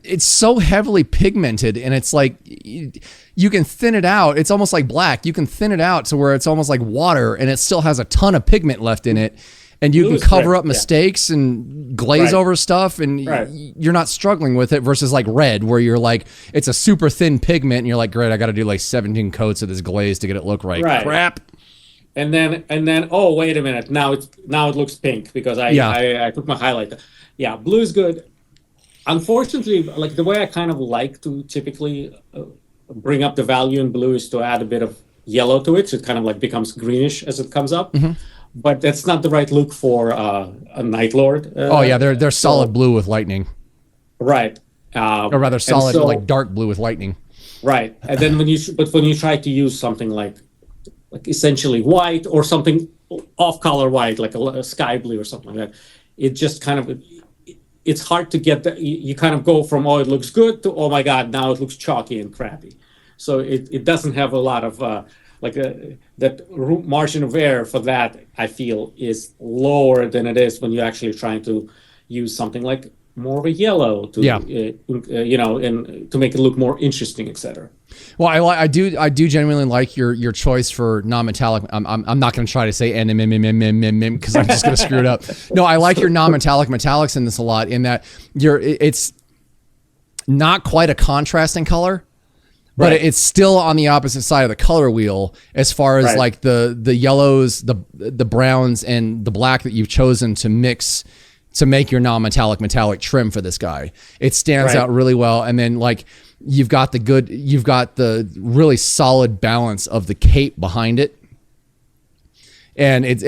it's so heavily pigmented, and it's like you can thin it out. It's almost like black. You can thin it out to where it's almost like water, and it still has a ton of pigment left in it. And you can cover up mistakes and glaze over stuff, and you're not struggling with it versus like red, where you're like, it's a super thin pigment, and you're like, great, I got to do like 17 coats of this glaze to get it look right. Crap. And then, oh, wait a minute, now it looks pink because I put my highlight. Yeah, blue is good. Unfortunately, like the way I kind of like to typically bring up the value in blue is to add a bit of yellow to it, so it kind of like becomes greenish as it comes up. But that's not the right look for a Night Lord. They're solid blue with lightning. Right. Or rather solid, like dark blue with lightning. Right. And then when you try to use something like essentially white or something off-color white, like a sky blue or something like that, it just kind of, it's hard to get that. You kind of go from, oh, it looks good to, oh my God, now it looks chalky and crappy. So it doesn't have a lot of, that margin of error for that, I feel, is lower than it is when you're actually trying to use something like more of a yellow to, and to make it look more interesting, etc. Well, I do genuinely like your choice for non-metallic. I'm not going to try to say NMMMMMM because I'm just going to screw it up. No, I like your non-metallic metallics in this a lot, in that it's not quite a contrasting color, but it's still on the opposite side of the color wheel as far as like the yellows, the browns, and the black that you've chosen to mix to make your non-metallic trim for this guy. It stands out really well. And then like you've got the really solid balance of the cape behind it. And it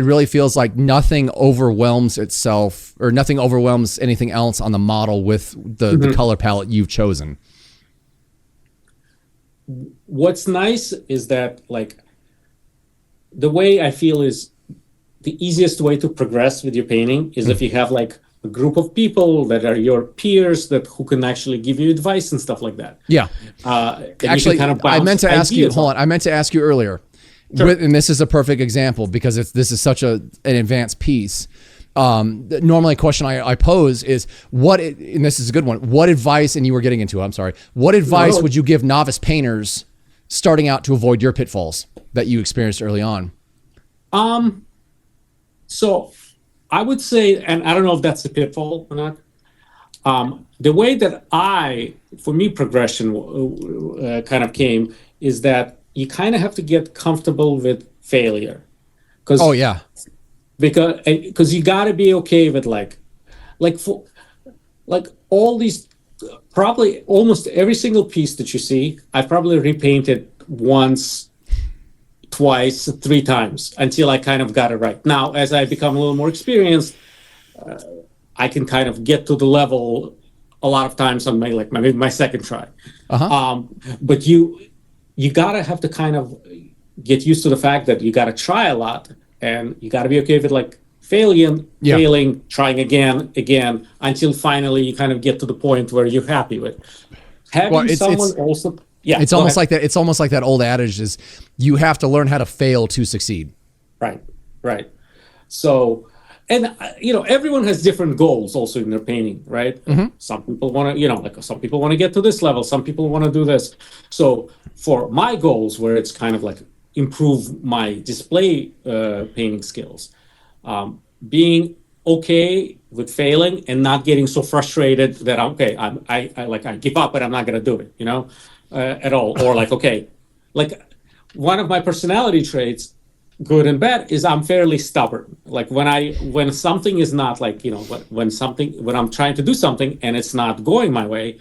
really feels like nothing overwhelms itself, or nothing overwhelms anything else on the model with the color palette you've chosen. What's nice is that, like, the way I feel is the easiest way to progress with your painting is if you have like a group of people that are your peers who can actually give you advice and stuff like that. Yeah. Actually, I meant to ask you. Hold on. I meant to ask you earlier, and this is a perfect example because this is such an advanced piece. Normally a question I pose is and this is a good one. What advice, and you were getting into it, I'm sorry. What advice would you give novice painters starting out to avoid your pitfalls that you experienced early on? So I would say, and I don't know if that's a pitfall or not. The way that for me, progression kind of came is that you kind of have to get comfortable with failure. Because you got to be okay with like all these, probably almost every single piece that you see, I've probably repainted once, twice, 3 times until I kind of got it right. Now, as I become a little more experienced, I can kind of get to the level a lot of times on my second try. But you gotta have to kind of get used to the fact that you gotta try a lot, and you gotta be okay with like failing, trying again, until finally you kind of get to the point where you're happy with. It's almost like that. It's almost like that old adage is you have to learn how to fail to succeed. Right. So, and everyone has different goals also in their painting, right? Some people want to, some people want to get to this level. Some people want to do this. So for my goals, where it's kind of like improve my display painting skills, being okay with failing and not getting so frustrated that I give up and I'm not going to do it, at all. Or one of my personality traits, good and bad, is I'm fairly stubborn. Like when something is not when I'm trying to do something and it's not going my way,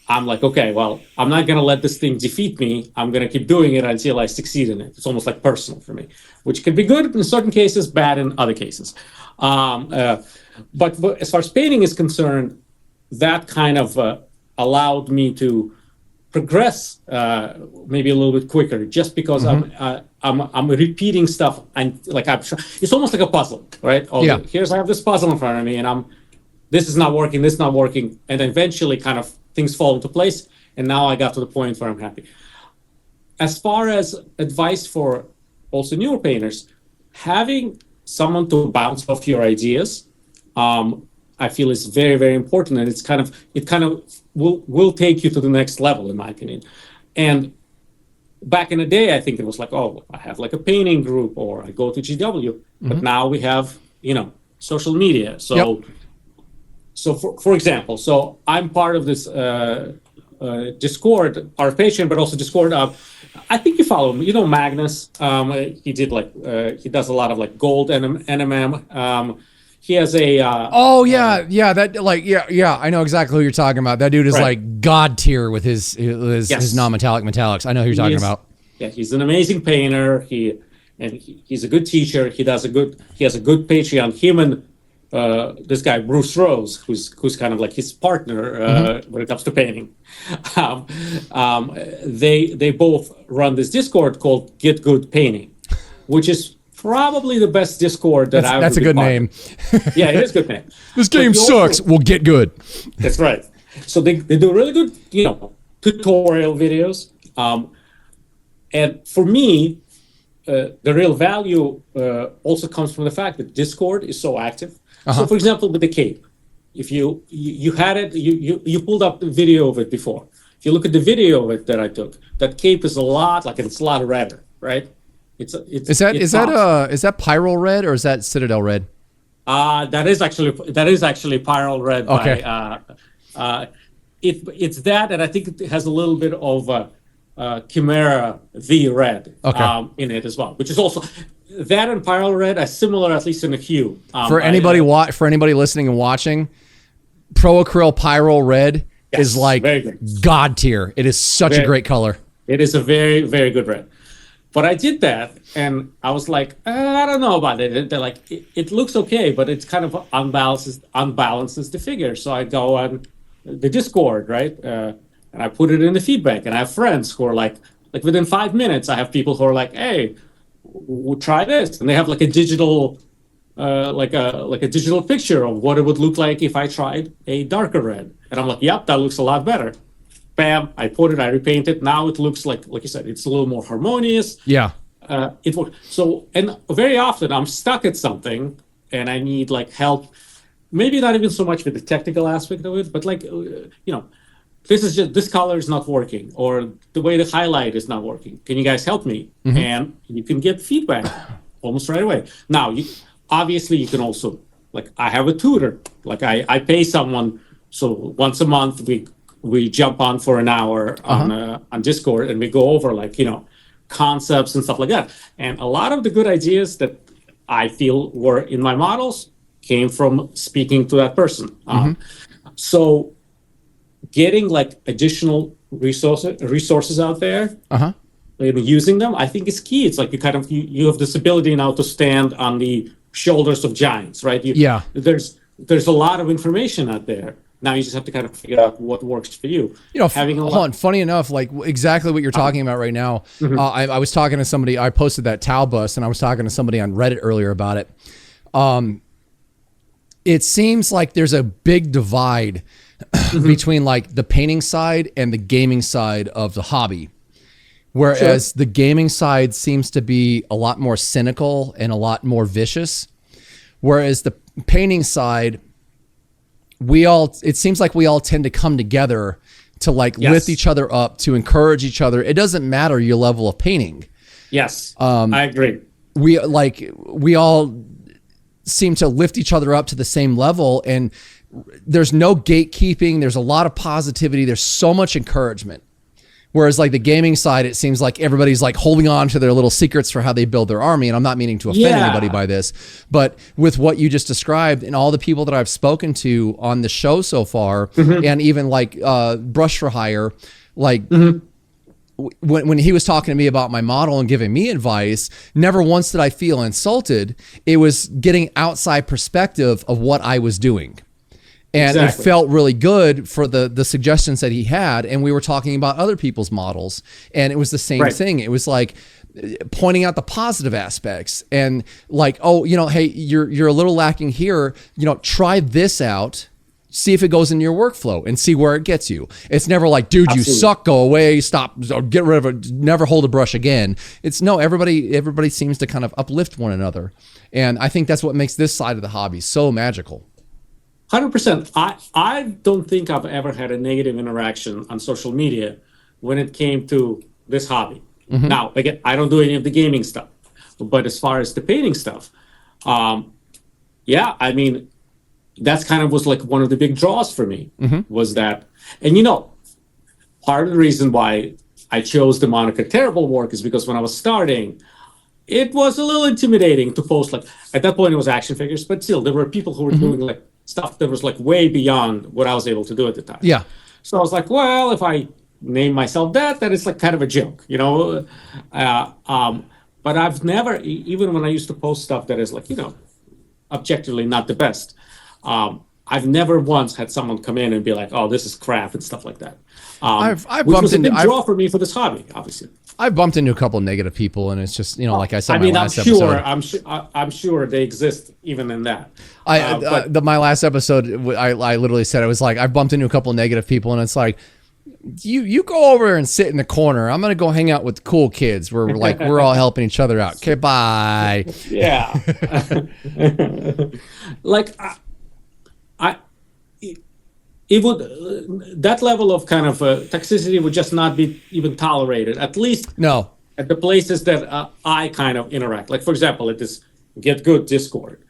I'm like, okay, well, I'm not going to let this thing defeat me. I'm going to keep doing it until I succeed in it. It's almost like personal for me, which can be good in certain cases, bad in other cases. But as far as painting is concerned, that kind of allowed me to progress maybe a little bit quicker just because I'm repeating stuff, and like it's almost like a puzzle, right? I have this puzzle in front of me, and this is not working, this is not working, and eventually kind of things fall into place, and now I got to the point where I'm happy. As far as advice for also newer painters, having someone to bounce off your ideas, I feel is very, very important, and it kind of will take you to the next level, in my opinion. And back in the day, I think it was like, oh, I have like a painting group, or I go to GW. But now we have, social media. So, for example, so I'm part of this Discord, part of Patreon, but also Discord. I think you follow him. Magnus. He does a lot of like gold NMM. He has a I know exactly who you're talking about. That dude is like god tier with his non-metallic metallics. I know who you're talking about. Yeah, he's an amazing painter. He's a good teacher. He has a good Patreon. Him and this guy Bruce Rose, who's kind of like his partner when it comes to painting. They both run this Discord called Get Good Painting, which is probably the best Discord that's a good name. Yeah, it is a good name. This game sucks. We'll get good. That's right. So they do really good, tutorial videos. And for me, the real value also comes from the fact that Discord is so active. So, for example, with the cape, if you had it, you pulled up the video of it before. If you look at the video of it that I took, that cape is a lot redder, right? Is that Pyral red or is that Citadel red? That is actually Pyral red. Okay. It's that, and I think it has a little bit of Chimera V red in it as well, which is also that and Pyral red are similar, at least in the hue. For anybody listening and watching, Pro-Acryl Pyral red is like god tier. It is such a great color. It is a very, very good red. But I did that, and I was like, I don't know about it. They're like, it looks okay, but it's kind of unbalances the figure. So I go on the Discord, right? And I put it in the feedback, and I have friends who are like within 5 minutes, I have people who are like, hey, we'll try this, and they have like a digital, like a digital picture of what it would look like if I tried a darker red, and I'm like, yep, that looks a lot better. Bam! I put it, I repaint it. Now it looks like you said, it's a little more harmonious. Yeah. It works. So, and very often I'm stuck at something, and I need like help. Maybe not even so much with the technical aspect of it, but like this color is not working, or the way the highlight is not working. Can you guys help me? And you can get feedback almost right away. Now, obviously, you can also I have a tutor. Like I pay someone, so once a month we jump on for an hour on Discord, and we go over concepts and stuff like that. And a lot of the good ideas that I feel were in my models came from speaking to that person. So getting additional resources out there, and using them, I think is key. It's like you have this ability now to stand on the shoulders of giants, right? There's a lot of information out there. Now you just have to kind of figure out what works for you. Funny enough, exactly what you're talking about right now. I was talking to somebody. I posted that towel bus, and I was talking to somebody on Reddit earlier about it. It seems like there's a big divide between the painting side and the gaming side of the hobby. Whereas the gaming side seems to be a lot more cynical and a lot more vicious. Whereas the painting side, it seems like we all tend to come together to lift each other up, to encourage each other. It doesn't matter your level of painting. Yes, I agree. We all seem to lift each other up to the same level, and there's no gatekeeping. There's a lot of positivity. There's so much encouragement. Whereas the gaming side, it seems like everybody's holding on to their little secrets for how they build their army. And I'm not meaning to offend anybody by this, but with what you just described and all the people that I've spoken to on the show so far, and even Brush for Hire, when he was talking to me about my model and giving me advice, never once did I feel insulted. It was getting outside perspective of what I was doing. And Exactly. it felt really good for the suggestions that he had. And we were talking about other people's models, and it was the same Right. thing. It was like pointing out the positive aspects and like, oh, hey, you're a little lacking here. Try this out. See if it goes into your workflow and see where it gets you. It's never like, dude, Absolutely. you suck, go away, stop, or get rid of it, never hold a brush again. It's no, everybody seems to kind of uplift one another. And I think that's what makes this side of the hobby so magical. 100%. I don't think I've ever had a negative interaction on social media when it came to this hobby. Mm-hmm. Now, again, I don't do any of the gaming stuff, but as far as the painting stuff, yeah, I mean, that's kind of was like one of the big draws for me, was that. And part of the reason why I chose the moniker Terrible Work is because when I was starting, it was a little intimidating to post. Like at that point it was action figures, but still there were people who were doing like stuff that was like way beyond what I was able to do at the time. Yeah. So I was like, well, if I name myself that, then it's like kind of a joke, but I've never, even when I used to post stuff that is like, objectively not the best, I've never once had someone come in and be like, oh, this is crap and stuff like that. I've which bumped was a big into draw for me for this hobby, obviously. I've bumped into a couple of negative people, and it's just like I said, I mean, my last episode. I'm sure they exist even in that. My last episode, I literally said, it was like, I've bumped into a couple of negative people, and it's like, you go over and sit in the corner. I'm gonna go hang out with the cool kids. We're all helping each other out. Okay, bye. Yeah. Like it would that level of kind of toxicity would just not be even tolerated, at least No. at the places that I kind of interact. Like, for example, at this Get Good Discord,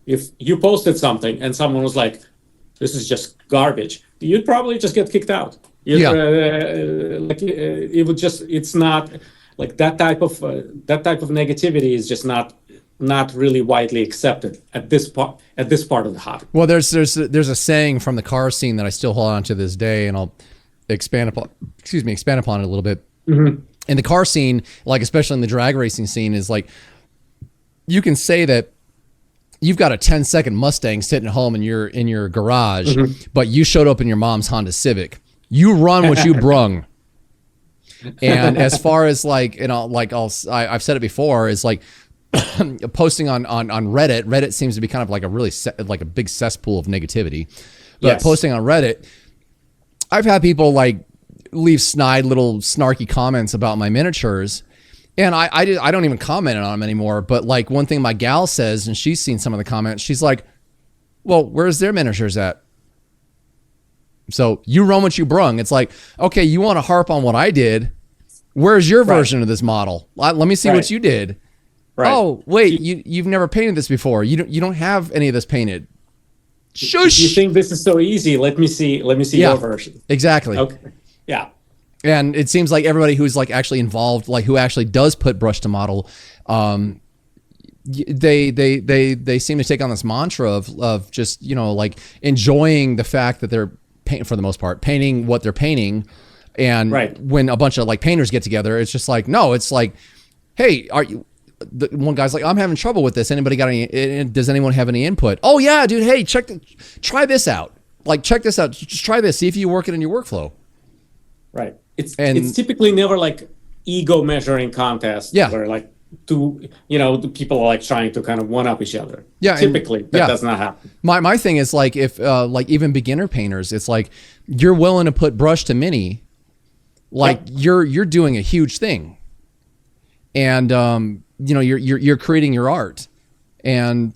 if you posted something and someone was like, this is just garbage, you'd probably just get kicked out. It would just, it's not like that type of negativity is just not really widely accepted at this part of the hobby. Well, there's a saying from the car scene that I still hold on to this day, and I'll expand upon it a little bit. In the car scene, like especially in the drag racing scene, is like, you can say that you've got a 10-second Mustang sitting at home in your garage, but you showed up in your mom's Honda Civic. You run what you brung. And as far as like, I've said it before, is like posting on Reddit seems to be kind of like a really like a big cesspool of negativity. But Yes. posting on Reddit, I've had people like leave snide little snarky comments about my miniatures. And I don't even comment on them anymore. But like one thing my gal says, and she's seen some of the comments, she's like, well, where's their miniatures at? So you run what you brung. It's like, okay, you want to harp on what I did. Where's your version of this model? Let me see what you did. Right. Oh, wait, you've never painted this before. You don't have any of this painted. Shush. You think this is so easy? Let me see your version. Exactly. Okay. Yeah. And it seems like everybody who's like actually involved, like who actually does put brush to model, they seem to take on this mantra of just, like enjoying the fact that they're for the most part painting what they're painting. And when a bunch of like painters get together, it's just like, no, it's like, hey, one guy's like, I'm having trouble with this. Anybody got any, does anyone have any input? Oh yeah, dude. Hey, try this out. Like, check this out. Just try this. See if you work it in your workflow. Right. It's typically never like ego measuring contest. Yeah. Where like the people are like trying to kind of one up each other. Yeah. Typically that does not happen. My thing is like, if like even beginner painters, it's like you're willing to put brush to mini, like you're doing a huge thing. And you're creating your art, and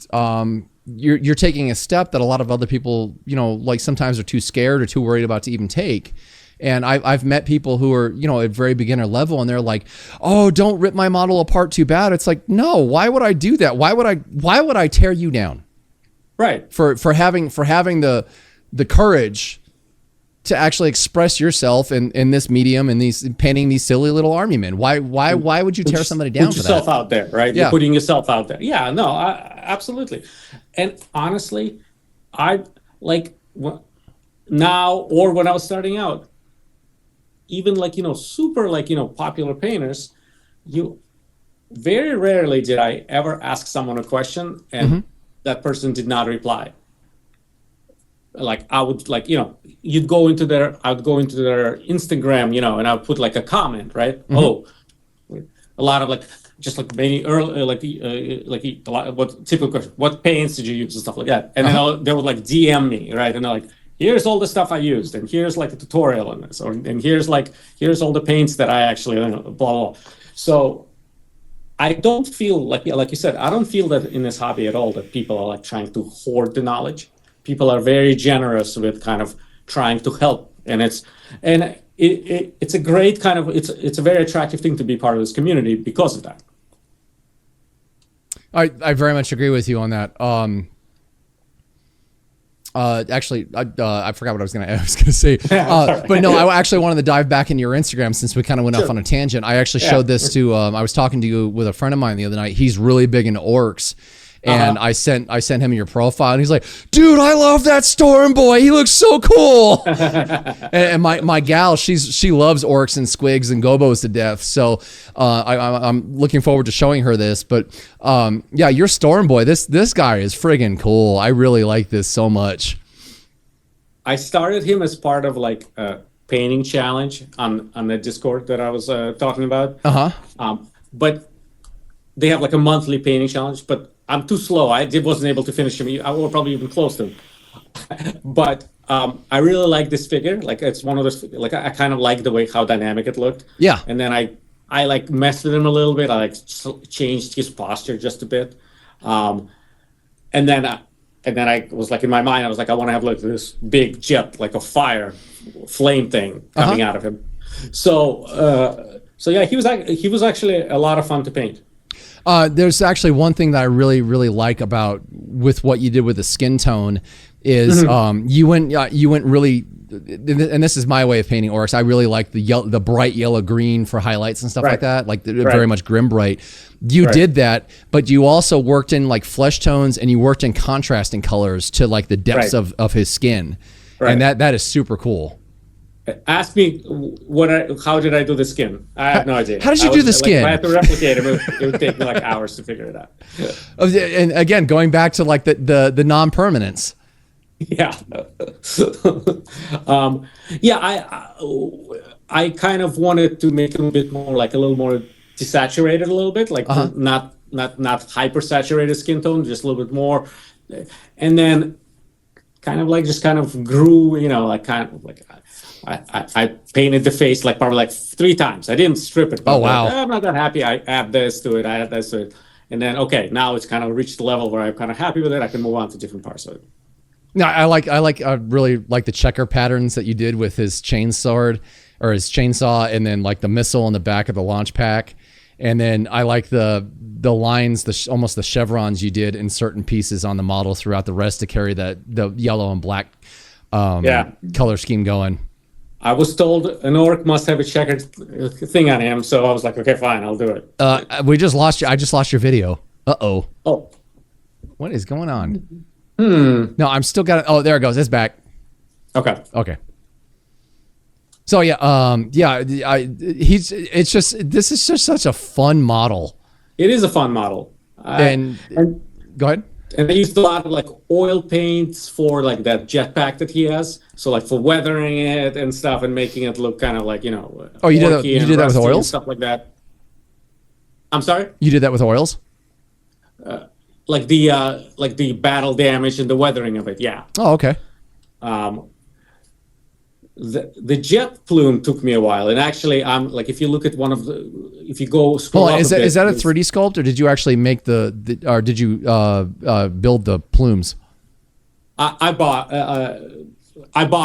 you're taking a step that a lot of other people, like sometimes are too scared or too worried about to even take. And I've met people who are, at very beginner level, and they're like, oh, don't rip my model apart too bad. It's like, no, why would I do that? Why would I tear you down? Right. For having the courage to actually express yourself in this medium and painting these silly little army men. Why would you tear somebody down for that? Put yourself out there, right? Yeah. You're putting yourself out there. Yeah, no, absolutely. And honestly, I like now, or when I was starting out, even like, super like, popular painters, very rarely did I ever ask someone a question and that person did not reply. like I would like, you'd go into I'd go into their Instagram, and I would put like a comment, right? Mm-hmm. Oh, a lot of like, just like many early, like a lot of what typical question, what paints did you use and stuff like that. And then they would like DM me, right? And they're like, here's all the stuff I used, and here's like a tutorial on this, and here's all the paints that I actually, blah, blah. So I don't feel like you said, I don't feel that in this hobby at all that people are like trying to hoard the knowledge. People are very generous with kind of trying to help, and it's a great kind of it's a very attractive thing to be part of this community because of that. I very much agree with you on that. Actually, I forgot what I was gonna say. But no, I actually wanted to dive back into your Instagram since we kind of went off on a tangent. I actually showed this to. I was talking to you with a friend of mine the other night. He's really big into orcs. And I sent him your profile, and he's like, "Dude, I love that Storm Boy. He looks so cool." and my gal, she loves orcs and squigs and gobos to death. So I'm looking forward to showing her this. But yeah, your Storm Boy, this guy is friggin' cool. I really like this so much. I started him as part of like a painting challenge on the Discord that I was talking about. But they have like a monthly painting challenge, but I'm too slow. I wasn't able to finish him. I will probably even close to him. But I really like this figure. Like it's one of those. Like I kind of like the way how dynamic it looked. Yeah. And then I like messed with him a little bit. I like changed his posture just a bit. And then I was like in my mind I was like I want to have like this big jet like a fire flame thing coming out of him. So yeah, he was actually a lot of fun to paint. There's actually one thing that I really, really like about with what you did with the skin tone is you went really, and this is my way of painting orcs. I really like the bright yellow green for highlights and stuff like that, like very much grim bright. You did that, but you also worked in like flesh tones and you worked in contrasting colors to like the depths of his skin, and that is super cool. Ask me how did I do the skin? I have no idea. How did you do the skin? If I had to replicate it, it would take me like hours to figure it out. And again, going back to like the non-permanence. Yeah. I kind of wanted to make it a bit more like a little more desaturated a little bit, like not hyper saturated skin tone, just a little bit more, and then kind of grew, like kind of like. I painted the face like probably like 3 times. I didn't strip it. Oh wow! I'm not that happy. I add this to it. I add this to it, and then now it's kind of reached the level where I'm kind of happy with it. I can move on to different parts of it. No, I really like the checker patterns that you did with his chainsaw, and then like the missile on the back of the launch pack, and then I like the lines, almost the chevrons you did in certain pieces on the model throughout the rest to carry the yellow and black color scheme going. I was told an orc must have a checkered thing on him, so I was like, okay, fine, I'll do it. We just lost you. I just lost your video. Uh-oh. Oh. What is going on? No, I'm still got it. Oh, there it goes. It's back. Okay. So this is just such a fun model. It is a fun model. And go ahead. And I used a lot of like oil paints for like that jetpack that he has. So like for weathering it and stuff and making it look kind of like, Oh, you did that with oils? Stuff like that. I'm sorry? You did that with oils? Like the battle damage and the weathering of it, yeah. Oh, okay. The jet plume took me a while, and actually, like if you look at if you go scroll up is that a 3D sculpt, or did you actually make or did you build the plumes? I bought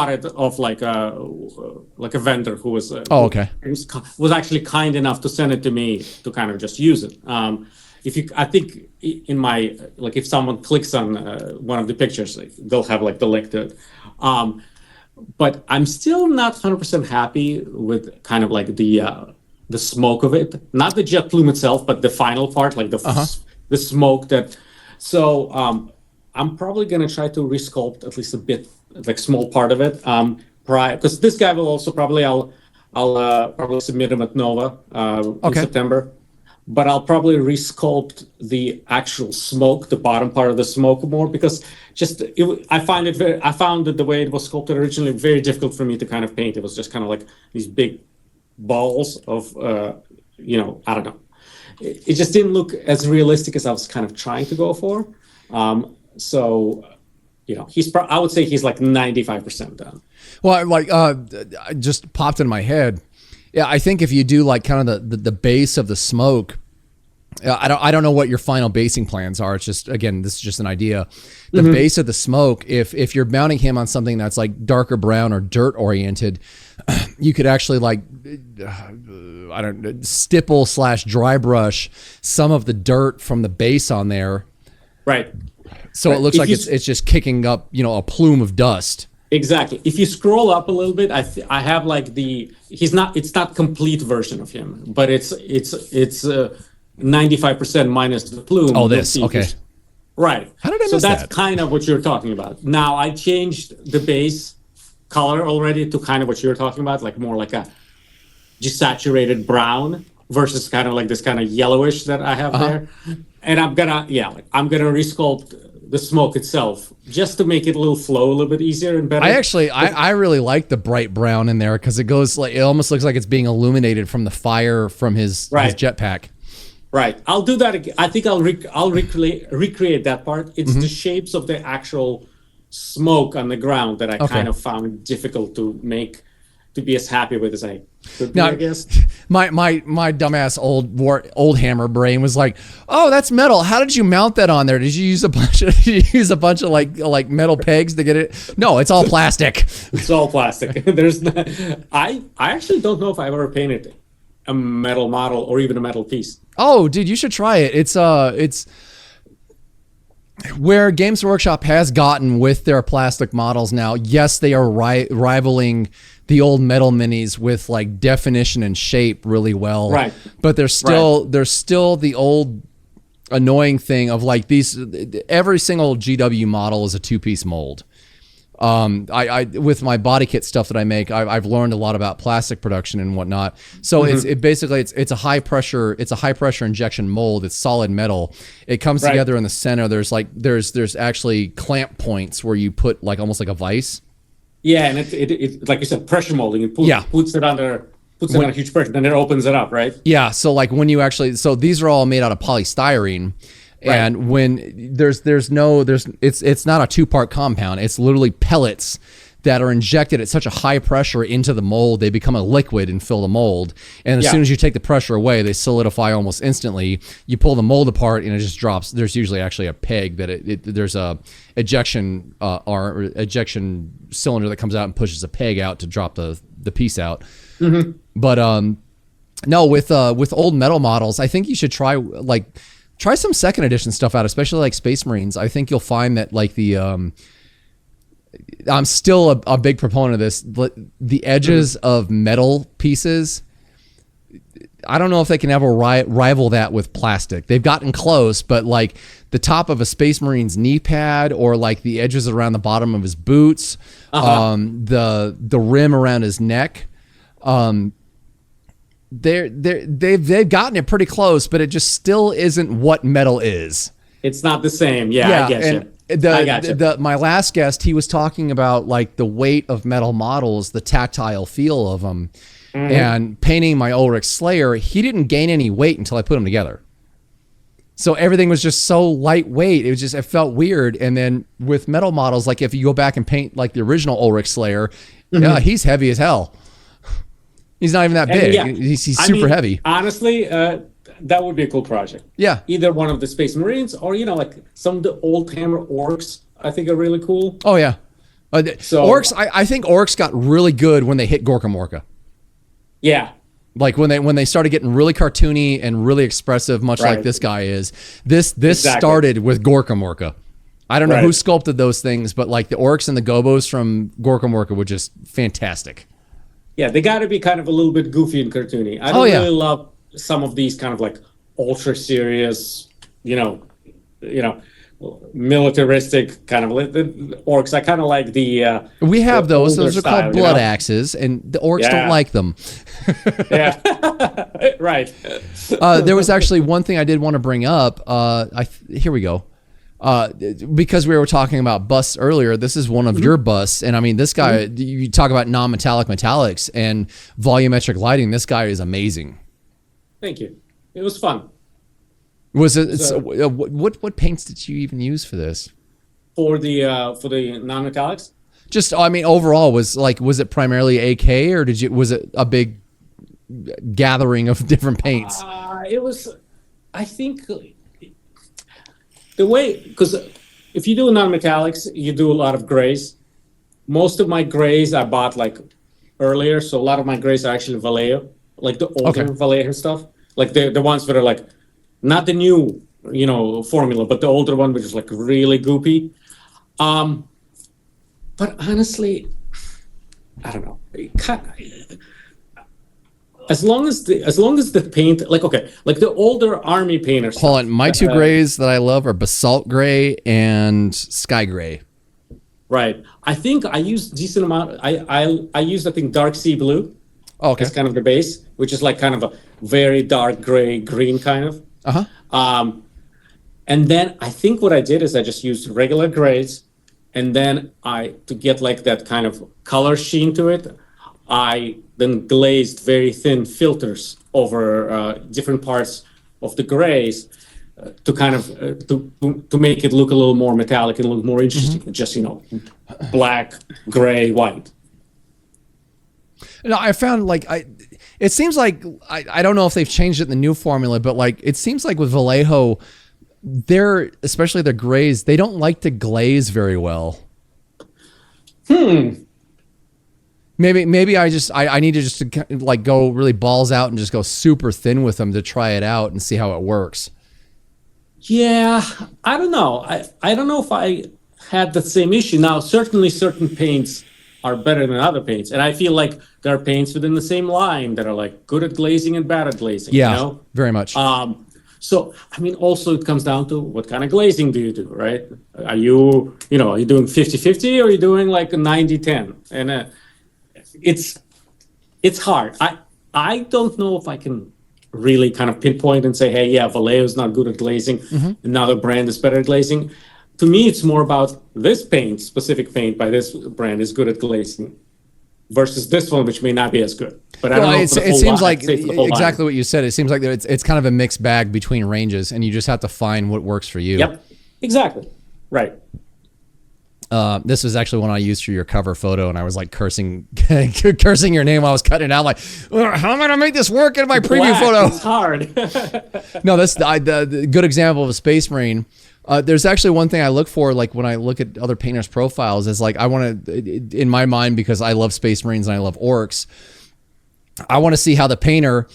it off like a vendor who was okay. was actually kind enough to send it to me to kind of just use it. I think in my if someone clicks on one of the pictures, they'll have like the link to it. But I'm still not 100% happy with kind of like the smoke of it. Not the jet plume itself, but the final part, like the smoke that. So I'm probably going to try to resculpt at least a bit, like small part of it. Because this guy will also I'll probably submit him at Nova in September. but I'll probably resculpt the actual smoke, the bottom part of the smoke more, because I found that the way it was sculpted originally very difficult for me to kind of paint. It was just kind of like these big balls of, I don't know. It just didn't look as realistic as I was kind of trying to go for. So, I would say he's like 95% done. Well, like, just popped in my head. Yeah, I think if you do like kind of the base of the smoke, I don't know what your final basing plans are. It's just, again, this is just an idea. The base of the smoke, if you're mounting him on something that's like darker brown or dirt oriented, you could actually like, stipple / dry brush some of the dirt from the base on there. Right. So it looks like it's just kicking up, a plume of dust. Exactly. If you scroll up a little bit, I have like it's not complete version of him, but it's 95% minus the plume. Oh, this, okay. Right. How did I miss that? So that's that? kind of what you're talking about. Now I changed the base color already to kind of what you're talking about, like more like a desaturated brown versus kind of like this kind of yellowish that I have there. And I'm gonna resculpt the smoke itself just to make it flow a little bit easier and better. I really like the bright brown in there because it almost looks like it's being illuminated from the fire from his jetpack. Right. I'll do that again. I think I'll recreate that part. It's the shapes of the actual smoke on the ground that I kind of found difficult to make, to be as happy with as I could be, I guess. My dumbass old hammer brain was like, "Oh, that's metal. How did you mount that on there? Did you use a bunch of like metal pegs to get it?" No, it's all plastic. It's all plastic. I actually don't know if I've ever painted a metal model or even a metal piece. Oh, dude, you should try it. It's where Games Workshop has gotten with their plastic models now. Yes, they are rivaling the old metal minis with like definition and shape really well. Right. But there's still the old annoying thing of like every single GW model is a 2-piece mold. I with my body kit stuff that I make, I've learned a lot about plastic production and whatnot. So it's a high pressure injection mold. It's solid metal. It comes together in the center. There's actually clamp points where you put like almost like a vise. Yeah, and it like you said, pressure molding. It puts it under a huge pressure, then it opens it up, right? Yeah. So like when you these are all made out of polystyrene. And when it's not a 2-part compound. It's literally pellets that are injected at such a high pressure into the mold, they become a liquid and fill the mold. And as soon as you take the pressure away, they solidify almost instantly. You pull the mold apart and it just drops. There's usually actually a peg that there's a ejection cylinder that comes out and pushes a peg out to drop the piece out. But no, with old metal models, I think you should try some second edition stuff out, especially like Space Marines. I think you'll find that like I'm still a big proponent of this. The edges of metal pieces, I don't know if they can ever rival that with plastic. They've gotten close, but like the top of a Space Marine's knee pad or like the edges around the bottom of his boots, the rim around his neck, they've gotten it pretty close, but it just still isn't what metal is. It's not the same. Yeah, I get you. My last guest, he was talking about like the weight of metal models, the tactile feel of them, and painting my Ulrich Slayer, he didn't gain any weight until I put them together. So everything was just so lightweight. It felt weird. And then with metal models, like if you go back and paint like the original Ulrich Slayer, he's heavy as hell. He's not even that big. Yeah. He's super heavy. Honestly, that would be a cool project. Yeah. Either one of the Space Marines or, like some of the old Hammer Orcs, I think are really cool. Oh, yeah. Orcs, I think Orcs got really good when they hit Gorka Morka. Yeah. Like when they started getting really cartoony and really expressive, much like this guy is. This started with Gorka Morka. I don't know who sculpted those things, but like the Orcs and the Gobos from Gorka Morka were just fantastic. Yeah, they got to be kind of a little bit goofy and cartoony. I don't really love some of these kind of like ultra serious, militaristic kind of the orcs. I kind of like the. We have the those. older Those are style, called blood axes, and the orcs don't like them. Yeah, right. There was actually one thing I did want to bring up. Here we go. Because we were talking about busts earlier, this is one of your busts, and I mean, this guy. You talk about non-metallic metallics and volumetric lighting. This guy is amazing. Thank you. It was fun. Was it? What paints did you even use for this? For the non-metallics. Just, I mean, overall, was it primarily AK, or was it a big gathering of different paints? It was, I think, the way, because if you do non-metallics, you do a lot of grays. Most of my grays I bought like earlier, so a lot of my grays are actually Vallejo, like the older Vallejo stuff, like the ones that are like not the new, formula, but the older one, which is like really goopy. But honestly, I don't know. As long as the paint, like the older army painters. Hold on, my two grays that I love are basalt gray and sky gray. Right. I think I use decent amount. I use I think dark sea blue. Oh, okay. As kind of the base, which is like kind of a very dark gray green kind of. And then I think what I did is I just used regular grays, and then to get like that kind of color sheen to it, I then glazed very thin filters over different parts of the grays to kind of to make it look a little more metallic and look more interesting than just black, gray, white. No, I found it seems like I don't know if they've changed it in the new formula, but like it seems like with Vallejo, especially their grays, they don't like to glaze very well. Maybe I need to just like go really balls out and just go super thin with them to try it out and see how it works. Yeah, I don't know. I don't know if I had the same issue. Now, certainly certain paints are better than other paints, and I feel like there are paints within the same line that are like good at glazing and bad at glazing. Yeah, very much. So I mean, also it comes down to what kind of glazing do you do, right? Are you are you doing 50-50 or are you doing like a 90-10? And it's hard. I don't know if I can really kind of pinpoint and say, hey, yeah, Vallejo is not good at glazing. Another brand is better at glazing. To me, it's more about this specific paint by this brand is good at glazing versus this one, which may not be as good. But I don't know. It seems like exactly what you said. It seems like it's kind of a mixed bag between ranges, and you just have to find what works for you. Yep, exactly. Right. This was actually one I used for your cover photo, and I was like cursing your name while I was cutting it out. Like, how am I gonna make this work in my preview photo? It's hard. No, that's the good example of a Space Marine. There's actually one thing I look for, like when I look at other painters' profiles, is like I want to, in my mind, because I love Space Marines and I love orcs, I want to see how the painter,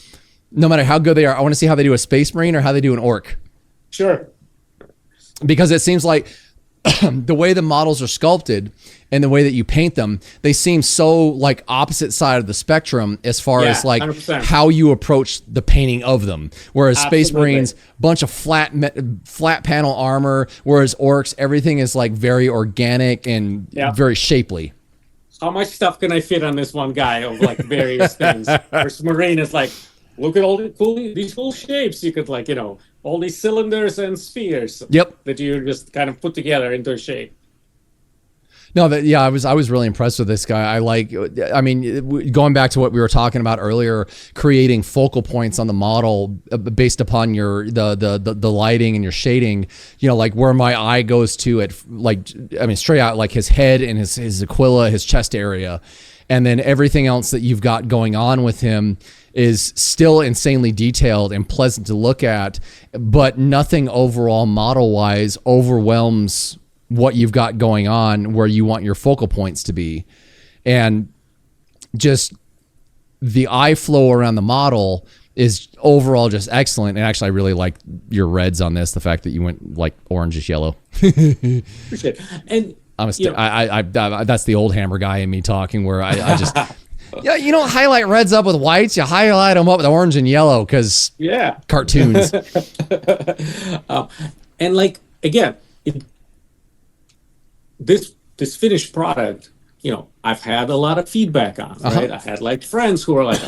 no matter how good they are, I want to see how they do a Space Marine or how they do an orc. Sure. Because it seems like the way the models are sculpted and the way that you paint them, they seem so like opposite side of the spectrum as far as like 100%. How you approach the painting of them. Whereas Space Marines, bunch of flat panel armor, whereas orcs, everything is like very organic and very shapely. How much stuff can I fit on this one guy of like various things? Versus Marine is like, look at all these cool shapes you could like, all these cylinders and spheres. Yep. That you just kind of put together into a shape. No, I was really impressed with this guy. I mean, going back to what we were talking about earlier, creating focal points on the model based upon the lighting and your shading. Like where my eye goes to at straight out like his head and his aquila, his chest area, and then everything else that you've got going on with him is still insanely detailed and pleasant to look at, but nothing overall model-wise overwhelms what you've got going on where you want your focal points to be. And just the eye flow around the model is overall just excellent. And actually, I really like your reds on this, the fact that you went like orangish yellow. Appreciate it. And that's the old hammer guy in me talking, where I just... Yeah, you don't highlight reds up with whites. You highlight them up with orange and yellow because cartoons. And like, again, it this finished product, I've had a lot of feedback on, right? I had like friends who were like,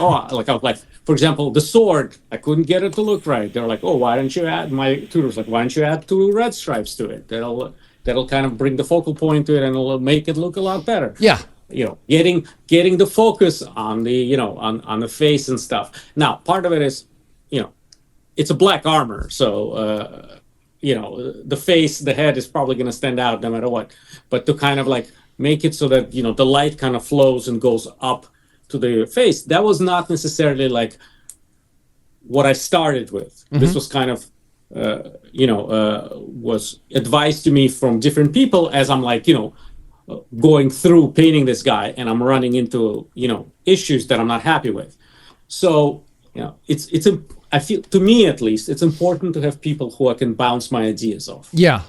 like, for example, the sword, I couldn't get it to look right. They're like, oh, why don't you add, my tutor's like, why don't you add 2 red stripes to it? That'll kind of bring the focal point to it, and it'll make it look a lot better. Yeah. Getting the focus on the, on the face and stuff. Now, part of it is, it's a black armor, so the face, the head is probably going to stand out no matter what. But to kind of like make it so that the light kind of flows and goes up to the face, that was not necessarily like what I started with. This was kind of was advised to me from different people as I'm like going through painting this guy, and I'm running into issues that I'm not happy with. So it's I feel, to me at least, it's important to have people who I can bounce my ideas off. Yeah.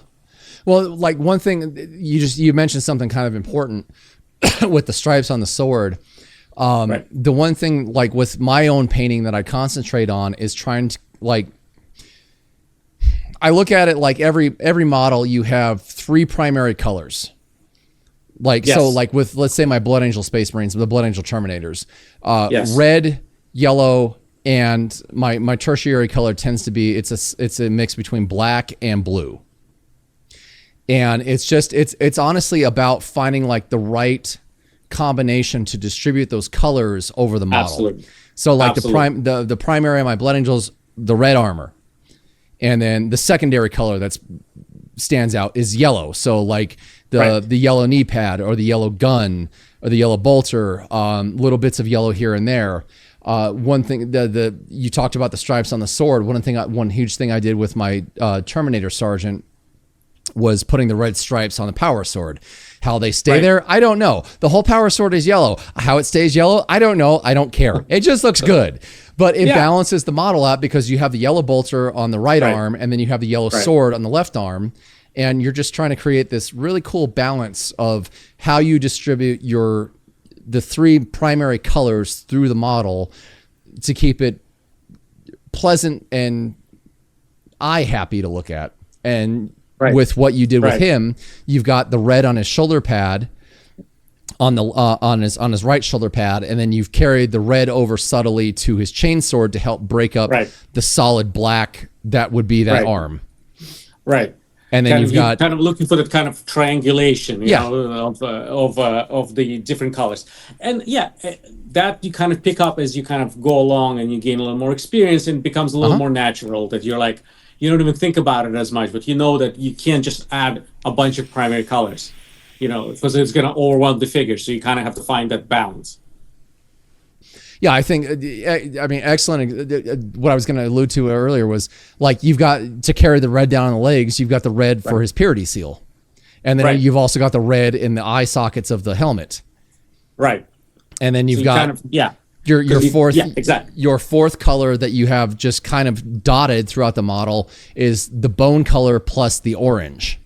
Well, like one thing you mentioned something kind of important with the stripes on the sword. Right. The one thing, like with my own painting that I concentrate on, is trying to like, I look at it like every model, you have 3 primary colors. Like, yes. So like with, let's say my Blood Angel Space Marines, the Blood Angel Terminators, yes. Red, yellow, and my tertiary color tends to be, it's a mix between black and blue. And it's honestly about finding like the right combination to distribute those colors over the model. Absolutely. So like Absolutely. the primary of my Blood Angels, the red armor. And then the secondary color that's stands out is yellow. So like the yellow knee pad, or the yellow gun, or the yellow bolter, little bits of yellow here and there. One thing, you talked about the stripes on the sword. One huge thing I did with my Terminator Sergeant was putting the red stripes on the power sword. How they stay there, I don't know. The whole power sword is yellow. How it stays yellow, I don't know. I don't care. It just looks good. But it balances the model out, because you have the yellow bolter on the right arm, and then you have the yellow sword on the left arm. And you're just trying to create this really cool balance of how you distribute the 3 primary colors through the model to keep it pleasant and eye happy to look at. And with what you did with him, you've got the red on his shoulder pad, on his right shoulder pad, and then you've carried the red over subtly to his chainsword to help break up the solid black that would be that arm. Right. And then you've got kind of looking for that kind of triangulation, you know, of the different colors. And that you kind of pick up as you kind of go along and you gain a little more experience, and it becomes a little more natural, that you're like, you don't even think about it as much, but you know that you can't just add a bunch of primary colors, you know, because it's going to overwhelm the figure. So you kind of have to find that balance. Yeah, I think, I mean, excellent. What I was going to allude to earlier was, like, you've got to carry the red down on the legs. You've got the red for his purity seal. And then you've also got the red in the eye sockets of the helmet. Right. And then you've got... Kind of, your fourth color that you have just kind of dotted throughout the model is the bone color plus the orange.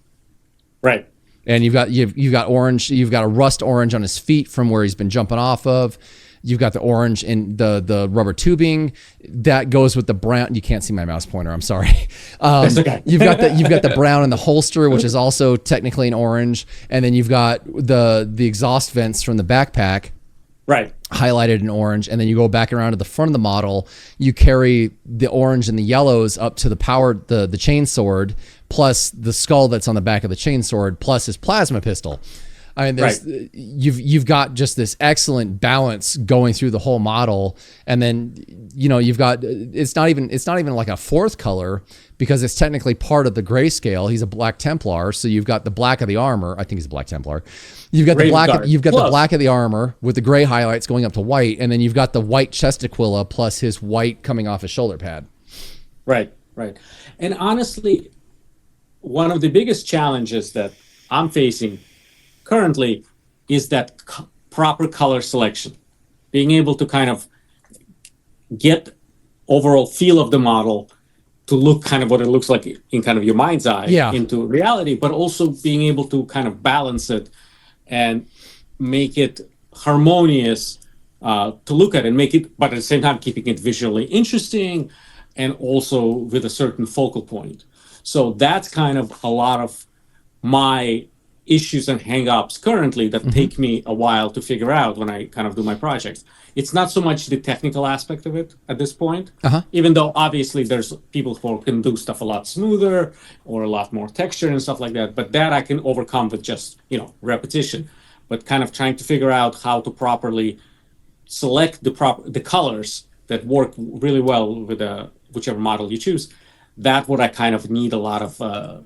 Right. And you've got orange, you've got a rust orange on his feet from where he's been jumping off of. You've got the orange in the rubber tubing that goes with the brown. You can't see my mouse pointer. I'm sorry. That's okay. you've got the brown in the holster, which is also technically an orange, and then you've got the exhaust vents from the backpack. Right. Highlighted in orange, and then you go back around to the front of the model. You carry the orange and the yellows up to the chain sword, plus the skull that's on the back of the chain sword, plus his plasma pistol. I mean, you've got just this excellent balance going through the whole model, and then you've got it's not even like a fourth color, because it's technically part of the grayscale. He's a Black Templar, so you've got the black of the armor. I think he's a Black Templar. You've got the black of the armor with the gray highlights going up to white, and then you've got the white chest aquila plus his white coming off his shoulder pad. Right. And honestly, one of the biggest challenges that I'm facing currently is that proper color selection, being able to kind of get overall feel of the model to look kind of what it looks like in kind of your mind's eye into reality, but also being able to kind of balance it and make it harmonious to look at, and make it, but at the same time keeping it visually interesting and also with a certain focal point. So that's kind of a lot of my issues and hang-ups currently that take me a while to figure out when I kind of do my projects. It's not so much the technical aspect of it at this point, even though obviously there's people who can do stuff a lot smoother or a lot more texture and stuff like that, but that I can overcome with just, repetition. But kind of trying to figure out how to properly select the colors that work really well with whichever model you choose. That's what I kind of need a lot of,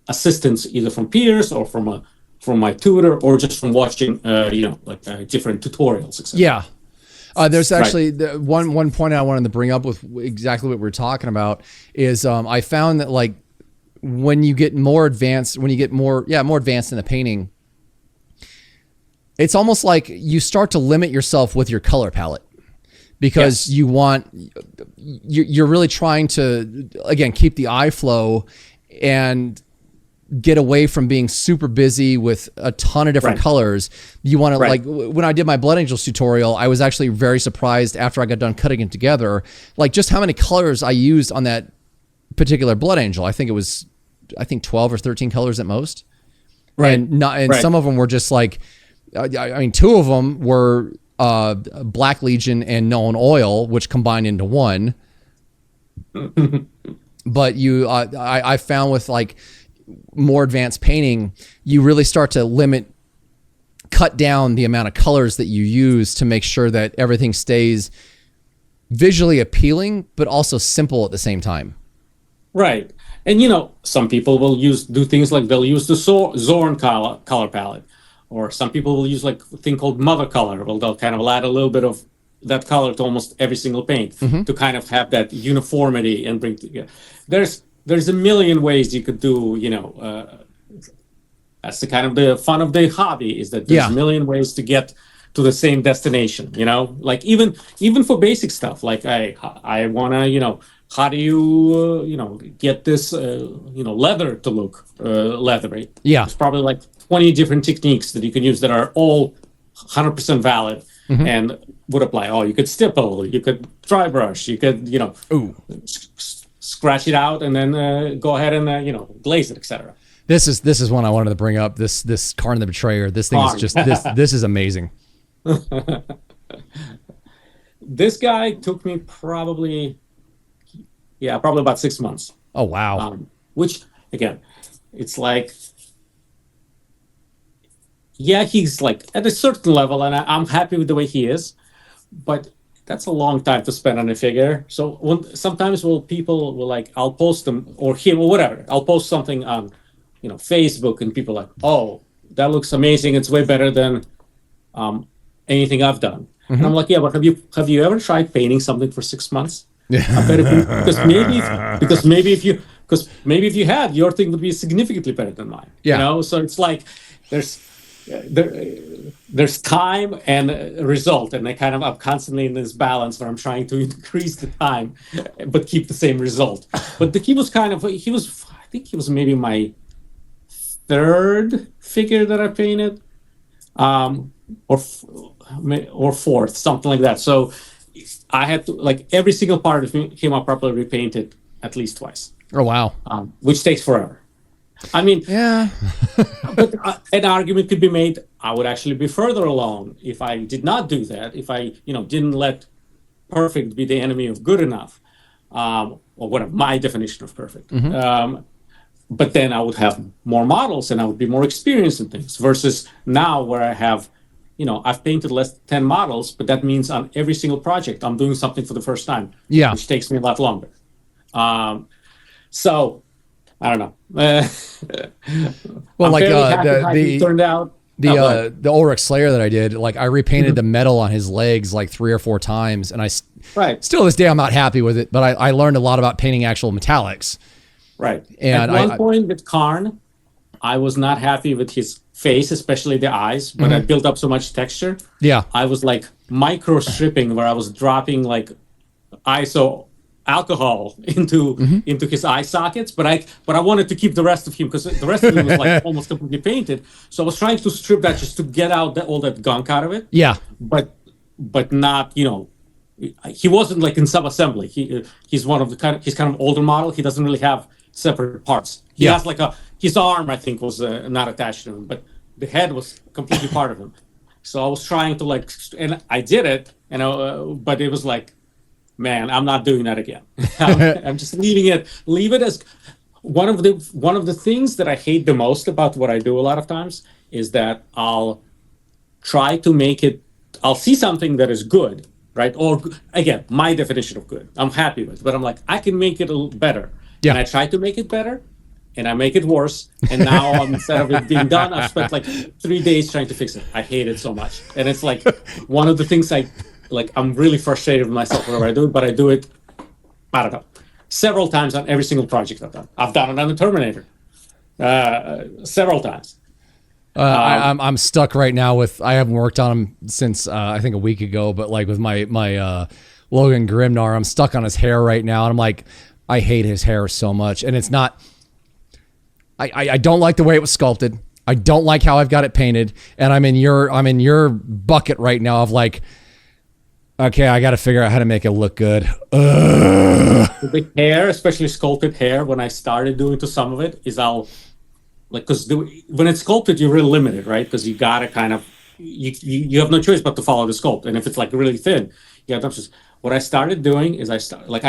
assistance either from peers or from my tutor or just from watching, different tutorials, etc. Yeah. There's actually one point I wanted to bring up with exactly what we're talking about is I found that like when you get more advanced, more advanced in the painting, it's almost like you start to limit yourself with your color palette because you're really trying to, again, keep the eye flow and get away from being super busy with a ton of different colors. You want to like when I did my Blood Angels tutorial, I was actually very surprised after I got done cutting it together, like just how many colors I used on that particular Blood Angel. I think it was 12 or 13 colors at most. And some of them were just like, I mean, two of them were Black Legion and Known Oil, which combined into one. But I found with like more advanced painting, you really start to cut down the amount of colors that you use to make sure that everything stays visually appealing, but also simple at the same time. Right. And, some people will do things like they'll use the Zorn color palette, or some people will use like a thing called mother color. Well, they'll kind of add a little bit of that color to almost every single paint to kind of have that uniformity and bring together. There's a million ways you could do, that's the kind of the fun of the hobby is that there's a million ways to get to the same destination, like even for basic stuff, like I want to, how do you, get this, leather to look leathery? Yeah. There's probably like 20 different techniques that you can use that are all 100% valid and would apply. Oh, you could stipple, you could dry brush, you could, scratch it out and then go ahead and glaze it, etc. This is one I wanted to bring up. This Karn the Betrayer. This thing is just this is amazing. This guy took me probably about 6 months. Oh wow! Which again, it's like he's like at a certain level, and I'm happy with the way he is, but that's a long time to spend on a figure. So sometimes people will like, I'll post them or him or whatever. I'll post something on, Facebook, and people are like, oh, that looks amazing. It's way better than anything I've done. And I'm like, yeah, but have you ever tried painting something for 6 months? I bet because maybe if you had, your thing would be significantly better than mine. Yeah. So it's like there's time and result, and I'm constantly in this balance where I'm trying to increase the time but keep the same result. But he was I think he was maybe my third figure that I painted, or fourth, something like that. So I had to, like, every single part of him I properly repainted at least twice. Oh wow. Which takes forever. I mean, yeah. But an argument could be made, I would actually be further along if I did not do that, if I, didn't let perfect be the enemy of good enough, or whatever my definition of perfect. But then I would have more models and I would be more experienced in things, versus now where I have, I've painted less than 10 models, but that means on every single project I'm doing something for the first time, which takes me a lot longer. So I don't know. Well, like the turned out. The Ulrich Slayer that I did, like I repainted the metal on his legs like 3 or 4 times, and still to this day I'm not happy with it. But I learned a lot about painting actual metallics. Right. And at one point with Karn, I was not happy with his face, especially the eyes, but I built up so much texture. Yeah. I was like micro stripping, where I was dropping like ISO alcohol into his eye sockets, but I wanted to keep the rest of him, because the rest of him was like almost completely painted. So I was trying to strip that just to get out all that gunk out of it. Yeah. But not, he wasn't like in sub-assembly. He's kind of older model. He doesn't really have separate parts. He has like his arm, I think, was not attached to him, but the head was completely part of him. So I was trying to like, and I did it, but it was like, man, I'm not doing that again. I'm just leave it as one of the things that I hate the most about what I do a lot of times is that I'll try to make it, I'll see something that is good, right? Or again, my definition of good, I'm happy with, but I'm like, I can make it a little better. Yeah. And I try to make it better and I make it worse. And now instead of it being done, I've spent like 3 days trying to fix it. I hate it so much. And it's like one of the things I'm really frustrated with myself whenever I do it, but I do it, I don't know, several times on every single project I've done. I've done it on the Terminator several times. I'm stuck right now with, I haven't worked on him since I think a week ago, but like with my Logan Grimnar, I'm stuck on his hair right now. And I'm like, I hate his hair so much. And it's not, I don't like the way it was sculpted. I don't like how I've got it painted. And I'm in your bucket right now of like, okay, I got to figure out how to make it look good. The hair, especially sculpted hair, when I started doing to some of it, is because when it's sculpted, you're really limited, right? Because you got to kind of, you have no choice but to follow the sculpt. And if it's like really thin, you have no choice. What I started doing is I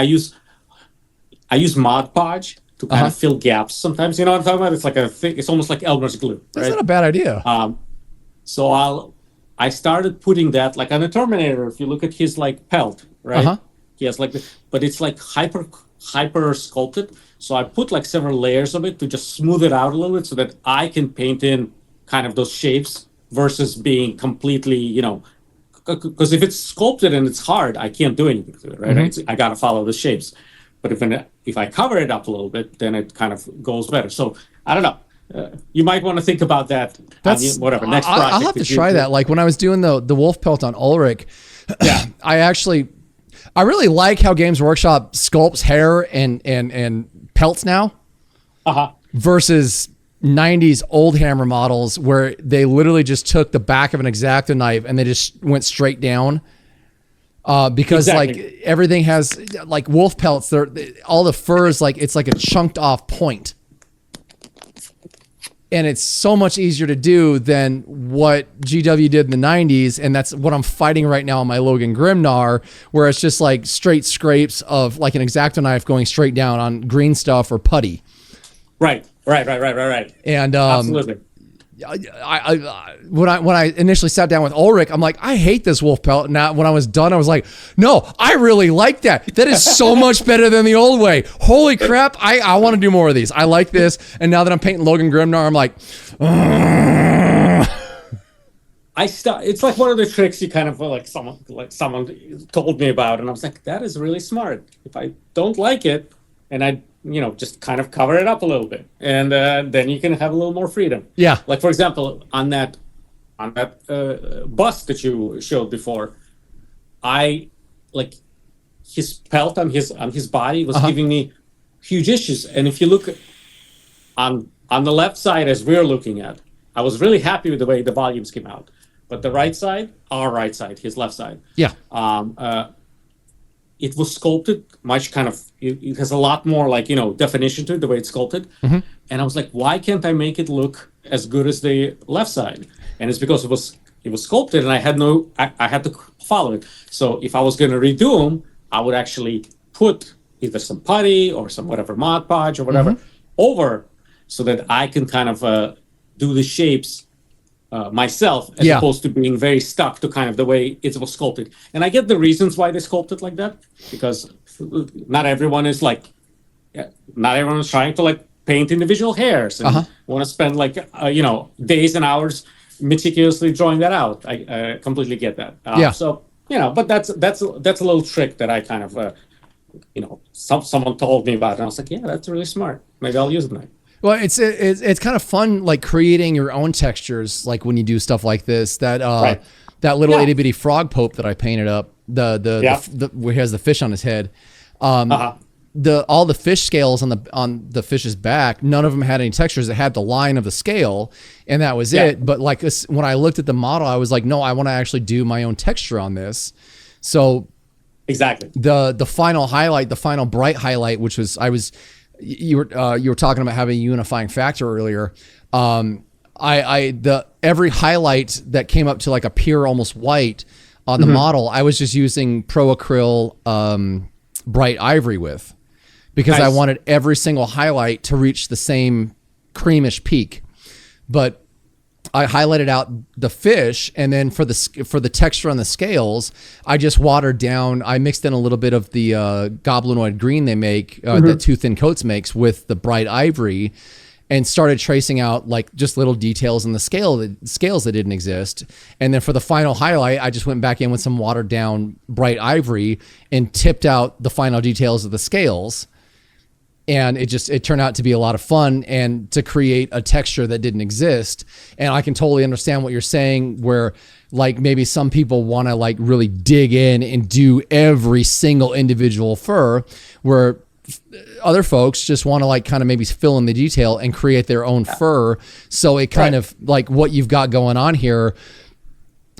use Mod Podge to kind of fill gaps sometimes. You know what I'm talking about? It's like it's almost like Elmer's glue. Right? That's not a bad idea. So I started putting that, like on the Terminator, if you look at his like pelt, right? He has like, but it's like hyper sculpted. So I put like several layers of it to just smooth it out a little bit so that I can paint in kind of those shapes versus being completely, because if it's sculpted and it's hard, I can't do anything to it, right? I got to follow the shapes. But if I cover it up a little bit, then it kind of goes better. So I don't know. You might want to think about that. That's whatever next project. I'll have to try that. Like when I was doing the wolf pelt on Ulrich, I really like how Games Workshop sculpts hair and pelts now versus 90s old hammer models where they literally just took the back of an X-Acto knife and they just went straight down. Because like everything has like wolf pelts, all the fur is like, it's like a chunked off point. And it's so much easier to do than what GW did in the 90s. And that's what I'm fighting right now on my Logan Grimnar, where it's just like straight scrapes of like an X-Acto knife going straight down on green stuff or putty. Right. And absolutely. When I initially sat down with Ulrich, I'm like, I hate this wolf pelt. Now, when I was done, I was like, no, I really like that. That is so much better than the old way. Holy crap. I want to do more of these. I like this. And now that I'm painting Logan Grimnar, I'm like, it's like one of the tricks you kind of someone told me about. And I was like, that is really smart. If I don't like it and I just kind of cover it up a little bit, and then you can have a little more freedom. Yeah. Like for example, on that bust that you showed before, I like his pelt on his body was giving me huge issues. And if you look on the left side as we're looking at, I was really happy with the way the volumes came out. But the right side, his left side, it was sculpted much kind of, it has a lot more like, definition to it, the way it's sculpted. And I was like, why can't I make it look as good as the left side? And it's because it was sculpted and I had to follow it. So if I was going to redo them, I would actually put either some putty or some whatever Mod Podge or whatever over so that I can kind of do the shapes myself, as opposed to being very stuck to kind of the way it was sculpted. And I get the reasons why they sculpted like that, because not everyone is trying to like paint individual hairs and want to spend like days and hours meticulously drawing that out. I completely get that. So but that's a little trick that I kind of someone told me about, and I was like, yeah, that's really smart. Maybe I'll use it now. Well, it's kind of fun, like creating your own textures, like when you do stuff like this. That little itty bitty frog pope that I painted up, the where he has the fish on his head, all the fish scales on the fish's back, none of them had any textures. It had the line of the scale, and that was it. But like when I looked at the model, I was like, no, I want to actually do my own texture on this. So exactly the final highlight, the final bright highlight, which was you were talking about having a unifying factor earlier. Every highlight that came up to like appear almost white on the model, I was just using Pro Acryl bright ivory with, because I wanted every single highlight to reach the same creamish peak. But I highlighted out the fish, and then for the texture on the scales, I just watered down. I mixed in a little bit of the goblinoid green they make, that Two Thin Coats makes, with the bright ivory, and started tracing out like just little details in the scales that didn't exist. And then for the final highlight, I just went back in with some watered down bright ivory and tipped out the final details of the scales. And it turned out to be a lot of fun and to create a texture that didn't exist. And I can totally understand what you're saying, where like maybe some people want to like really dig in and do every single individual fur, where other folks just want to like kind of maybe fill in the detail and create their own fur. So it kind of like what you've got going on here,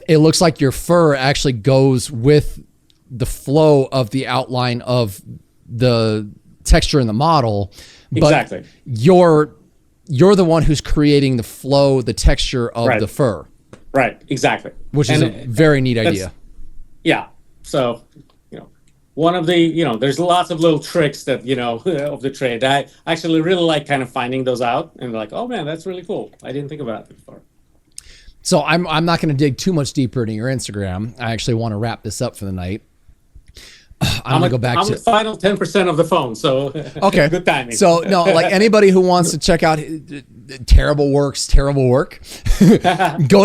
it looks like your fur actually goes with the flow of the outline of the texture in the model, but exactly. You're the one who's creating the flow, the texture of the fur. Right, exactly. Which is a very neat idea. Yeah. So, one of the, there's lots of little tricks that, of the trade. I actually really like kind of finding those out and like, oh man, that's really cool. I didn't think about it before. So I'm not going to dig too much deeper into your Instagram. I actually want to wrap this up for the night. I'm gonna go back to the final 10% of the phone, so okay, good timing. So no, like anybody who wants to check out terrible work, go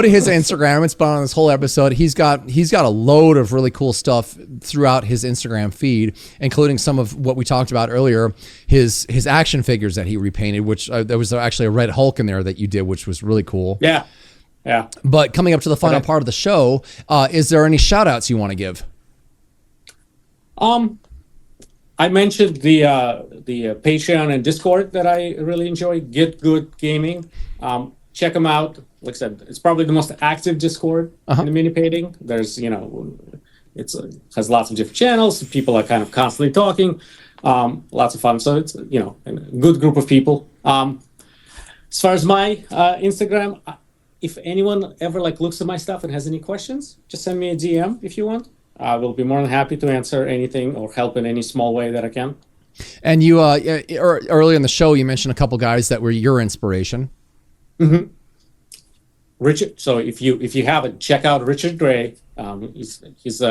to his Instagram. It's been on this whole episode. He's got a load of really cool stuff throughout his Instagram feed, including some of what we talked about earlier. His action figures that he repainted, which there was actually a Red Hulk in there that you did, which was really cool. Yeah. But coming up to the final part of the show, is there any shout outs you want to give? I mentioned the Patreon and Discord that I really enjoy. Get Good Gaming. Check them out. Like I said, it's probably the most active Discord in the mini painting. There's, it's has lots of different channels. People are kind of constantly talking. Lots of fun. So it's, a good group of people. As far as my Instagram, if anyone ever looks at my stuff and has any questions, just send me a DM if you want. I will be more than happy to answer anything or help in any small way that I can. And you, earlier in the show, you mentioned a couple guys that were your inspiration. Mm-hmm. Richard. So if you haven't, check out Richard Gray. His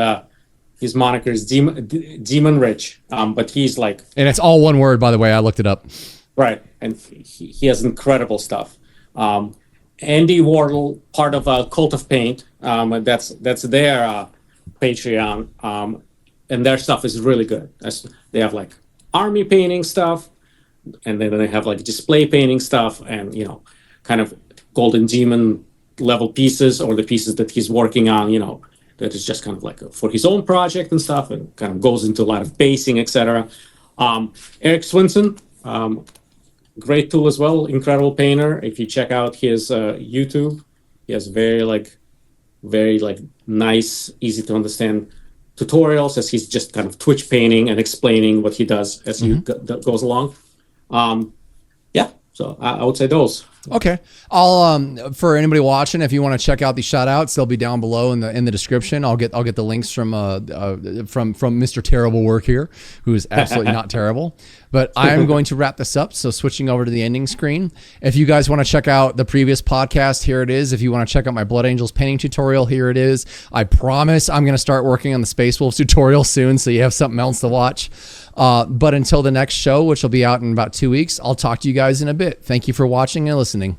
moniker is Demon Rich. But he's and it's all one word, by the way. I looked it up. Right, and he has incredible stuff. Andy Wardle, part of Cult of Paint. That's their Patreon, and their stuff is really good. They have army painting stuff, and then they have display painting stuff, and kind of Golden Demon level pieces, or the pieces that he's working on, that is just kind of for his own project and stuff, and kind of goes into a lot of basing, etc. Eric Swinson, great tool as well, incredible painter. If you check out his YouTube, he has very nice, easy to understand tutorials, as he's just kind of Twitch painting and explaining what he does as he goes along. So I would say those. Okay. I'll for anybody watching, if you want to check out these shout outs, they'll be down below in the description. I'll get the links from Mr. Terrible Work here, who is absolutely not terrible. But I am going to wrap this up. So switching over to the ending screen. If you guys want to check out the previous podcast, here it is. If you want to check out my Blood Angels painting tutorial, here it is. I promise I'm going to start working on the Space Wolves tutorial soon, so you have something else to watch. But until the next show, which will be out in about 2 weeks, I'll talk to you guys in a bit. Thank you for watching and listening.